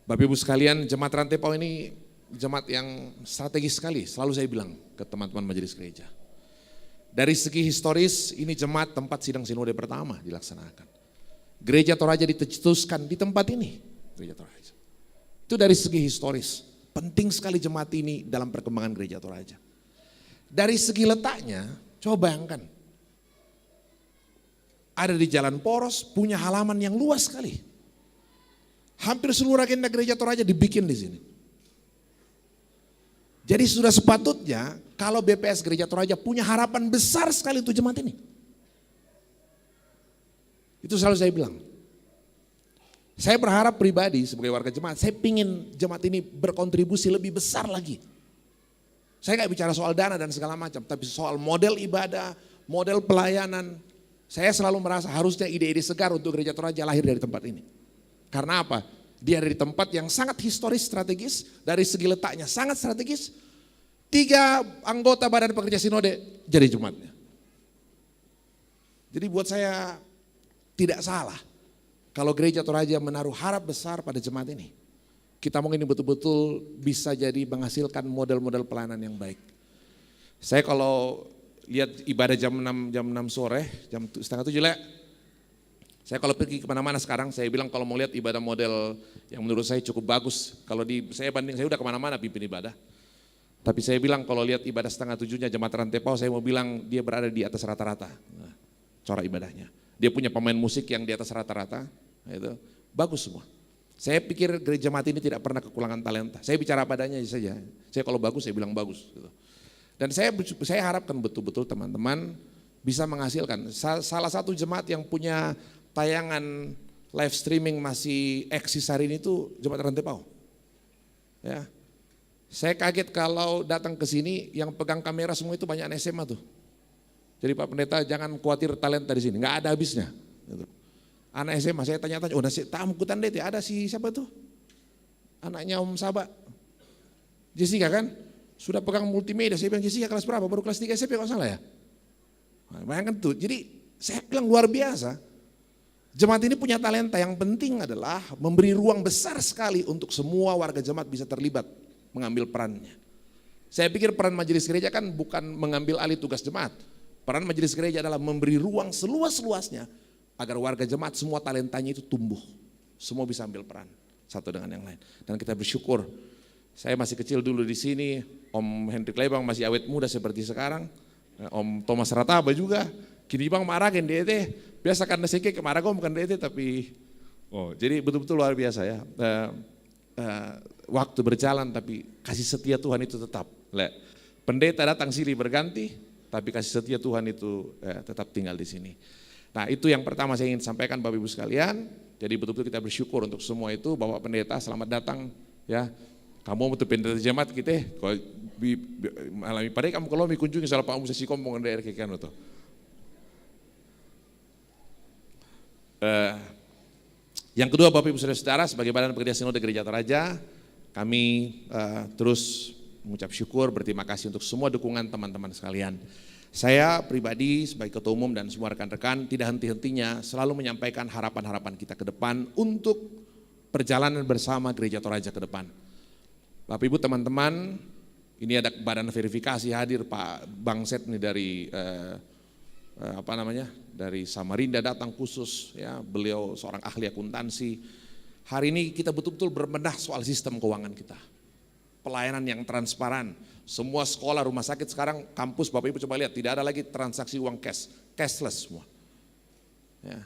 Bapak Ibu sekalian, Jemaat Rantepao ini jemaat yang strategis sekali, selalu saya bilang ke teman-teman majelis gereja. Dari segi historis, ini jemaat tempat sidang sinode pertama dilaksanakan. Gereja Toraja dicetuskan di tempat ini. Gereja Toraja. Itu dari segi historis. Penting sekali jemaat ini dalam perkembangan Gereja Toraja. Dari segi letaknya, coba bayangkan. Ada di Jalan Poros, punya halaman yang luas sekali. Hampir seluruh agenda Gereja Toraja dibikin di sini. Jadi sudah sepatutnya kalau BPS Gereja Toraja punya harapan besar sekali untuk jemaat ini. Itu selalu saya bilang. Saya berharap pribadi sebagai warga jemaat, saya ingin jemaat ini berkontribusi lebih besar lagi. Saya nggak bicara soal dana dan segala macam, tapi soal model ibadah, model pelayanan. Saya selalu merasa harusnya ide-ide segar untuk Gereja Toraja lahir dari tempat ini. Karena apa? Dia dari tempat yang sangat historis strategis, dari segi letaknya sangat strategis. 3 anggota Badan Pekerja Sinode jadi jemaatnya. Jadi buat saya tidak salah kalau Gereja Toraja menaruh harap besar pada jemaat ini. Kita mau ini betul-betul bisa jadi menghasilkan model-model pelayanan yang baik. Saya kalau lihat ibadah jam 6 sore, jam 6:30 lah. Saya kalau pergi kemana-mana sekarang, saya bilang kalau mau lihat ibadah model yang menurut saya cukup bagus. Kalau saya udah kemana-mana pimpin ibadah. Tapi saya bilang kalau lihat ibadah 6:30-nya jemaat Rantai Pau, saya mau bilang dia berada di atas rata-rata. Nah, corak ibadahnya. Dia punya pemain musik yang di atas rata-rata, itu bagus semua. Saya pikir gereja jemaat ini tidak pernah kekurangan talenta. Saya bicara apa adanya saja. Saya kalau bagus, saya bilang bagus. Gitu. Dan saya harapkan betul-betul teman-teman bisa menghasilkan. Salah satu jemaat yang punya tayangan live streaming masih eksis hari ini itu jemaat Rantai Pau. Ya. Saya kaget kalau datang ke sini yang pegang kamera semua itu banyak anak SMA tuh. Jadi Pak Pendeta jangan khawatir talenta di sini, nggak ada habisnya. Gitu. Anak SMA saya tanya-tanya, oh nasi tamu kutan deh, ada si siapa tuh? Anaknya Om Sabak, Jessica kan? Sudah pegang multimedia, saya bilang Jessica kelas berapa? Baru kelas 3 SMP kalau salah ya? Nah, bayangkan tuh, jadi saya bilang luar biasa. Jemaat ini punya talenta, yang penting adalah memberi ruang besar sekali untuk semua warga jemaat bisa terlibat mengambil perannya. Saya pikir peran majelis gereja kan bukan mengambil alih tugas jemaat. Peran majelis gereja adalah memberi ruang seluas-luasnya agar warga jemaat semua talentanya itu tumbuh. Semua bisa ambil peran satu dengan yang lain. Dan kita bersyukur. Saya masih kecil dulu di sini, Om Hendrik Lebang masih awet muda seperti sekarang. Om Thomas Rataba juga. Kini bang marahin DT. Biasa karena seke kemarahin bukan DT tapi jadi betul-betul luar biasa ya. Waktu berjalan tapi kasih setia Tuhan itu tetap. Pendeta datang silih berganti, tapi kasih setia Tuhan itu tetap tinggal di sini. Nah itu yang pertama saya ingin sampaikan Bapak Ibu sekalian. Jadi betul-betul kita bersyukur untuk semua itu. Bapak Pendeta selamat datang ya. Kamu betul pendeta jemaat kita. Kalau alami pada kamu kalau kunjungi salah Pak Musa Sikom mau daerah kekan itu. Yang kedua Bapak Ibu Saudara-saudara sebagai Badan Pekerja Sinode Gereja Toraja, kami terus mengucap syukur, berterima kasih untuk semua dukungan teman-teman sekalian. Saya pribadi sebagai Ketua Umum dan semua rekan-rekan tidak henti-hentinya selalu menyampaikan harapan-harapan kita ke depan untuk perjalanan bersama Gereja Toraja ke depan. Bapak Ibu teman-teman, ini ada badan verifikasi hadir Pak Bangset nih dari dari Samarinda datang khusus ya, beliau seorang ahli akuntansi. Hari ini kita betul-betul berbenah soal sistem keuangan kita. Pelayanan yang transparan. Semua sekolah, rumah sakit sekarang, kampus Bapak Ibu coba lihat tidak ada lagi transaksi uang cash, cashless semua. Ya.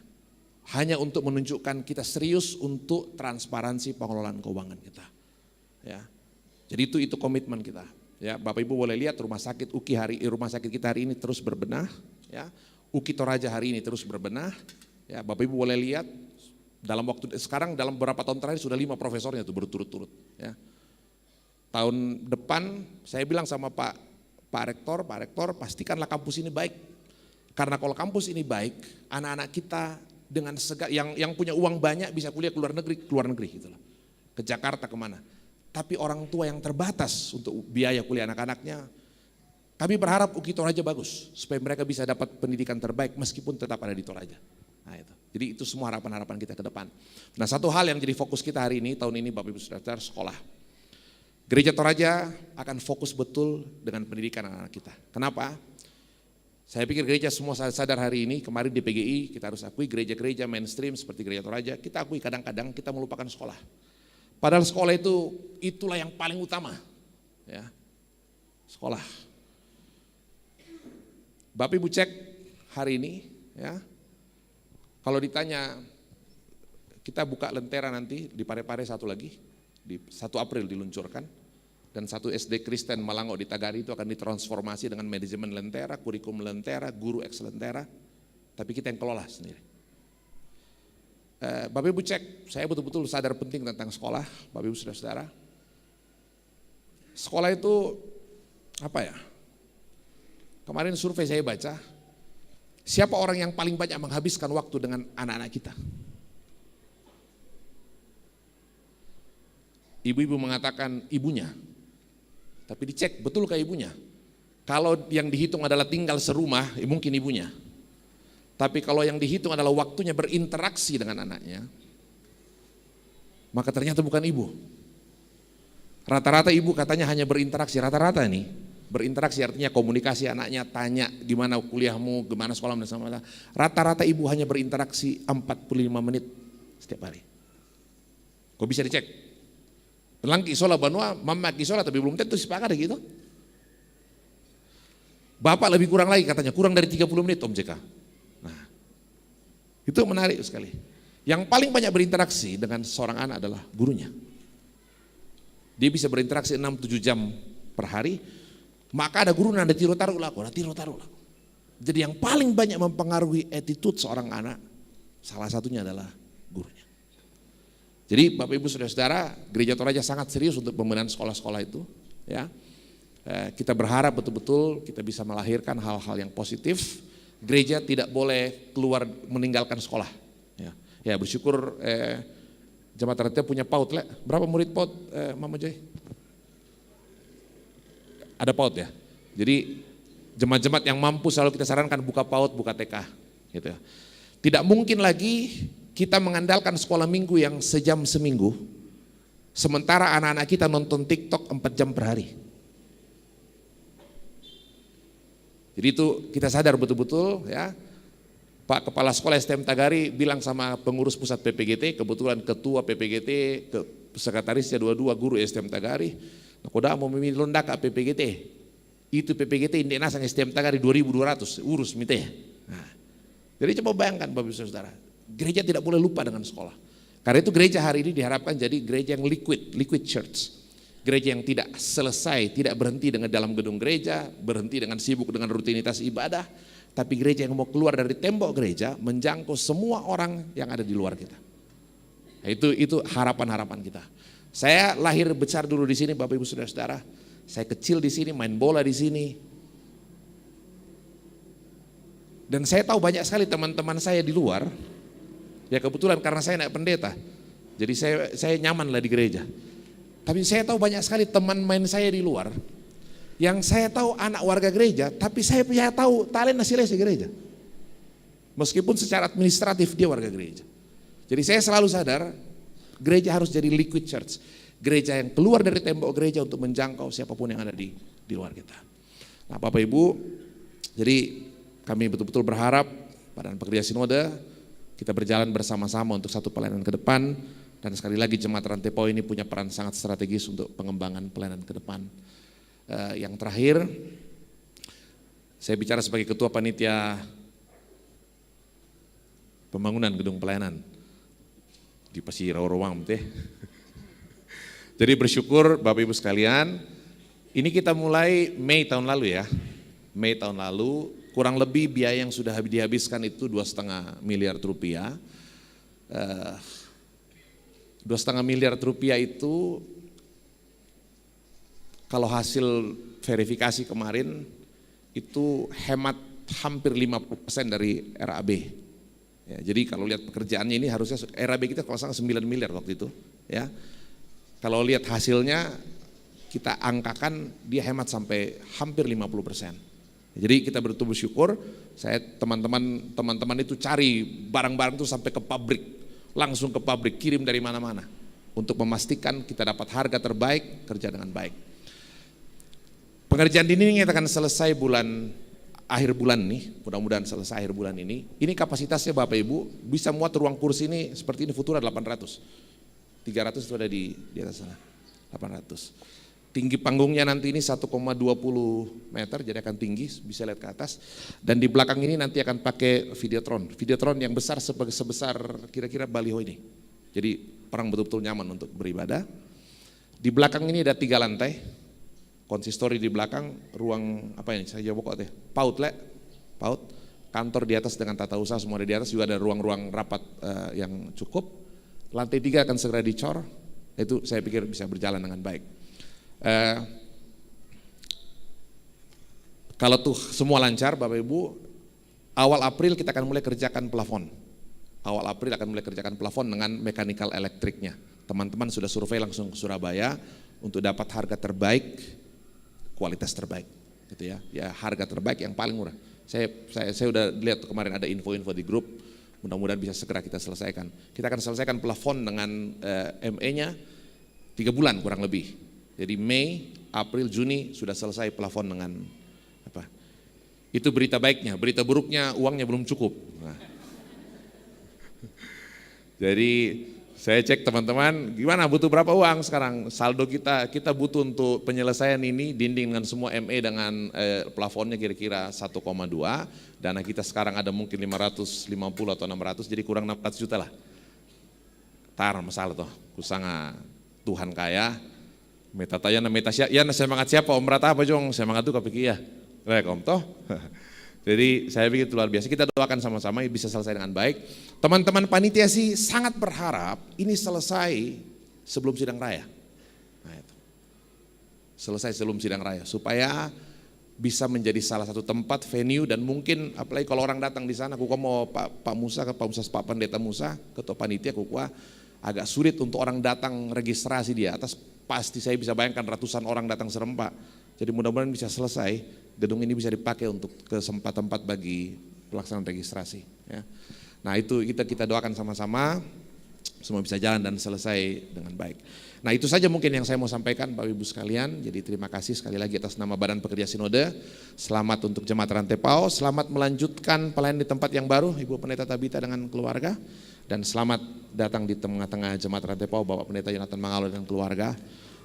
Hanya untuk menunjukkan kita serius untuk transparansi pengelolaan keuangan kita. Ya. Jadi itu komitmen kita. Ya, Bapak Ibu boleh lihat rumah sakit rumah sakit kita hari ini terus berbenah. Ya, UKI Toraja hari ini terus berbenah. Ya, Bapak Ibu boleh lihat dalam waktu sekarang dalam beberapa tahun terakhir sudah 5 profesornya itu berturut-turut. Ya. Tahun depan saya bilang sama Pak Rektor pastikanlah kampus ini baik. Karena kalau kampus ini baik, anak-anak kita dengan yang punya uang banyak bisa kuliah ke luar negeri gitu loh. Ke Jakarta kemana. Tapi orang tua yang terbatas untuk biaya kuliah anak-anaknya, kami berharap UKI Toraja bagus, supaya mereka bisa dapat pendidikan terbaik meskipun tetap ada di Toraja. Nah itu. Jadi itu semua harapan-harapan kita ke depan. Nah satu hal yang jadi fokus kita hari ini, tahun ini Bapak Ibu Saudara, sekolah. Gereja Toraja akan fokus betul dengan pendidikan anak-anak kita. Kenapa? Saya pikir gereja semua sadar hari ini, kemarin di PGI kita harus akui gereja-gereja mainstream seperti Gereja Toraja, kita akui kadang-kadang kita melupakan sekolah. Padahal sekolah itulah yang paling utama. Ya. Sekolah. Bapak Ibu cek hari ini, ya. Kalau ditanya, kita buka Lentera nanti di Parepare satu lagi, di 1 April diluncurkan. Dan 1 SD Kristen Malango di Tagari itu akan ditransformasi dengan manajemen Lentera, kurikulum Lentera, guru ex Lentera, tapi kita yang kelola sendiri. Bapak Ibu cek, saya betul-betul sadar penting tentang sekolah, Bapak Ibu saudara-saudara. Sekolah itu apa ya? Kemarin survei saya baca, siapa orang yang paling banyak menghabiskan waktu dengan anak-anak kita? Ibu-ibu mengatakan ibunya. Tapi dicek betulkah ibunya? Kalau yang dihitung adalah tinggal serumah, mungkin ibunya. Tapi kalau yang dihitung adalah waktunya berinteraksi dengan anaknya, maka ternyata bukan ibu. Rata-rata ibu katanya hanya berinteraksi, rata-rata nih. Berinteraksi artinya komunikasi anaknya, tanya gimana kuliahmu, gimana sekolah, dan sama. Rata-rata ibu hanya berinteraksi 45 menit setiap hari. Kok bisa dicek? Lang kisola banua, mama kisola, tapi belum tentu sepakat gitu. Bapak lebih kurang lagi katanya, kurang dari 30 menit Om JK. Nah, itu menarik sekali. Yang paling banyak berinteraksi dengan seorang anak adalah gurunya. Dia bisa berinteraksi 6-7 jam per hari, maka ada guru nanda tiro taruh laku. Jadi yang paling banyak mempengaruhi attitude seorang anak, salah satunya adalah gurunya. Jadi Bapak Ibu Saudara-saudara, Gereja Toraja sangat serius untuk pembenahan sekolah-sekolah itu. Ya, kita berharap betul-betul kita bisa melahirkan hal-hal yang positif. Gereja tidak boleh keluar meninggalkan sekolah. Ya bersyukur Jemaat Rantai punya PAUD. Berapa murid PAUD, Mama Joy? Ada PAUD ya. Jadi jemaat-jemaat yang mampu selalu kita sarankan buka PAUD, buka TK. Gitu. Tidak mungkin lagi kita mengandalkan sekolah minggu yang sejam seminggu, sementara anak-anak kita nonton TikTok 4 jam per hari. Jadi itu kita sadar betul-betul ya. Pak Kepala Sekolah STM Tagari bilang sama pengurus pusat PPGT, kebetulan ketua PPGT, sekretarisnya dua-dua guru STM Tagari, koda mau memilih londaka PPGT, itu PPGT indek nasang STM Tagari 2.200, urus mite. Nah, jadi coba bayangkan Bapak Ibu Saudara, gereja tidak boleh lupa dengan sekolah. Karena itu gereja hari ini diharapkan jadi gereja yang liquid church. Gereja yang tidak selesai, tidak berhenti dengan dalam gedung gereja, berhenti dengan sibuk dengan rutinitas ibadah, tapi gereja yang mau keluar dari tembok gereja, menjangkau semua orang yang ada di luar kita. Nah, itu harapan-harapan kita. Saya lahir besar dulu di sini Bapak Ibu Saudara-saudara. Saya kecil di sini, main bola di sini. Dan saya tahu banyak sekali teman-teman saya di luar. Ya kebetulan karena saya naik pendeta, jadi saya nyaman lah di gereja. Tapi saya tahu banyak sekali teman main saya di luar, yang saya tahu anak warga gereja, tapi saya tahu talent hasilnya di gereja. Meskipun secara administratif dia warga gereja. Jadi saya selalu sadar, gereja harus jadi liquid church. Gereja yang keluar dari tembok gereja untuk menjangkau siapapun yang ada di luar kita. Nah Bapak Ibu, jadi kami betul-betul berharap Badan Pekerja Sinode, kita berjalan bersama-sama untuk satu pelayanan ke depan, dan sekali lagi Jemaat Rantai Pau ini punya peran sangat strategis untuk pengembangan pelayanan ke depan. Yang terakhir, saya bicara sebagai Ketua Panitia Pembangunan Gedung Pelayanan di Pasiraurawang. Jadi bersyukur Bapak Ibu sekalian, ini kita mulai Mei tahun lalu ya, Mei tahun lalu, kurang lebih biaya yang sudah dihabiskan itu 2,5 miliar rupiah. 2,5 miliar rupiah itu kalau hasil verifikasi kemarin itu hemat hampir 50% dari RAB. Ya, jadi kalau lihat pekerjaannya ini harusnya RAB kita kalau salah 9 miliar waktu itu. Ya, kalau lihat hasilnya kita angkakan dia hemat sampai hampir 50%. Jadi kita betul bersyukur, saya teman-teman itu cari barang-barang itu sampai ke pabrik, langsung ke pabrik, kirim dari mana-mana untuk memastikan kita dapat harga terbaik, kerja dengan baik. Pengerjaan ini akan selesai bulan akhir bulan nih, mudah-mudahan selesai akhir bulan ini kapasitasnya Bapak Ibu bisa muat ruang kursi ini seperti ini Futura 800. 300 itu ada di atas sana. 800. Tinggi panggungnya nanti ini 1,20 meter, jadi akan tinggi, bisa lihat ke atas. Dan di belakang ini nanti akan pakai Videotron yang besar sebesar kira-kira baliho ini. Jadi orang betul-betul nyaman untuk beribadah. Di belakang ini ada 3 lantai, konsistori di belakang, ruang apa ini, saya pokok deh, PAUD, kantor di atas dengan tata usaha semua ada di atas, juga ada ruang-ruang rapat yang cukup. Lantai 3 akan segera dicor, itu saya pikir bisa berjalan dengan baik. Kalau tuh semua lancar Bapak Ibu, awal April kita akan mulai kerjakan plafon. Awal April akan mulai kerjakan plafon dengan mechanical elektriknya. Teman-teman sudah survei langsung ke Surabaya untuk dapat harga terbaik, kualitas terbaik, gitu ya. Ya harga terbaik yang paling murah. Saya udah lihat kemarin ada info-info di grup. Mudah-mudahan bisa segera kita selesaikan. Kita akan selesaikan plafon dengan ME-nya 3 bulan kurang lebih. Jadi Mei, April, Juni sudah selesai plafon dengan apa? Itu berita baiknya. Berita buruknya uangnya belum cukup. Nah. Jadi saya cek teman-teman, gimana butuh berapa uang sekarang? Saldo kita butuh untuk penyelesaian ini dinding dengan semua ME dengan plafonnya kira-kira 1,2. Dana kita sekarang ada mungkin 550 atau 600, jadi kurang 600 juta lah. Tar masalah toh, kusanga Tuhan kaya. Meta tanya na meta siya, ya semangat siapa om rata apa jong, semangat tuh kepikir ya, baik om toh. Jadi saya pikir itu luar biasa, kita doakan sama-sama bisa selesai dengan baik. Teman-teman panitia sih sangat berharap ini selesai sebelum sidang raya. Nah, itu. Selesai sebelum sidang raya, supaya bisa menjadi salah satu tempat venue dan mungkin apalagi kalau orang datang di sana, kuku mau Pak Musa, Pak Pendeta Musa, ketua panitia kuku agak sulit untuk orang datang registrasi di atas. Pasti saya bisa bayangkan ratusan orang datang serempak. Jadi mudah-mudahan bisa selesai, gedung ini bisa dipakai untuk ke tempat bagi pelaksanaan registrasi. Ya. Nah itu kita doakan sama-sama, semua bisa jalan dan selesai dengan baik. Nah itu saja mungkin yang saya mau sampaikan Bapak Ibu sekalian. Jadi terima kasih sekali lagi atas nama Badan Pekerja Sinode. Selamat untuk Jemaat Rantai Pau, selamat melanjutkan pelayanan di tempat yang baru Ibu Pendeta Tabita dengan keluarga. Dan selamat datang di tengah-tengah Jemaat Rantai Pau Bapak Pendeta Yonatan Mangalo dan keluarga.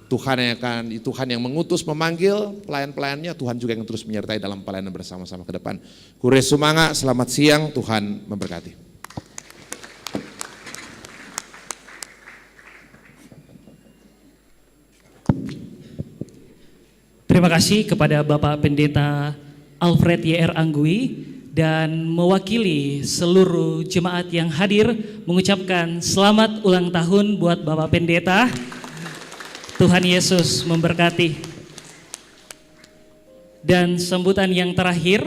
Tuhan yang mengutus, memanggil pelayan-pelayannya, Tuhan juga yang terus menyertai dalam pelayanan bersama-sama ke depan. Kure Sumanga, selamat siang, Tuhan memberkati. Terima kasih kepada Bapak Pendeta Alfred Y.R. Anggui dan mewakili seluruh jemaat yang hadir mengucapkan selamat ulang tahun buat Bapak Pendeta. Tuhan Yesus memberkati. Dan sambutan yang terakhir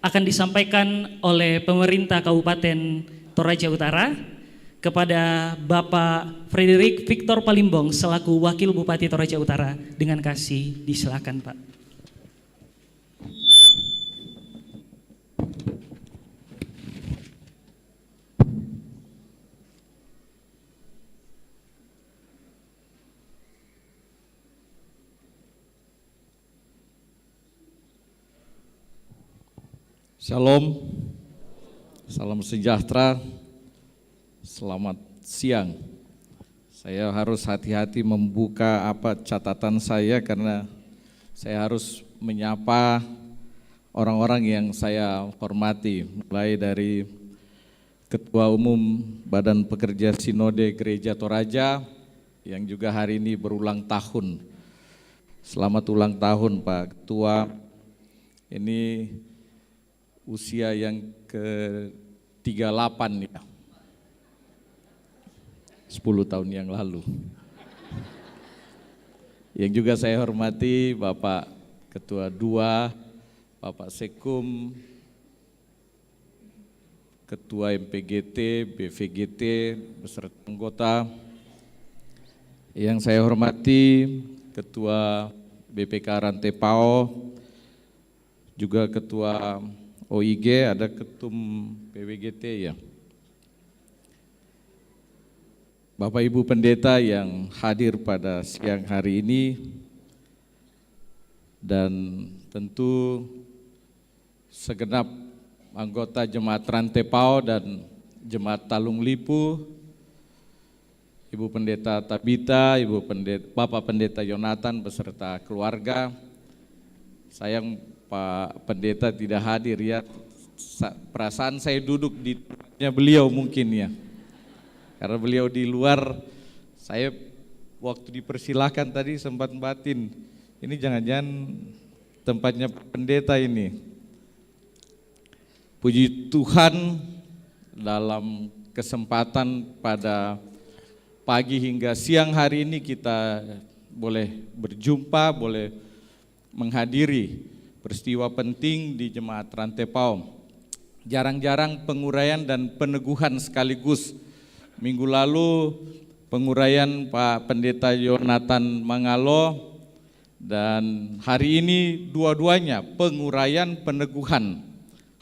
akan disampaikan oleh pemerintah Kabupaten Toraja Utara kepada Bapak Frederick Victor Palimbong selaku Wakil Bupati Toraja Utara. Dengan kasih disilakan Pak. Shalom, salam sejahtera, selamat siang. Saya harus hati-hati membuka catatan saya karena saya harus menyapa orang-orang yang saya hormati, mulai dari Ketua Umum Badan Pekerja Sinode Gereja Toraja yang juga hari ini berulang tahun. Selamat ulang tahun Pak Ketua. Ini usia yang ke-38 ya, 10 tahun yang lalu. Yang juga saya hormati Bapak Ketua 2, Bapak Sekum, Ketua MPGT, BVGT, beserta anggota. Yang saya hormati Ketua BPK Rantai Pau, juga Ketua OIG, ada Ketum PWGT ya. Bapak Ibu Pendeta yang hadir pada siang hari ini, dan tentu segenap anggota Jemaat Rantepao dan Jemaat Talung Lipu, Ibu Pendeta Tabita, Bapak Pendeta Yonatan beserta keluarga. Sayang Pak Pendeta tidak hadir ya. Perasaan saya duduk di tempatnya beliau mungkin ya. Karena beliau di luar, saya waktu dipersilahkan tadi sempat batin. Ini jangan-jangan tempatnya pendeta ini. Puji Tuhan, dalam kesempatan pada pagi hingga siang hari ini kita boleh berjumpa, boleh menghadiri peristiwa penting di Jemaat Rantepao. Jarang-jarang penguraian dan peneguhan sekaligus. Minggu lalu penguraian Pak Pendeta Yonatan Mangalo, dan hari ini dua-duanya penguraian peneguhan.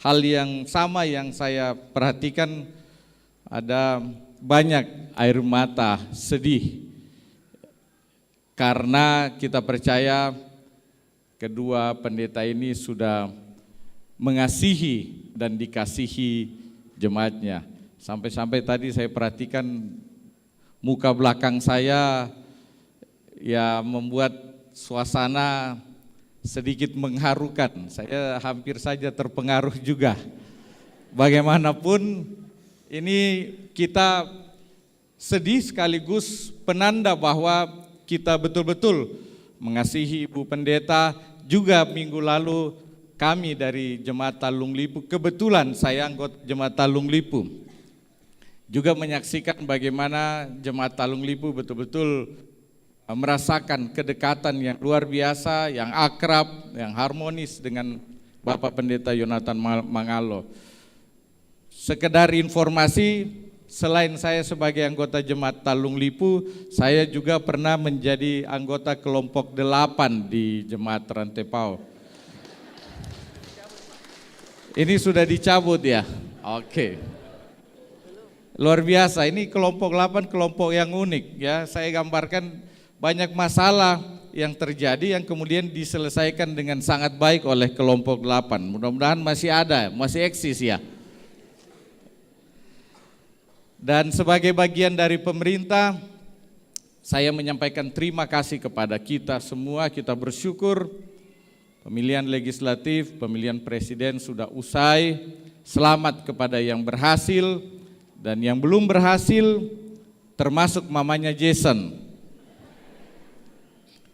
Hal yang sama yang saya perhatikan, ada banyak air mata sedih karena kita percaya kedua pendeta ini sudah mengasihi dan dikasihi jemaatnya. Sampai-sampai tadi saya perhatikan muka belakang saya ya membuat suasana sedikit mengharukan. Saya hampir saja terpengaruh juga. Bagaimanapun ini kita sedih sekaligus penanda bahwa kita betul-betul mengasihi Ibu Pendeta. Juga minggu lalu kami dari Jemaat Talung Lipu, kebetulan saya anggota Jemaat Talung Lipu, juga menyaksikan bagaimana Jemaat Talung Lipu betul-betul merasakan kedekatan yang luar biasa, yang akrab, yang harmonis dengan Bapak Pendeta Yonatan Mangalo. Sekedar informasi, selain saya sebagai anggota Jemaat Talung Lipu, saya juga pernah menjadi anggota kelompok 8 di Jemaat Rantepao. Ini sudah dicabut ya? Oke. Luar biasa, ini kelompok 8 kelompok yang unik ya. Saya gambarkan banyak masalah yang terjadi yang kemudian diselesaikan dengan sangat baik oleh kelompok 8. Mudah-mudahan masih ada, masih eksis ya. Dan sebagai bagian dari pemerintah, saya menyampaikan terima kasih kepada kita semua. Kita bersyukur pemilihan legislatif, pemilihan presiden sudah usai. Selamat kepada yang berhasil dan yang belum berhasil, termasuk mamanya Jason.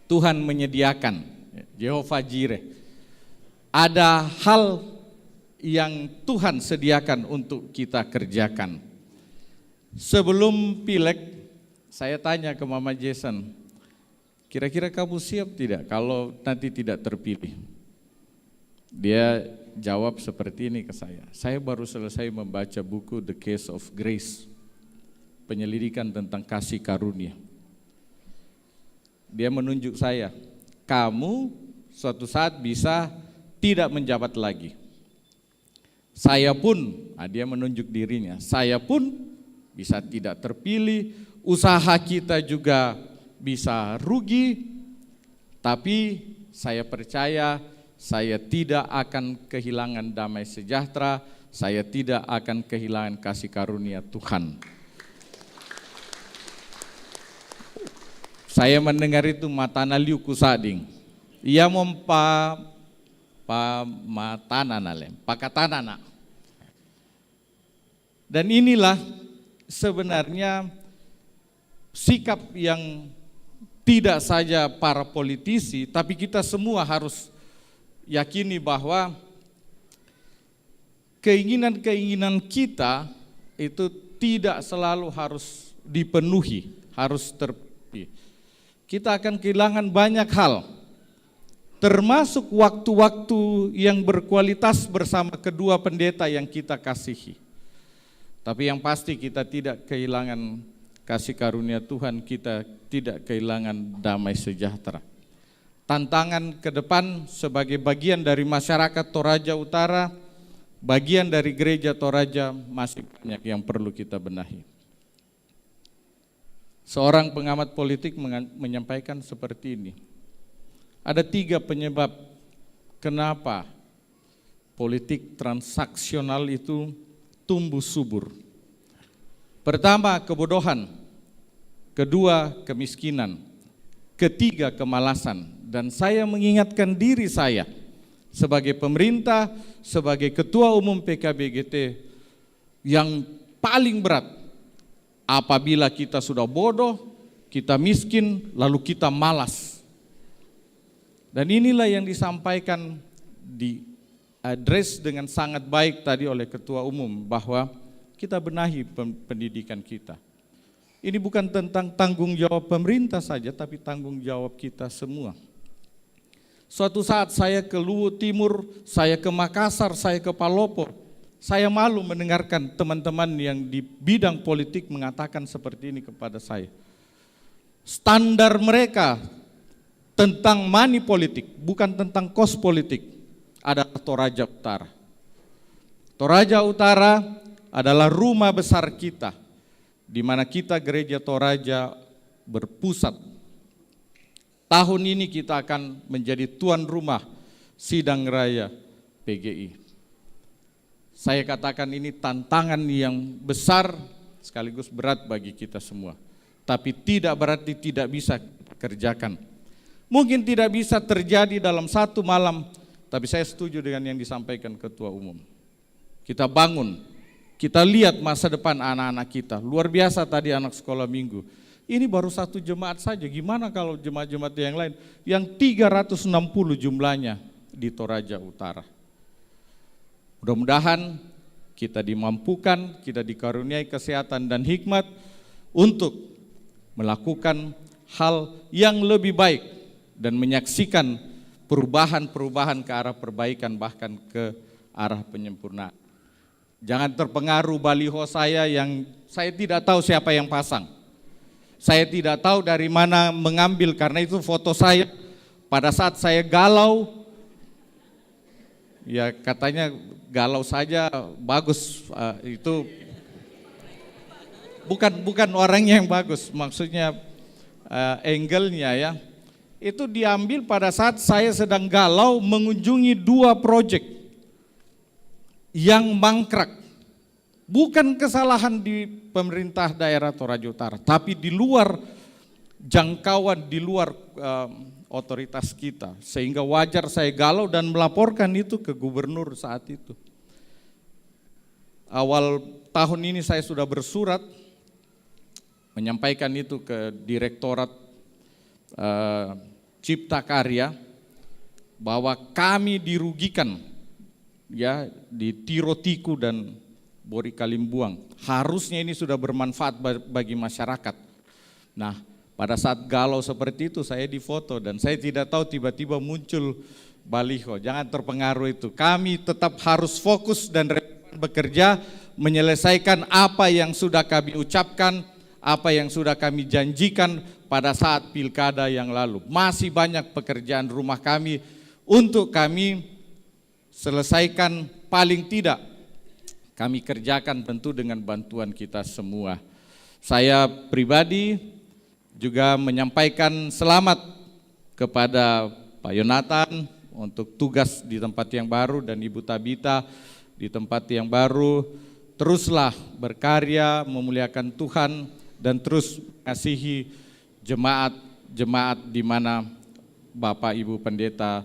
Tuhan menyediakan, Jehovah Jireh. Ada hal yang Tuhan sediakan untuk kita kerjakan. Sebelum pileg, saya tanya ke Mama Jason, kira-kira kamu siap tidak kalau nanti tidak terpilih? Dia jawab seperti ini ke saya baru selesai membaca buku The Case of Grace, penyelidikan tentang kasih karunia. Dia menunjuk saya, kamu suatu saat bisa tidak menjabat lagi. Saya pun, dia menunjuk dirinya, saya pun bisa tidak terpilih, usaha kita juga bisa rugi, tapi saya percaya saya tidak akan kehilangan damai sejahtera, saya tidak akan kehilangan kasih karunia Tuhan. Saya mendengar itu matana liu kusading. Ia pakatanana. Dan inilah sebenarnya sikap yang tidak saja para politisi, tapi kita semua harus yakini bahwa keinginan-keinginan kita itu tidak selalu harus dipenuhi, harus terpenuhi. Kita akan kehilangan banyak hal, termasuk waktu-waktu yang berkualitas bersama kedua pendeta yang kita kasihi. Tapi yang pasti kita tidak kehilangan kasih karunia Tuhan, kita tidak kehilangan damai sejahtera. Tantangan ke depan sebagai bagian dari masyarakat Toraja Utara, bagian dari gereja Toraja masih banyak yang perlu kita benahi. Seorang pengamat politik menyampaikan seperti ini. Ada 3 penyebab kenapa politik transaksional itu tumbuh subur. Pertama, kebodohan. Kedua, kemiskinan. Ketiga, kemalasan. Dan saya mengingatkan diri saya sebagai pemerintah, sebagai ketua umum PKBGT, yang paling berat apabila kita sudah bodoh, kita miskin, lalu kita malas. Dan inilah yang disampaikan di address dengan sangat baik tadi oleh ketua umum, bahwa kita benahi pendidikan kita. Ini bukan tentang tanggung jawab pemerintah saja, tapi tanggung jawab kita semua. Suatu saat saya ke Luwu Timur, saya ke Makassar, saya ke Palopo, saya malu mendengarkan teman-teman yang di bidang politik mengatakan seperti ini kepada saya. Standar mereka tentang money politik, bukan tentang kos politik, adalah Toraja Utara. Toraja Utara adalah rumah besar kita, di mana kita gereja Toraja berpusat. Tahun ini kita akan menjadi tuan rumah sidang raya PGI. Saya katakan ini tantangan yang besar sekaligus berat bagi kita semua. Tapi tidak berarti tidak bisa kerjakan. Mungkin tidak bisa terjadi dalam satu malam, tapi saya setuju dengan yang disampaikan ketua umum. Kita bangun, kita lihat masa depan anak-anak kita. Luar biasa tadi anak sekolah minggu. Ini baru satu jemaat saja, gimana kalau jemaat-jemaat yang lain? Yang 360 jumlahnya di Toraja Utara. Mudah-mudahan kita dimampukan, kita dikaruniai kesehatan dan hikmat untuk melakukan hal yang lebih baik dan menyaksikan perubahan-perubahan ke arah perbaikan, bahkan ke arah penyempurnaan. Jangan terpengaruh baliho saya yang saya tidak tahu siapa yang pasang. Saya tidak tahu dari mana mengambil, karena itu foto saya pada saat saya galau. Ya katanya galau saja bagus, itu bukan orangnya yang bagus, maksudnya angle-nya ya. Itu diambil pada saat saya sedang galau mengunjungi 2 proyek yang mangkrak. Bukan kesalahan di pemerintah daerah Toraja Utara, tapi di luar jangkauan, di luar otoritas kita. Sehingga wajar saya galau dan melaporkan itu ke gubernur saat itu. Awal tahun ini saya sudah bersurat menyampaikan itu ke Direktorat Cipta Karya, bahwa kami dirugikan ya di Tirotiku dan Bori Kalimbuang. Harusnya ini sudah bermanfaat bagi masyarakat. Nah, pada saat galau seperti itu saya difoto dan saya tidak tahu tiba-tiba muncul baliho. Jangan terpengaruh itu. Kami tetap harus fokus dan bekerja menyelesaikan apa yang sudah kami ucapkan, apa yang sudah kami janjikan pada saat pilkada yang lalu. Masih banyak pekerjaan rumah kami untuk kami selesaikan, paling tidak kami kerjakan tentu dengan bantuan kita semua. Saya pribadi juga menyampaikan selamat kepada Pak Yonatan untuk tugas di tempat yang baru dan Ibu Tabita di tempat yang baru. Teruslah berkarya, memuliakan Tuhan dan terus mengasihi jemaat-jemaat di mana Bapak Ibu Pendeta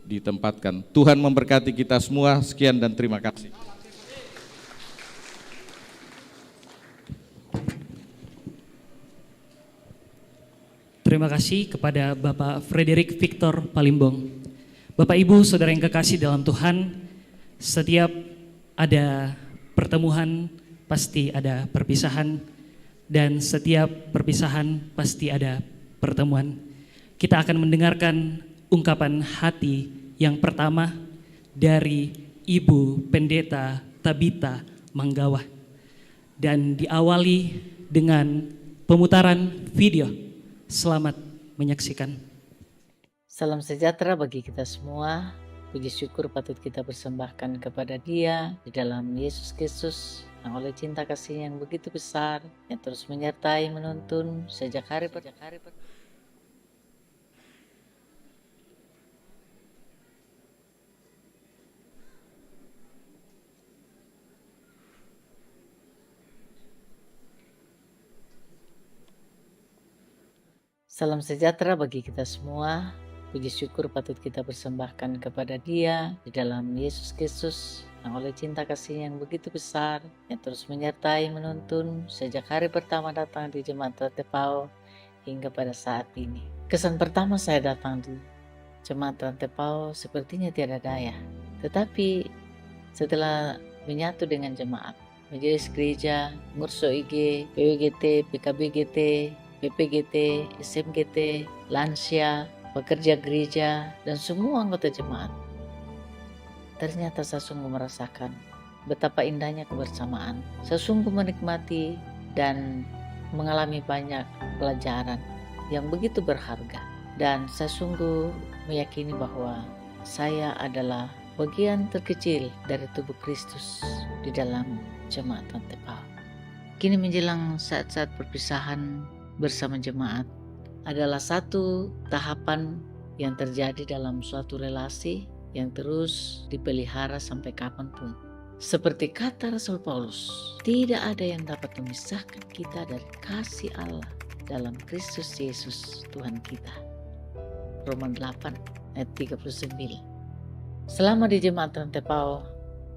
ditempatkan. Tuhan memberkati kita semua. Sekian dan terima kasih. Terima kasih kepada Bapak Frederick Victor Palimbong. Bapak Ibu Saudara yang kekasih dalam Tuhan, setiap ada pertemuan pasti ada perpisahan, dan setiap perpisahan pasti ada pertemuan. Kita akan mendengarkan ungkapan hati yang pertama dari Ibu Pendeta Tabita Manggawah, dan diawali dengan pemutaran video. Selamat menyaksikan. Salam sejahtera bagi kita semua. Puji syukur patut kita persembahkan kepada Dia di dalam Yesus Kristus yang oleh cinta kasih yang begitu besar, yang terus menyertai, menuntun sejak hari pertama. Salam sejahtera bagi kita semua. Puji syukur patut kita persembahkan kepada Dia di dalam Yesus Kristus yang oleh cinta kasih yang begitu besar yang terus menyertai menuntun sejak hari pertama datang di Jemaat Rantai Pao hingga pada saat ini. Kesan pertama saya datang di Jemaat Rantai Pao sepertinya tiada daya, tetapi setelah menyatu dengan jemaat, majelis gereja, Ngurso IG, PWGT, PKBGT, PPGT, SMGT, lansia, pekerja gereja, dan semua anggota jemaat. Ternyata saya sungguh merasakan betapa indahnya kebersamaan. Saya sungguh menikmati dan mengalami banyak pelajaran yang begitu berharga. Dan saya sungguh meyakini bahwa saya adalah bagian terkecil dari tubuh Kristus di dalam Jemaat Rantai Pao. Kini menjelang saat-saat perpisahan bersama jemaat adalah satu tahapan yang terjadi dalam suatu relasi yang terus dipelihara sampai kapanpun. Seperti kata Rasul Paulus, tidak ada yang dapat memisahkan kita dari kasih Allah dalam Kristus Yesus Tuhan kita. Roma 8 ayat 39. Selama di Jemaat Rantai Pao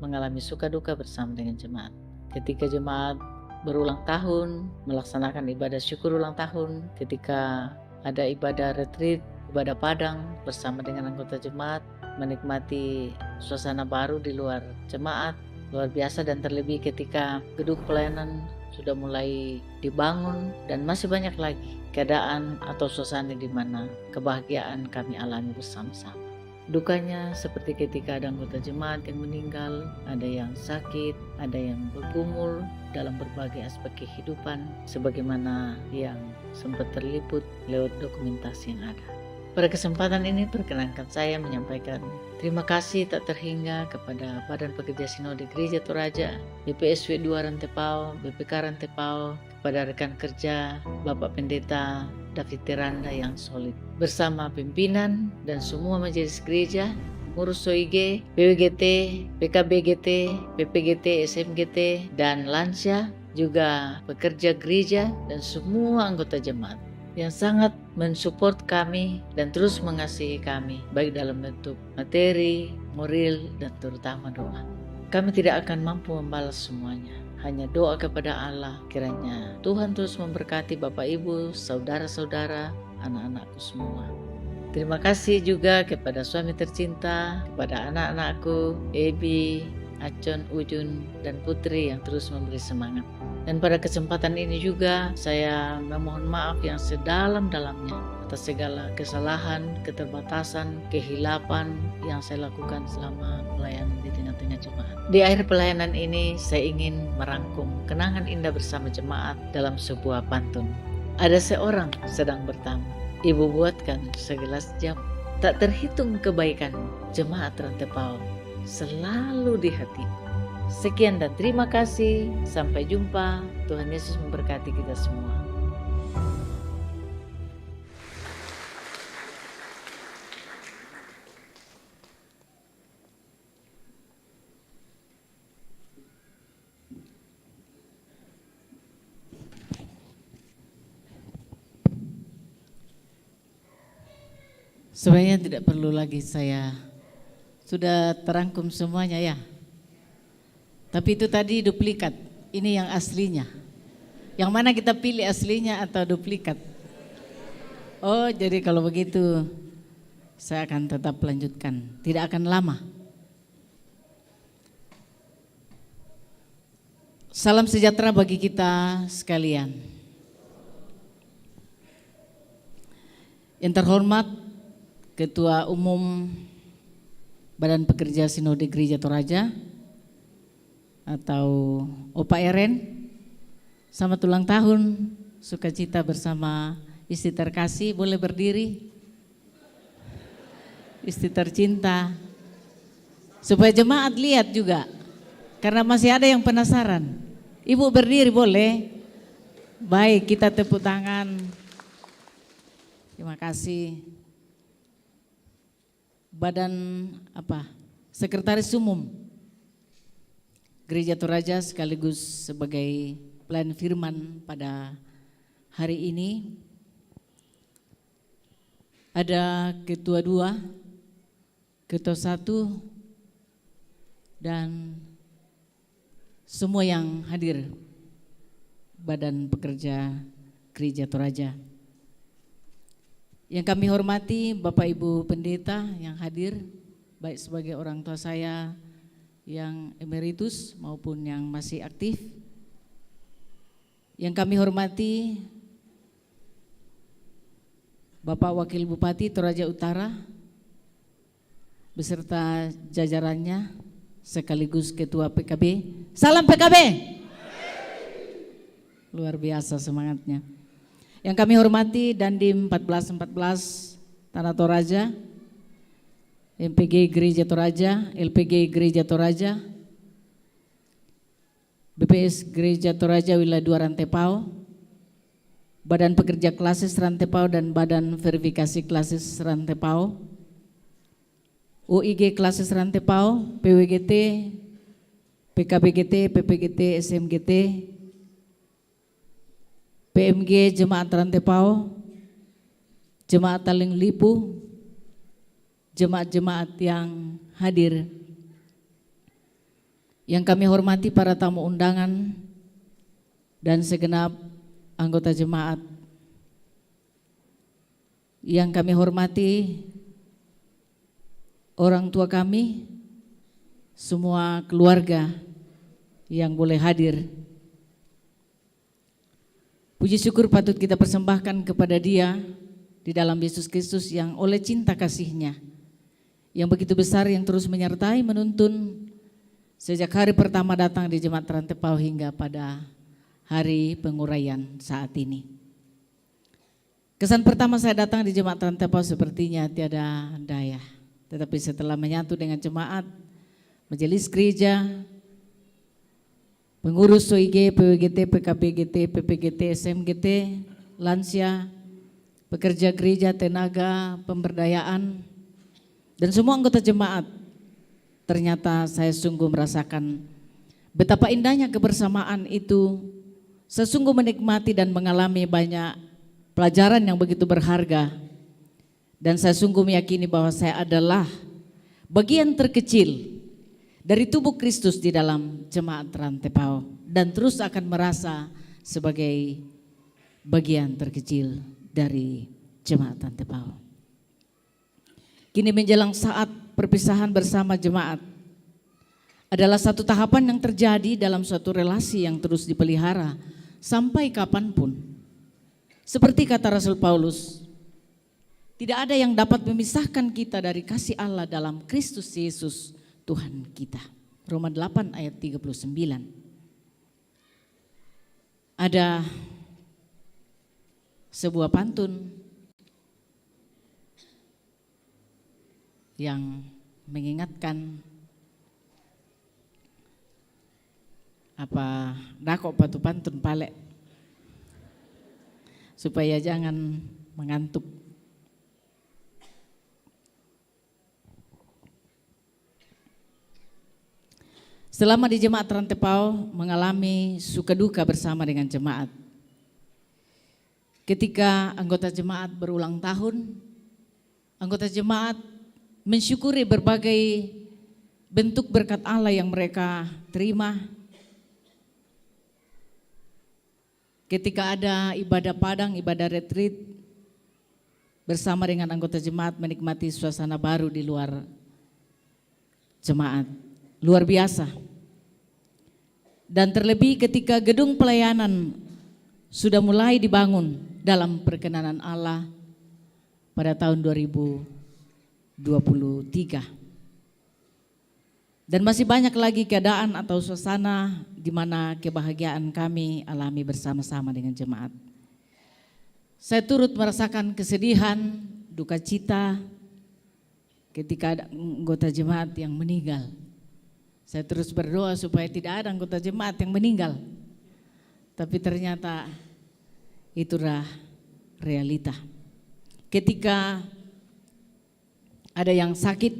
mengalami suka duka bersama dengan jemaat. Ketika jemaat berulang tahun, melaksanakan ibadah syukur ulang tahun, ketika ada ibadah retreat, ibadah padang bersama dengan anggota jemaat, menikmati suasana baru di luar jemaat, luar biasa. Dan terlebih ketika gedung pelayanan sudah mulai dibangun dan masih banyak lagi keadaan atau suasana di mana kebahagiaan kami alami bersama-sama. Dukanya seperti ketika ada anggota jemaat yang meninggal, ada yang sakit, ada yang bergumul dalam berbagai aspek kehidupan sebagaimana yang sempat terliput lewat dokumentasi yang ada. Pada kesempatan ini perkenankan saya menyampaikan terima kasih tak terhingga kepada Badan Pekerja Sinode Gereja Toraja, BPSW 2 Rantai Pao, BPK Rantai Pao, kepada rekan kerja Bapak Pendeta David Teranda yang solid, bersama pimpinan dan semua majelis gereja, Ngurso IG, PWGT, PKBGT, PPGT, SMGT, dan lansia, juga pekerja gereja dan semua anggota jemaat yang sangat mensupport kami dan terus mengasihi kami, baik dalam bentuk materi, moral, dan terutama doa. Kami tidak akan mampu membalas semuanya. Hanya doa kepada Allah, kiranya Tuhan terus memberkati Bapak Ibu, saudara-saudara, anak-anakku semua. Terima kasih juga kepada suami tercinta, kepada anak-anakku, Ebi, Acon, Ujun, dan Putri yang terus memberi semangat. Dan pada kesempatan ini juga saya memohon maaf yang sedalam-dalamnya atas segala kesalahan, keterbatasan, kehilapan yang saya lakukan selama pelayanan di tengah-tengah jemaat. Di akhir pelayanan ini saya ingin merangkum kenangan indah bersama jemaat dalam sebuah pantun. Ada seorang sedang bertamu, ibu buatkan segelas jamu, tak terhitung kebaikan Jemaat Rantai Pao selalu di hati. Sekian dan terima kasih. Sampai jumpa. Tuhan Yesus memberkati kita semua. Sebenarnya tidak perlu lagi saya sudah terangkum semuanya ya. Tapi itu tadi duplikat, ini yang aslinya. Yang mana kita pilih aslinya atau duplikat? Oh, jadi kalau begitu saya akan tetap lanjutkan, tidak akan lama. Salam sejahtera bagi kita sekalian. Yang terhormat Ketua Umum Badan Pekerja Sinode Gereja Toraja atau Opa Eren, selamat ulang tahun, sukacita bersama istri terkasih, boleh berdiri, istri tercinta, supaya jemaat lihat juga, karena masih ada yang penasaran. Ibu berdiri boleh, baik kita tepuk tangan, terima kasih. Badan Sekretaris Umum Gereja Toraja sekaligus sebagai pelayan firman pada hari ini, Ada ketua 2, ketua 1, dan semua yang hadir Badan Pekerja Gereja Toraja. Yang kami hormati Bapak Ibu Pendeta yang hadir, baik sebagai orang tua saya yang emeritus maupun yang masih aktif. Yang kami hormati Bapak Wakil Bupati Toraja Utara beserta jajarannya sekaligus Ketua PKB. Salam PKB. Luar biasa semangatnya. Yang kami hormati Dandim 1414 Tanah Toraja, MPG Gereja Toraja, LPG Gereja Toraja, BPS Gereja Toraja Wilayah 2 Rantepao, Badan Pekerja Klasis Rantepao dan Badan Verifikasi Klasis Rantepao, UIG Klasis Rantepao, PWGT, PKBGT, PPGT, SMGT, PMG Jemaat Rantepao, Jemaat Taling Lipu, jemaat-jemaat yang hadir. Yang kami hormati para tamu undangan dan segenap anggota jemaat. Yang kami hormati orang tua kami, semua keluarga yang boleh hadir. Puji syukur patut kita persembahkan kepada Dia di dalam Yesus Kristus yang oleh cinta kasih-Nya yang begitu besar, yang terus menyertai menuntun sejak hari pertama datang di Jemaat Rantepao hingga pada hari penguraian saat ini. Kesan pertama saya datang di Jemaat Rantepao sepertinya tiada daya. Tetapi setelah menyatu dengan jemaat, majelis gereja, pengurus OIG, PWGT, PKBGT, PPGT, SMGT, lansia, pekerja gereja, tenaga, pemberdayaan, dan semua anggota jemaat, ternyata saya sungguh merasakan betapa indahnya kebersamaan itu. Saya sungguh menikmati dan mengalami banyak pelajaran yang begitu berharga. Dan saya sungguh meyakini bahwa saya adalah bagian terkecil dari tubuh Kristus di dalam Jemaat Rantepao dan terus akan merasa sebagai bagian terkecil dari Jemaat Rantepao. Kini menjelang saat perpisahan bersama jemaat adalah satu tahapan yang terjadi dalam suatu relasi yang terus dipelihara sampai kapanpun. Seperti kata Rasul Paulus, tidak ada yang dapat memisahkan kita dari kasih Allah dalam Kristus Yesus Tuhan kita. Roma 8 ayat 39. Ada sebuah pantun yang mengingatkan apa dakok patu pantun palek supaya jangan mengantuk. Selama di Jemaat Rantepao mengalami suka duka bersama dengan jemaat. Ketika anggota jemaat berulang tahun, anggota jemaat mensyukuri berbagai bentuk berkat Allah yang mereka terima. Ketika ada ibadah padang, ibadah retreat bersama dengan anggota jemaat menikmati suasana baru di luar jemaat. Luar biasa. Dan terlebih ketika gedung pelayanan sudah mulai dibangun dalam perkenanan Allah pada tahun 2023. Dan masih banyak lagi keadaan atau suasana di mana kebahagiaan kami alami bersama-sama dengan jemaat. Saya turut merasakan kesedihan, duka cita ketika ada anggota jemaat yang meninggal. Saya terus berdoa supaya tidak ada anggota jemaat yang meninggal. Tapi ternyata itulah realita. Ketika ada yang sakit,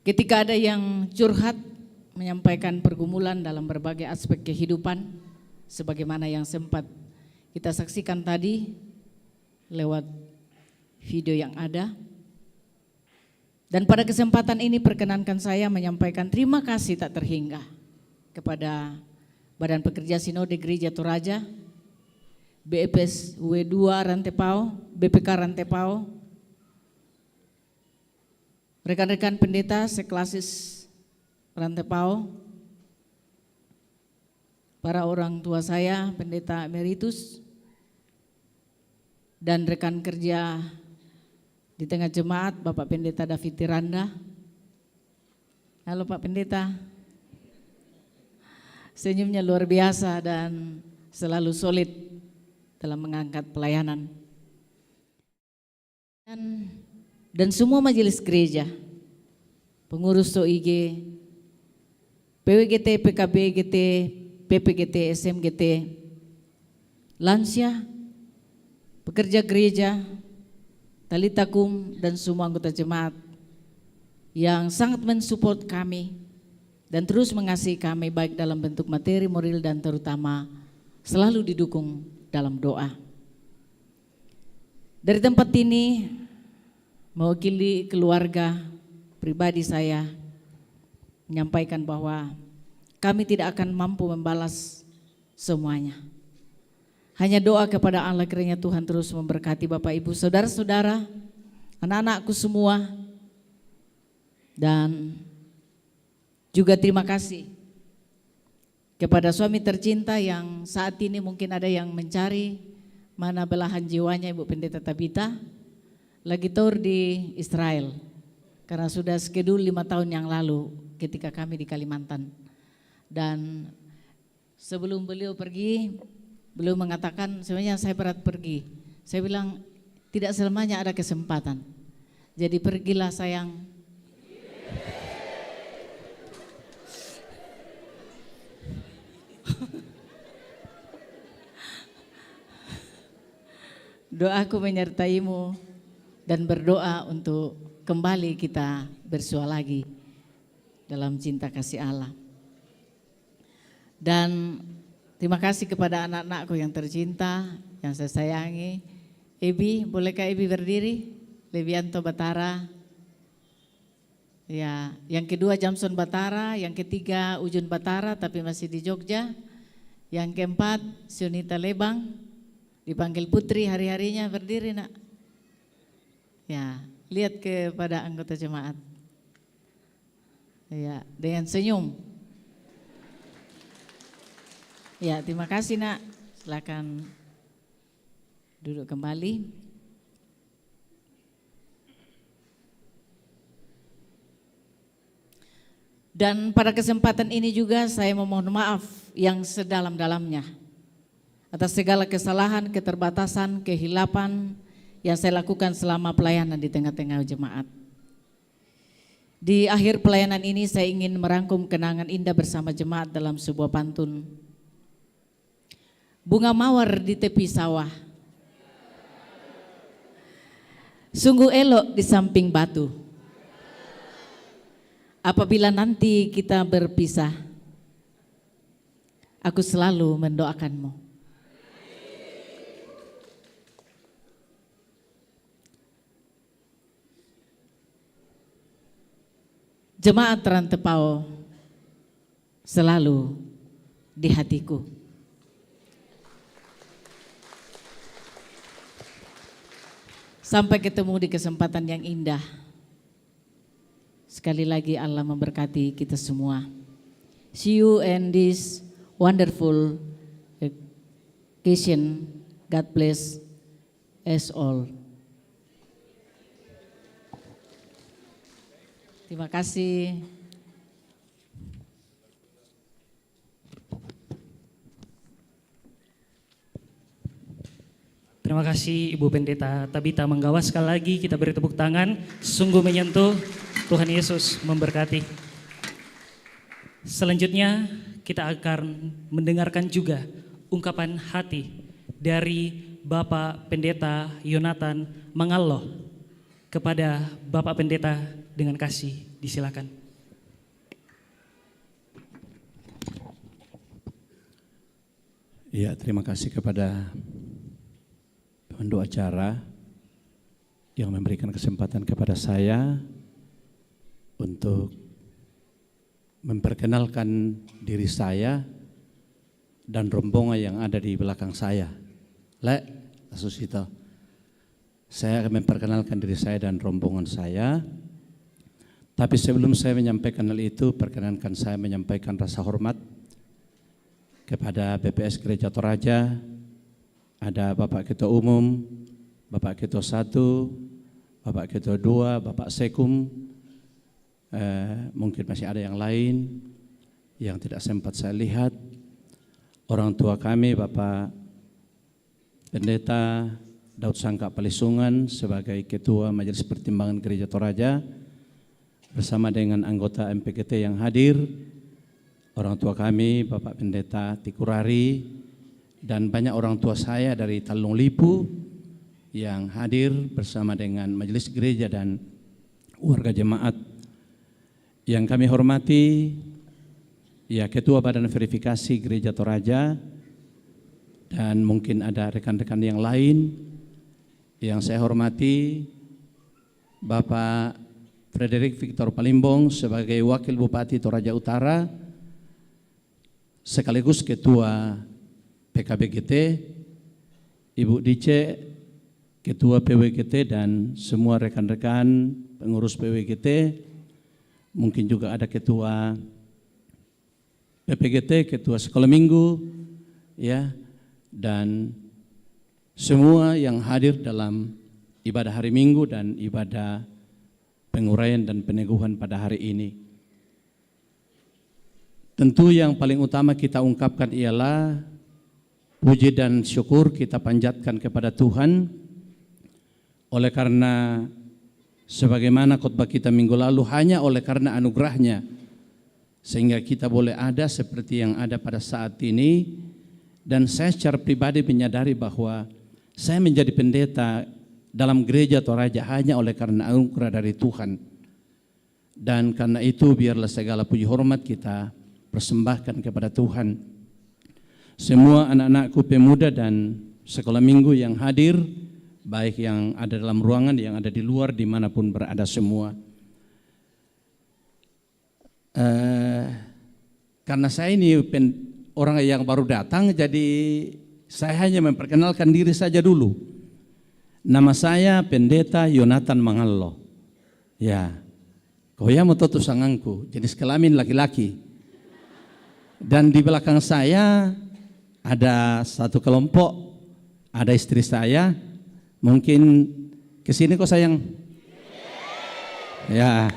ketika ada yang curhat, menyampaikan pergumulan dalam berbagai aspek kehidupan, sebagaimana yang sempat kita saksikan tadi, lewat video yang ada. Dan pada kesempatan ini perkenankan saya menyampaikan terima kasih tak terhingga kepada Badan Pekerja Sinode Gereja Toraja, BEPS W2 Rantepao, BPK Rantepao, rekan-rekan pendeta seklasis Rantepao, para orang tua saya, pendeta emeritus, dan rekan kerja di tengah jemaat, Bapak Pendeta David Tiranda. Halo Pak Pendeta. Senyumnya luar biasa dan selalu solid dalam mengangkat pelayanan. Dan semua majelis gereja, pengurus OIG, PWGT, PKBGT, PPGT, SMGT, lansia, pekerja gereja, Talitakum, dan semua anggota jemaat yang sangat mensupport kami dan terus mengasihi kami baik dalam bentuk materi, moral, dan terutama selalu didukung dalam doa. Dari tempat ini, mewakili keluarga pribadi saya menyampaikan bahwa kami tidak akan mampu membalas semuanya. Hanya doa kepada Allah kiranya Tuhan terus memberkati Bapak Ibu, saudara-saudara, anak-anakku semua. Dan juga terima kasih kepada suami tercinta yang saat ini mungkin ada yang mencari mana belahan jiwanya Ibu Pendeta Tabita, lagi tour di Israel. Karena sudah skedul 5 tahun yang lalu ketika kami di Kalimantan. Dan sebelum beliau pergi, beliau mengatakan sebenarnya saya berat pergi. Saya bilang tidak selamanya ada kesempatan. Jadi pergilah sayang. Doaku menyertaimu dan berdoa untuk kembali kita bersua lagi dalam cinta kasih Allah. Dan terima kasih kepada anak-anakku yang tercinta, yang saya sayangi. Ebi, bolehkah Ebi berdiri? Levianto Batara. Ya, yang kedua Jamson Batara, yang ketiga Ujun Batara tapi masih di Jogja. Yang keempat Sionita Lebang, dipanggil Putri hari-harinya, berdiri nak. Ya, lihat kepada anggota jemaat. Ya, dengan senyum. Ya, terima kasih nak. Silakan duduk kembali. Dan pada kesempatan ini juga saya memohon maaf yang sedalam-dalamnya atas segala kesalahan, keterbatasan, kehilapan yang saya lakukan selama pelayanan di tengah-tengah jemaat. Di akhir pelayanan ini saya ingin merangkum kenangan indah bersama jemaat dalam sebuah pantun. Bunga mawar di tepi sawah, sungguh elok di samping batu. Apabila nanti kita berpisah, aku selalu mendoakanmu. Jemaat Rantepao selalu di hatiku. Sampai ketemu di kesempatan yang indah. Sekali lagi Allah memberkati kita semua. See you in this wonderful occasion. God bless us all. Terima kasih. Terima kasih Ibu Pendeta Tabita Manggawa. Sekali lagi kita beri tepuk tangan, sungguh menyentuh. Tuhan Yesus memberkati. Selanjutnya kita akan mendengarkan juga ungkapan hati dari Bapak Pendeta Yonatan Mangalloh kepada Bapak Pendeta dengan kasih. Disilakan. Ya, terima kasih kepada untuk acara yang memberikan kesempatan kepada saya untuk memperkenalkan diri saya dan rombongan yang ada di belakang saya. Susito, saya akan memperkenalkan diri saya dan rombongan saya. Tapi sebelum saya menyampaikan hal itu, perkenankan saya menyampaikan rasa hormat kepada BPS Gereja Toraja. Ada Bapak Ketua Umum, Bapak Ketua 1, Bapak Ketua 2, Bapak Sekum, mungkin masih ada yang lain yang tidak sempat saya lihat. Orang tua kami, Bapak Pendeta Daud Sangka Palisungan sebagai Ketua Majelis Pertimbangan Gereja Toraja, bersama dengan anggota MPGT yang hadir, orang tua kami, Bapak Pendeta Tikurari, dan banyak orang tua saya dari Talung Lipu yang hadir bersama dengan Majelis Gereja dan warga jemaat. Yang kami hormati, ya Ketua Badan Verifikasi Gereja Toraja, dan mungkin ada rekan-rekan yang lain. Yang saya hormati, Bapak Frederick Victor Palimbong sebagai Wakil Bupati Toraja Utara, sekaligus Ketua PKBGT, Ibu Dice, Ketua PWGT, dan semua rekan-rekan pengurus PWGT, mungkin juga ada Ketua PPGT, Ketua Sekolah Minggu, ya, dan semua yang hadir dalam ibadah hari Minggu dan ibadah penguraian dan peneguhan pada hari ini. Tentu yang paling utama kita ungkapkan ialah puji dan syukur kita panjatkan kepada Tuhan, oleh karena sebagaimana khotbah kita minggu lalu, hanya oleh karena anugerahnya sehingga kita boleh ada seperti yang ada pada saat ini. Dan saya secara pribadi menyadari bahwa saya menjadi pendeta dalam gereja Toraja hanya oleh karena anugerah dari Tuhan. Dan karena itu biarlah segala puji hormat kita persembahkan kepada Tuhan. Semua anak-anakku pemuda dan sekolah minggu yang hadir, baik yang ada dalam ruangan, yang ada di luar, dimanapun berada semua. Karena saya ini orang yang baru datang, jadi saya hanya memperkenalkan diri saja dulu. Nama saya Pendeta Yonatan Mangallo. Ya, koya mototu sangangku, jenis kelamin laki-laki. Dan di belakang saya ada satu kelompok, ada istri saya. Mungkin kesini kok sayang? Ya,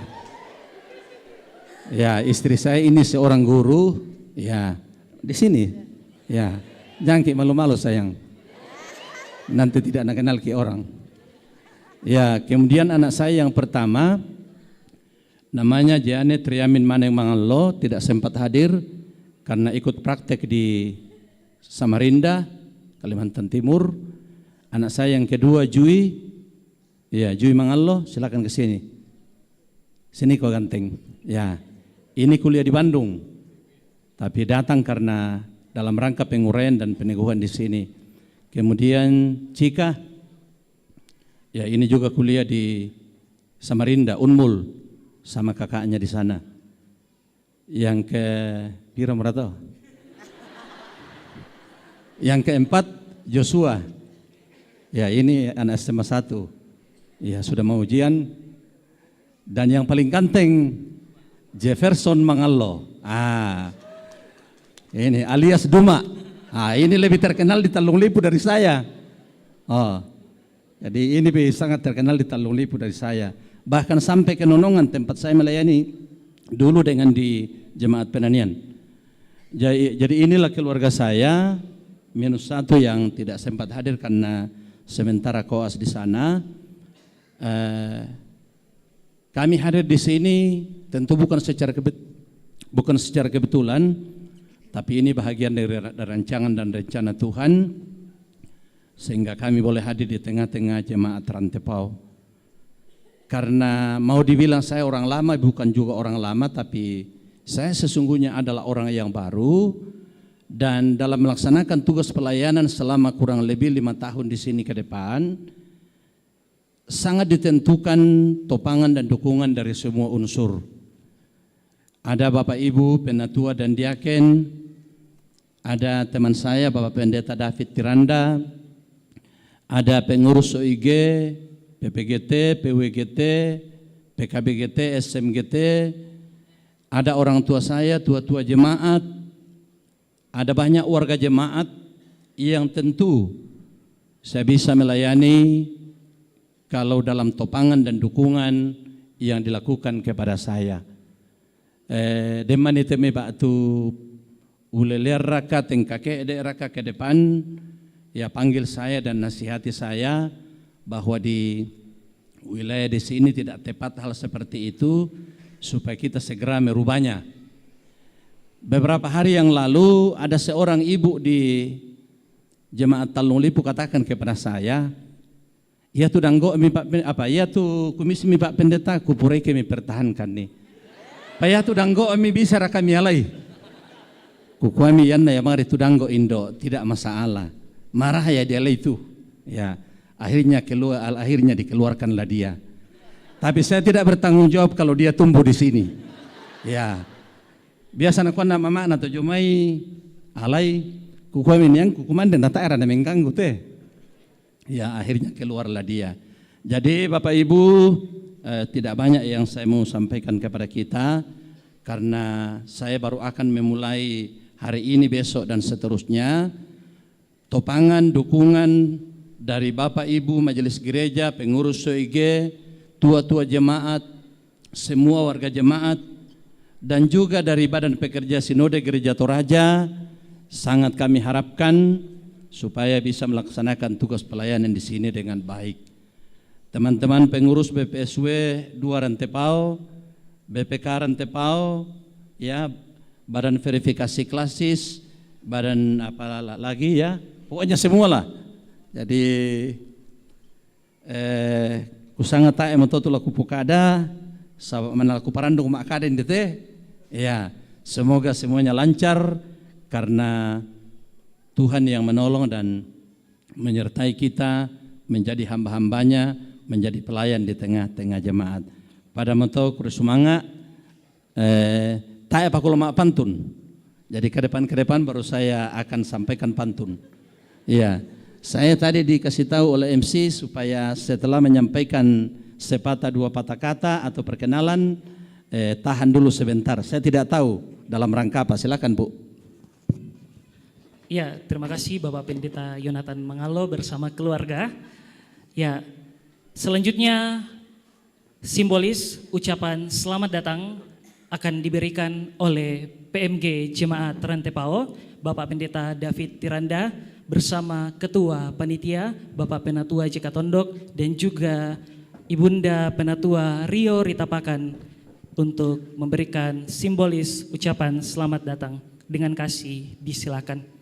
ya istri saya ini seorang guru. Ya, di sini. Ya, jangan ki malu-malu sayang. Nanti tidak nak kenal ke orang. Ya, kemudian anak saya yang pertama namanya Janet Triamin Maneng Mangallo, tidak sempat hadir karena ikut praktek di Samarinda, Kalimantan Timur. Anak saya yang kedua Jui, ya Jui Mangallo, silakan ke sini. Sini kau ganteng. Ya, ini kuliah di Bandung, tapi datang karena dalam rangka penguraian dan peneguhan di sini. Kemudian Cika, ya ini juga kuliah di Samarinda, Unmul, sama kakaknya di sana. Yang ke Pira Merato. Yang keempat Joshua, ya ini anak SMA 1, ya sudah mau ujian. Dan yang paling ganteng Jefferson Mangallo, ini alias Duma. Ini lebih terkenal di Talung Lipu dari saya. Jadi ini sangat terkenal di Talung Lipu dari saya. Bahkan sampai ke Nonongan tempat saya melayani dulu dengan di Jemaat Penanian. Jadi inilah keluarga saya, minus satu yang tidak sempat hadir karena sementara koas di sana. Kami hadir di sini tentu bukan secara kebetulan, tapi ini bahagian dari rancangan dan rencana Tuhan, sehingga kami boleh hadir di tengah-tengah jemaat Rantepau. Karena mau dibilang saya orang lama, bukan juga orang lama, tapi saya sesungguhnya adalah orang yang baru, dan dalam melaksanakan tugas pelayanan selama kurang lebih 5 tahun di sini ke depan, sangat ditentukan topangan dan dukungan dari semua unsur. Ada Bapak Ibu Penatua dan Diaken, ada teman saya Bapak Pendeta David Tiranda, ada pengurus OIG, PPGT, PWGT, PKBGT, SMGT, ada orang tua saya, tua-tua jemaat, ada banyak warga jemaat yang tentu saya bisa melayani kalau dalam topangan dan dukungan yang dilakukan kepada saya. Deman itu batu uleler raka tengkake ede raka ke depan, ya panggil saya dan nasihati saya bahwa di wilayah di sini tidak tepat hal seperti itu, supaya kita segera merubahnya. Beberapa hari yang lalu ada seorang ibu di jemaat Talung Lipu katakan kepada saya, ya tu danggo mi Pak apa ya tu komisi mi Pak Pendeta kupurei kami pertahankan nih. Paya tu danggo mi bisa kami alai. Kukuami yanna ya mari tu danggo Indo tidak masalah. Marah ya dia itu. Ya, akhirnya dikeluarkanlah dia. Tapi saya tidak bertanggung jawab kalau dia tumbuh di sini. Ya. Biasa nak kena mama na tu jumai alai kukuami yang kukuman dan data era na mengganggu teh. Ya, akhirnya keluarlah dia. Jadi Bapak Ibu, tidak banyak yang saya mau sampaikan kepada kita karena saya baru akan memulai hari ini, besok dan seterusnya. Topangan, dukungan dari Bapak Ibu Majelis Gereja, pengurus SOIG, tua-tua jemaat, semua warga jemaat, dan juga dari Badan Pekerja Sinode Gereja Toraja, sangat kami harapkan supaya bisa melaksanakan tugas pelayanan di sini dengan baik. Teman-teman pengurus BPSW 2 Rantepao, BPK Rantepao, ya, Badan Verifikasi Klasis, badan apa lagi ya, pokoknya semua lah. Jadi kusanga tae mototu laku pukada, menalaku parandung makaden dete. Ya, semoga semuanya lancar karena Tuhan yang menolong dan menyertai kita menjadi hamba-hambanya, menjadi pelayan di tengah-tengah jemaat. Pada moto kurusumanga tae pakulama pantun. Jadi ke depan baru saya akan sampaikan pantun. Iya, saya tadi dikasih tahu oleh MC supaya setelah menyampaikan sepatah dua patah kata atau perkenalan, tahan dulu sebentar. Saya tidak tahu dalam rangka apa. Silakan Bu. Ya, terima kasih Bapak Pendeta Yonatan Mangalo bersama keluarga. Ya, selanjutnya simbolis ucapan selamat datang akan diberikan oleh PMG Jemaat Rantepao, Bapak Pendeta David Tiranda bersama Ketua Panitia Bapak Penatua Jeka Tondok dan juga Ibunda Penatua Rio Ritapakan untuk memberikan simbolis ucapan selamat datang. Dengan kasih disilakan.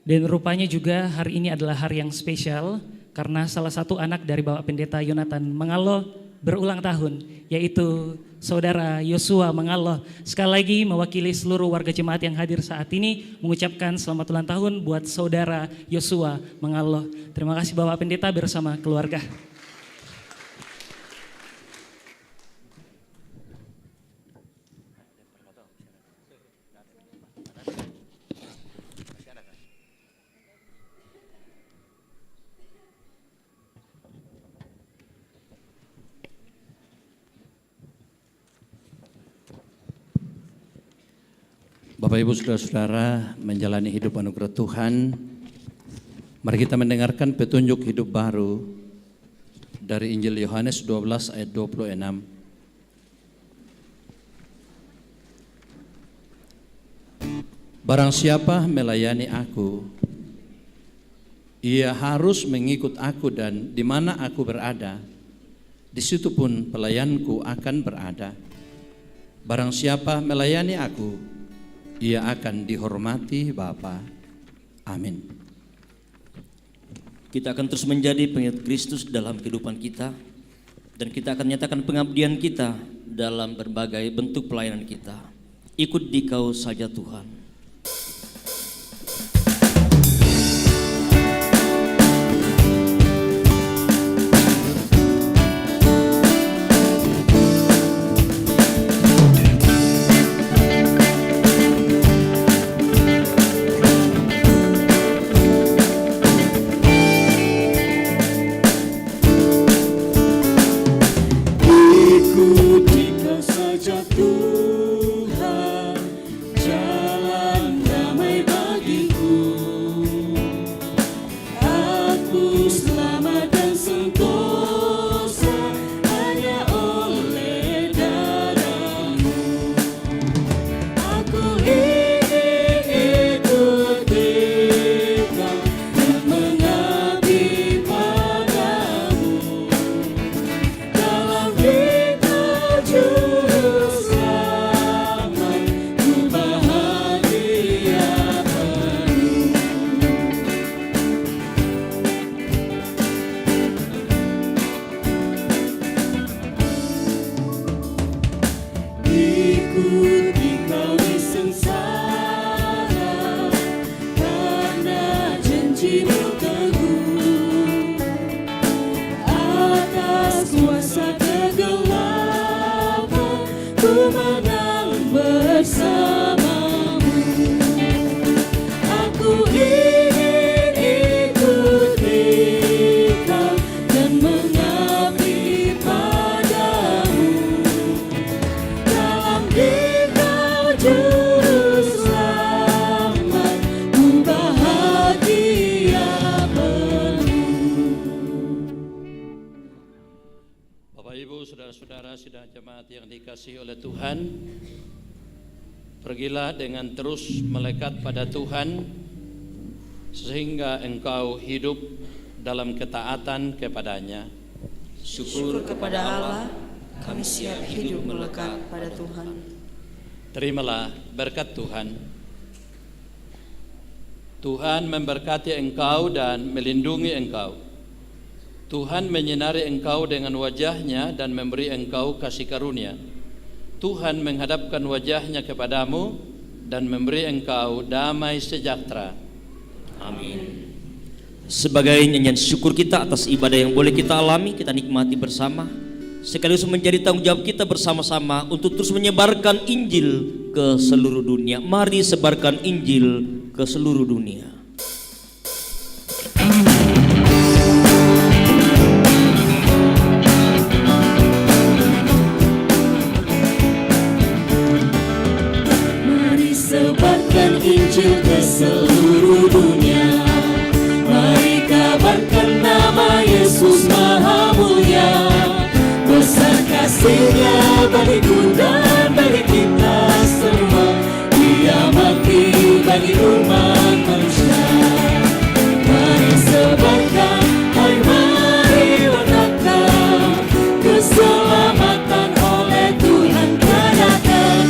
Dan rupanya juga hari ini adalah hari yang spesial karena salah satu anak dari Bapak Pendeta Yonatan Mangalo berulang tahun, yaitu Saudara Yosua Mangalo. Sekali lagi mewakili seluruh warga jemaat yang hadir saat ini mengucapkan selamat ulang tahun buat Saudara Yosua Mangalo. Terima kasih Bapak Pendeta bersama keluarga. Bapak Ibu Saudara-saudara, menjalani hidup anugerah Tuhan, mari kita mendengarkan petunjuk hidup baru dari Injil Yohanes 12 ayat 26. Barang siapa melayani aku, ia harus mengikut aku, dan di mana aku berada, di situ pun pelayanku akan berada. Barang siapa melayani aku, ia akan dihormati Bapa. Amin. Kita akan terus menjadi pengikut Kristus dalam kehidupan kita, dan kita akan menyatakan pengabdian kita dalam berbagai bentuk pelayanan kita. Ikut Dikau saja Tuhan. Pergilah dengan terus melekat pada Tuhan sehingga engkau hidup dalam ketaatan kepadanya. Syukur kepada Allah, kami siap hidup melekat pada Tuhan. Terimalah berkat Tuhan. Tuhan memberkati engkau dan melindungi engkau. Tuhan menyinari engkau dengan wajah-Nya dan memberi engkau kasih karunia. Tuhan menghadapkan wajah-Nya kepadamu dan memberi engkau damai sejahtera. Amin. Sebagai nyanyian syukur kita atas ibadah yang boleh kita alami, kita nikmati bersama, sekaligus menjadi tanggung jawab kita bersama-sama untuk terus menyebarkan Injil ke seluruh dunia. Mari sebarkan Injil ke seluruh dunia. Sebarkan Injil ke seluruh dunia. Mari kabarkan nama Yesus Maha Mulia. Besar kasih-Nya bagiku dan bagi kita semua. Dia mati bagi umat manusia. Mari sebarkan, hai mari wartakan keselamatan oleh Tuhan kadakan.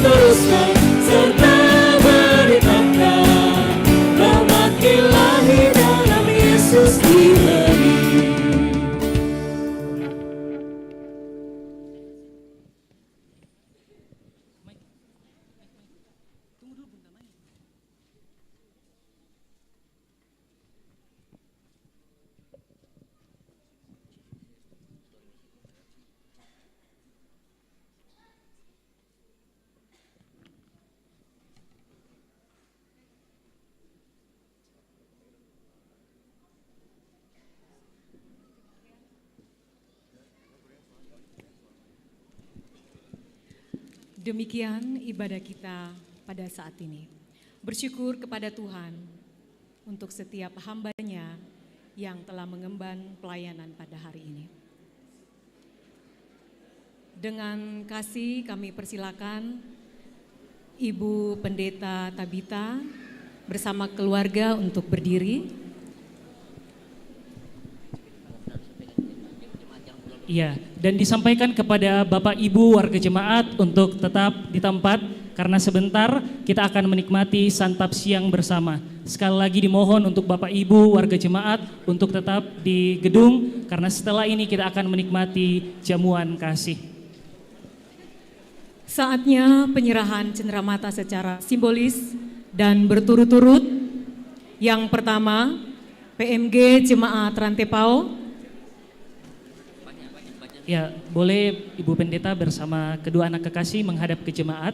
Teruskan serta beritakan rahmat ilahi dalam Yesus diberi. Demikian ibadah kita pada saat ini. Bersyukur kepada Tuhan untuk setiap hamba-Nya yang telah mengemban pelayanan pada hari ini. Dengan kasih kami persilakan Ibu Pendeta Tabita bersama keluarga untuk berdiri. Iya, dan disampaikan kepada Bapak Ibu warga jemaat untuk tetap di tempat karena sebentar kita akan menikmati santap siang bersama. Sekali lagi dimohon untuk Bapak Ibu warga jemaat untuk tetap di gedung karena setelah ini kita akan menikmati jamuan kasih. Saatnya penyerahan cenderamata secara simbolis dan berturut-turut. Yang pertama, PMG Jemaat Rantepao. Ya, boleh Ibu Pendeta bersama kedua anak kekasih menghadap ke jemaat.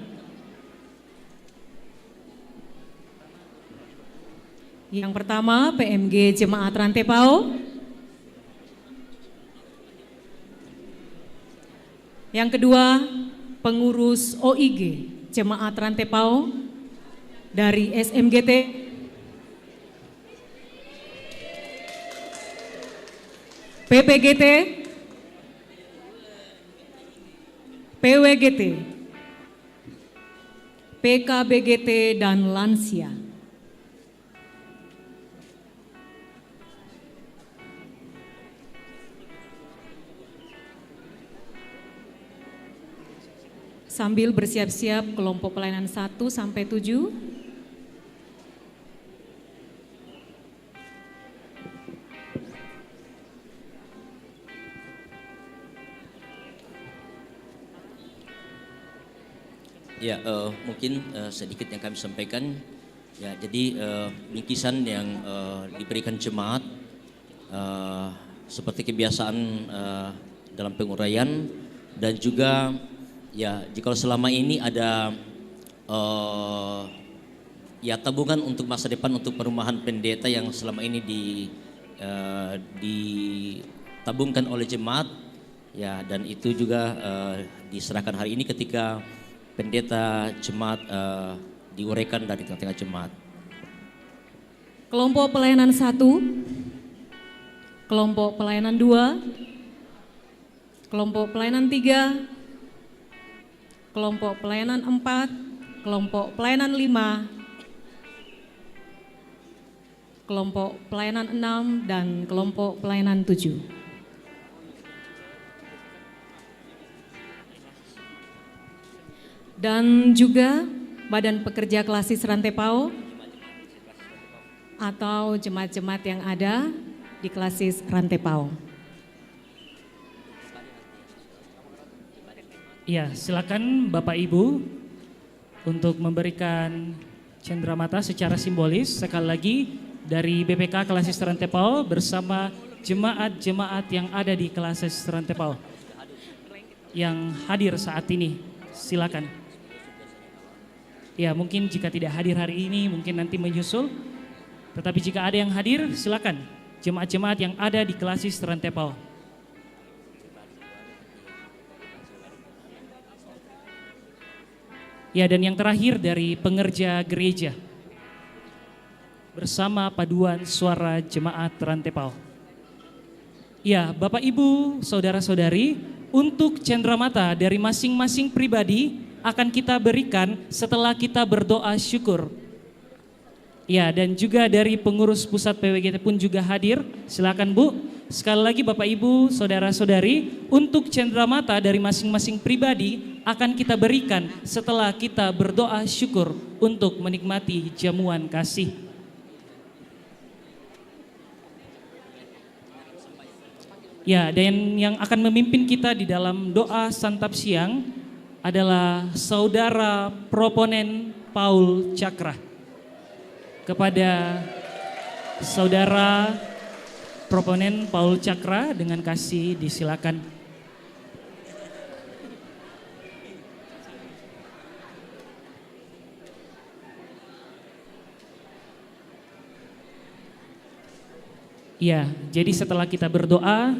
Yang pertama, PMG Jemaat Rantepao. Yang kedua, pengurus OIG Jemaat Rantepao dari SMGT. PPGT, PWGT, PKBGT, dan lansia. Sambil bersiap-siap kelompok pelayanan 1 sampai 7. Ya, mungkin sedikit yang kami sampaikan. Ya, jadi bingkisan yang diberikan jemaat seperti kebiasaan dalam penguraian dan juga ya jika selama ini ada ya tabungan untuk masa depan untuk perumahan pendeta yang selama ini ditabungkan oleh jemaat ya, dan itu juga diserahkan hari ini ketika pendeta jemaat diuraikan dari tengah-tengah jemaat. Kelompok pelayanan 1, kelompok pelayanan 2, kelompok pelayanan 3, kelompok pelayanan 4, kelompok pelayanan 5, kelompok pelayanan 6, dan kelompok pelayanan 7. Dan juga Badan Pekerja Klasis Rantepao atau jemaat-jemaat yang ada di Klasis Rantepao. Ya, silakan Bapak Ibu untuk memberikan cenderamata secara simbolis sekali lagi dari BPK Klasis Rantepao bersama jemaat-jemaat yang ada di Klasis Rantepao yang hadir saat ini. Silakan. Ya, mungkin jika tidak hadir hari ini mungkin nanti menyusul. Tetapi jika ada yang hadir silakan jemaat-jemaat yang ada di Klasis Rantepao. Ya, dan yang terakhir dari pengerja gereja bersama paduan suara jemaat Rantepao. Ya, Bapak Ibu, saudara-saudari, untuk cenderamata dari masing-masing pribadi akan kita berikan setelah kita berdoa syukur. Ya, dan juga dari pengurus pusat PWGT pun juga hadir. Silakan Bu. Sekali lagi Bapak Ibu, saudara-saudari, untuk cenderamata dari masing-masing pribadi akan kita berikan setelah kita berdoa syukur untuk menikmati jamuan kasih. Ya, dan yang akan memimpin kita di dalam doa santap siang adalah Saudara Proponen Paul Cakra. Kepada Saudara Proponen Paul Cakra dengan kasih disilakan. Ya, jadi setelah kita berdoa,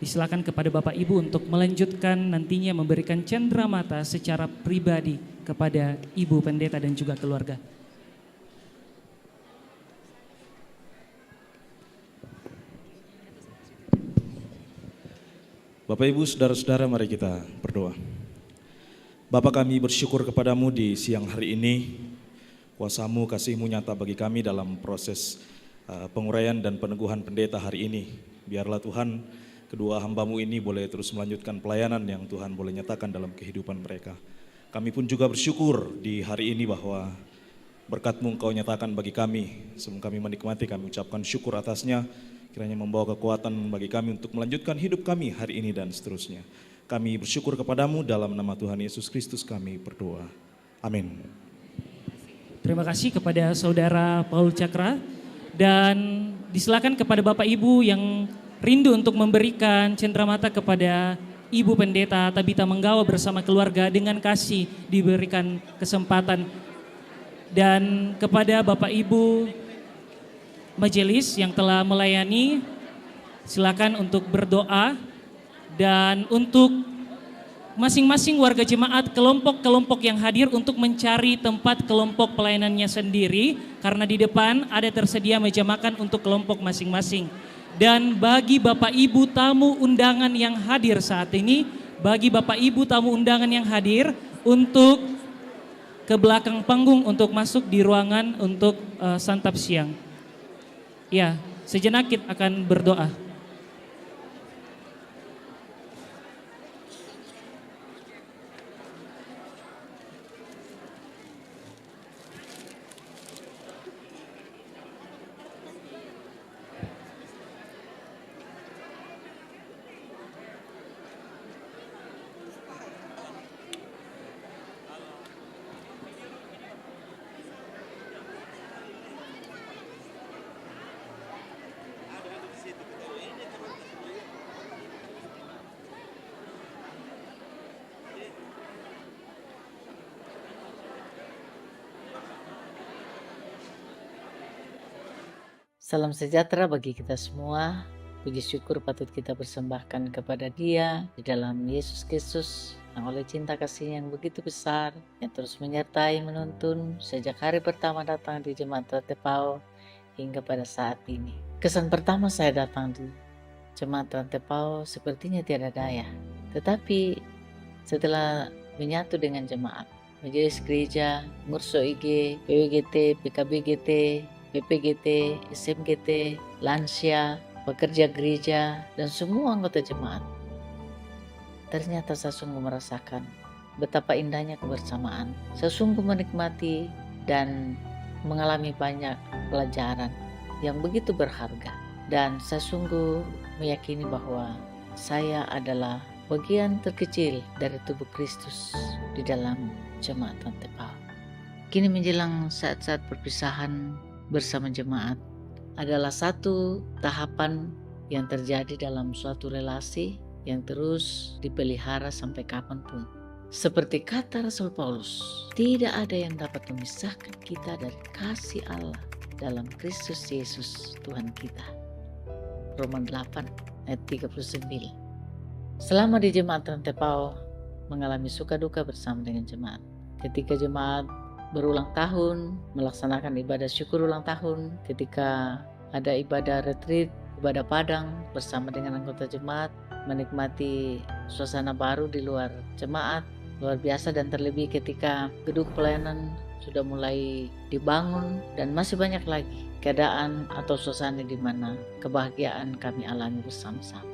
Disilakan kepada Bapak Ibu untuk melanjutkan nantinya memberikan cenderamata secara pribadi kepada Ibu Pendeta dan juga keluarga. Bapak Ibu, saudara-saudara, mari kita berdoa. Bapa, kami bersyukur kepadamu di siang hari ini. Kuasa-Mu, kasih-Mu nyata bagi kami dalam proses penguraian dan peneguhan pendeta hari ini. Biarlah Tuhan, kedua hamba-Mu ini boleh terus melanjutkan pelayanan yang Tuhan boleh nyatakan dalam kehidupan mereka. Kami pun juga bersyukur di hari ini bahwa berkat-Mu Engkau nyatakan bagi kami. Sebelum kami menikmati, kami ucapkan syukur atasnya. Kiranya membawa kekuatan bagi kami untuk melanjutkan hidup kami hari ini dan seterusnya. Kami bersyukur kepadamu dalam nama Tuhan Yesus Kristus kami berdoa. Amin. Terima kasih kepada Saudara Paul Cakra dan disilakan kepada Bapak Ibu yang rindu untuk memberikan cenderamata kepada Ibu Pendeta Tabita Menggawa bersama keluarga dengan kasih diberikan kesempatan, dan kepada Bapak Ibu majelis yang telah melayani, silakan untuk berdoa, dan untuk masing-masing warga jemaat, kelompok-kelompok yang hadir untuk mencari tempat kelompok pelayanannya sendiri, karena di depan ada tersedia meja makan untuk kelompok masing-masing. Dan bagi Bapak Ibu tamu undangan yang hadir saat ini, bagi Bapak Ibu tamu undangan yang hadir untuk ke belakang panggung untuk masuk di ruangan untuk santap siang. Ya, sejenak kita akan berdoa. Salam sejahtera bagi kita semua. Puji syukur patut kita persembahkan kepada Dia di dalam Yesus Kristus yang oleh cinta kasih yang begitu besar yang terus menyertai menuntun sejak hari pertama datang di Jemaat Rantai Pao hingga pada saat ini. Kesan pertama saya datang di Jemaat Rantai Pao sepertinya tiada daya, tetapi setelah menyatu dengan jemaat, majelis gereja, Ngurso IG, PWGT, PKBGT, PPGT, SMGT, lansia, pekerja gereja, dan semua anggota jemaat. Ternyata saya sungguh merasakan betapa indahnya kebersamaan. Saya sungguh menikmati dan mengalami banyak pelajaran yang begitu berharga. Dan saya sungguh meyakini bahwa saya adalah bagian terkecil dari tubuh Kristus di dalam Jemaat Rantai Pao. Kini menjelang saat-saat perpisahan bersama jemaat adalah satu tahapan yang terjadi dalam suatu relasi yang terus dipelihara sampai kapanpun. Seperti kata Rasul Paulus, tidak ada yang dapat memisahkan kita dari kasih Allah dalam Kristus Yesus Tuhan kita. Roma 8 ayat 39. Selama di Jemaat Rantai Pao mengalami suka duka bersama dengan jemaat. Ketika jemaat berulang tahun, melaksanakan ibadah syukur ulang tahun, ketika ada ibadah retreat, ibadah padang bersama dengan anggota jemaat, menikmati suasana baru di luar jemaat, luar biasa, dan terlebih ketika gedung pelayanan sudah mulai dibangun dan masih banyak lagi keadaan atau suasana di mana kebahagiaan kami alami bersama-sama.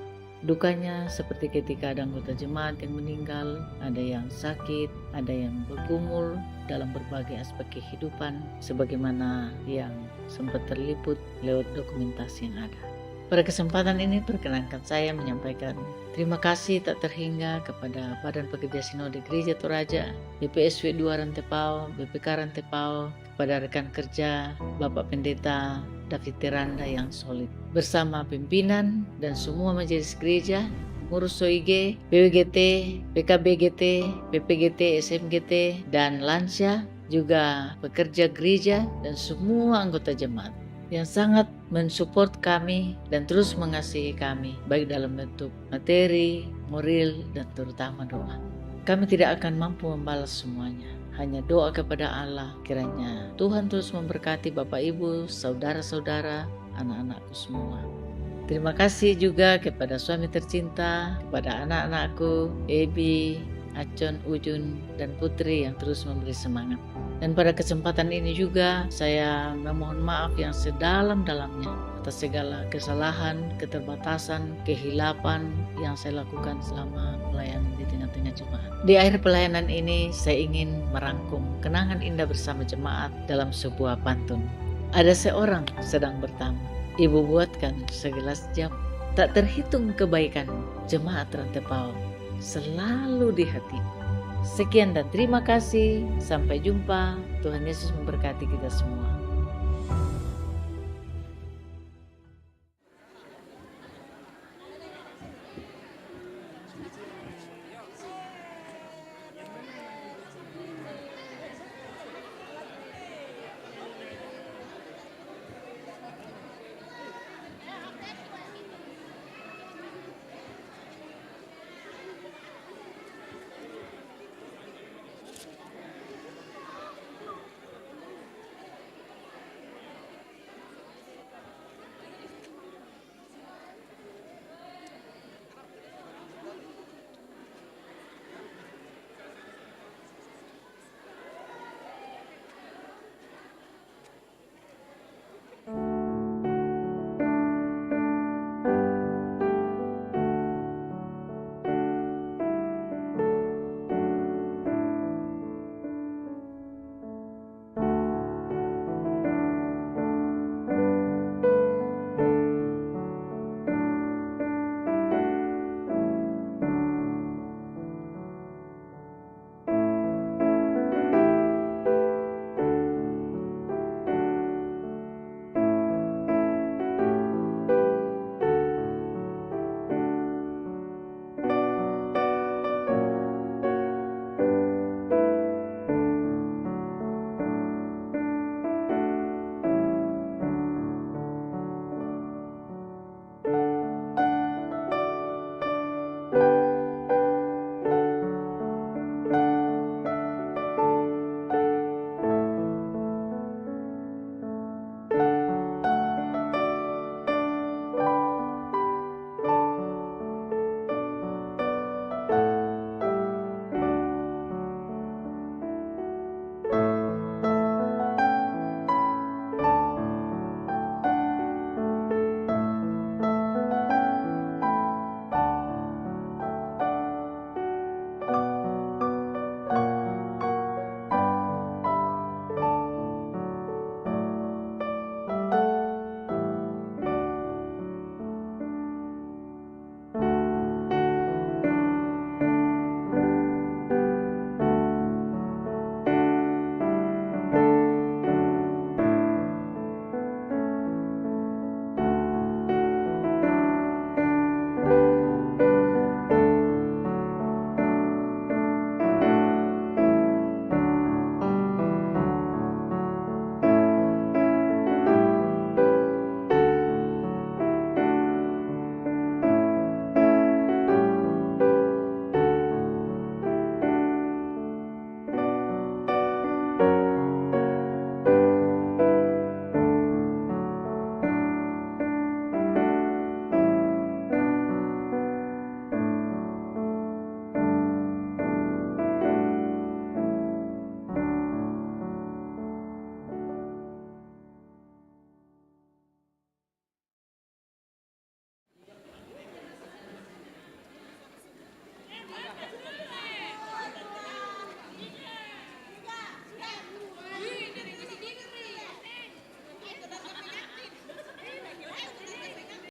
Dukanya seperti ketika ada anggota jemaat yang meninggal, ada yang sakit, ada yang bergumul dalam berbagai aspek kehidupan sebagaimana yang sempat terliput lewat dokumentasi yang ada. Pada kesempatan ini perkenankan saya menyampaikan terima kasih tak terhingga kepada Badan Pekerja Sinode Gereja Toraja, BPSW 2 Rantai Pao, BPK Rantai Pao, kepada rekan kerja Bapak Pendeta David Teranda yang solid, bersama pimpinan dan semua majelis gereja, Ngurus IG, PWGT, PKBGT, PPGT, SMGT, dan lansia, juga pekerja gereja dan semua anggota jemaat. yang sangat mensupport kami dan terus mengasihi kami, baik dalam bentuk materi, moral, dan terutama doa. Kami tidak akan mampu membalas semuanya. Hanya doa kepada Allah, kiranya Tuhan terus memberkati Bapak Ibu, saudara-saudara, anak-anakku semua. Terima kasih juga kepada suami tercinta, kepada anak-anakku, Ebi, Acon, Ujun, dan Putri yang terus memberi semangat. Dan pada kesempatan ini juga saya memohon maaf yang sedalam-dalamnya atas segala kesalahan, keterbatasan, kehilapan yang saya lakukan selama pelayanan di tengah-tengah jemaat. Di akhir pelayanan ini saya ingin merangkum kenangan indah bersama jemaat dalam sebuah pantun. Ada seorang sedang bertamu, ibu buatkan segelas jamu, tak terhitung kebaikan jemaat Rantepao selalu di hati. Sekian dan terima kasih. Sampai jumpa. Tuhan Yesus memberkati kita semua.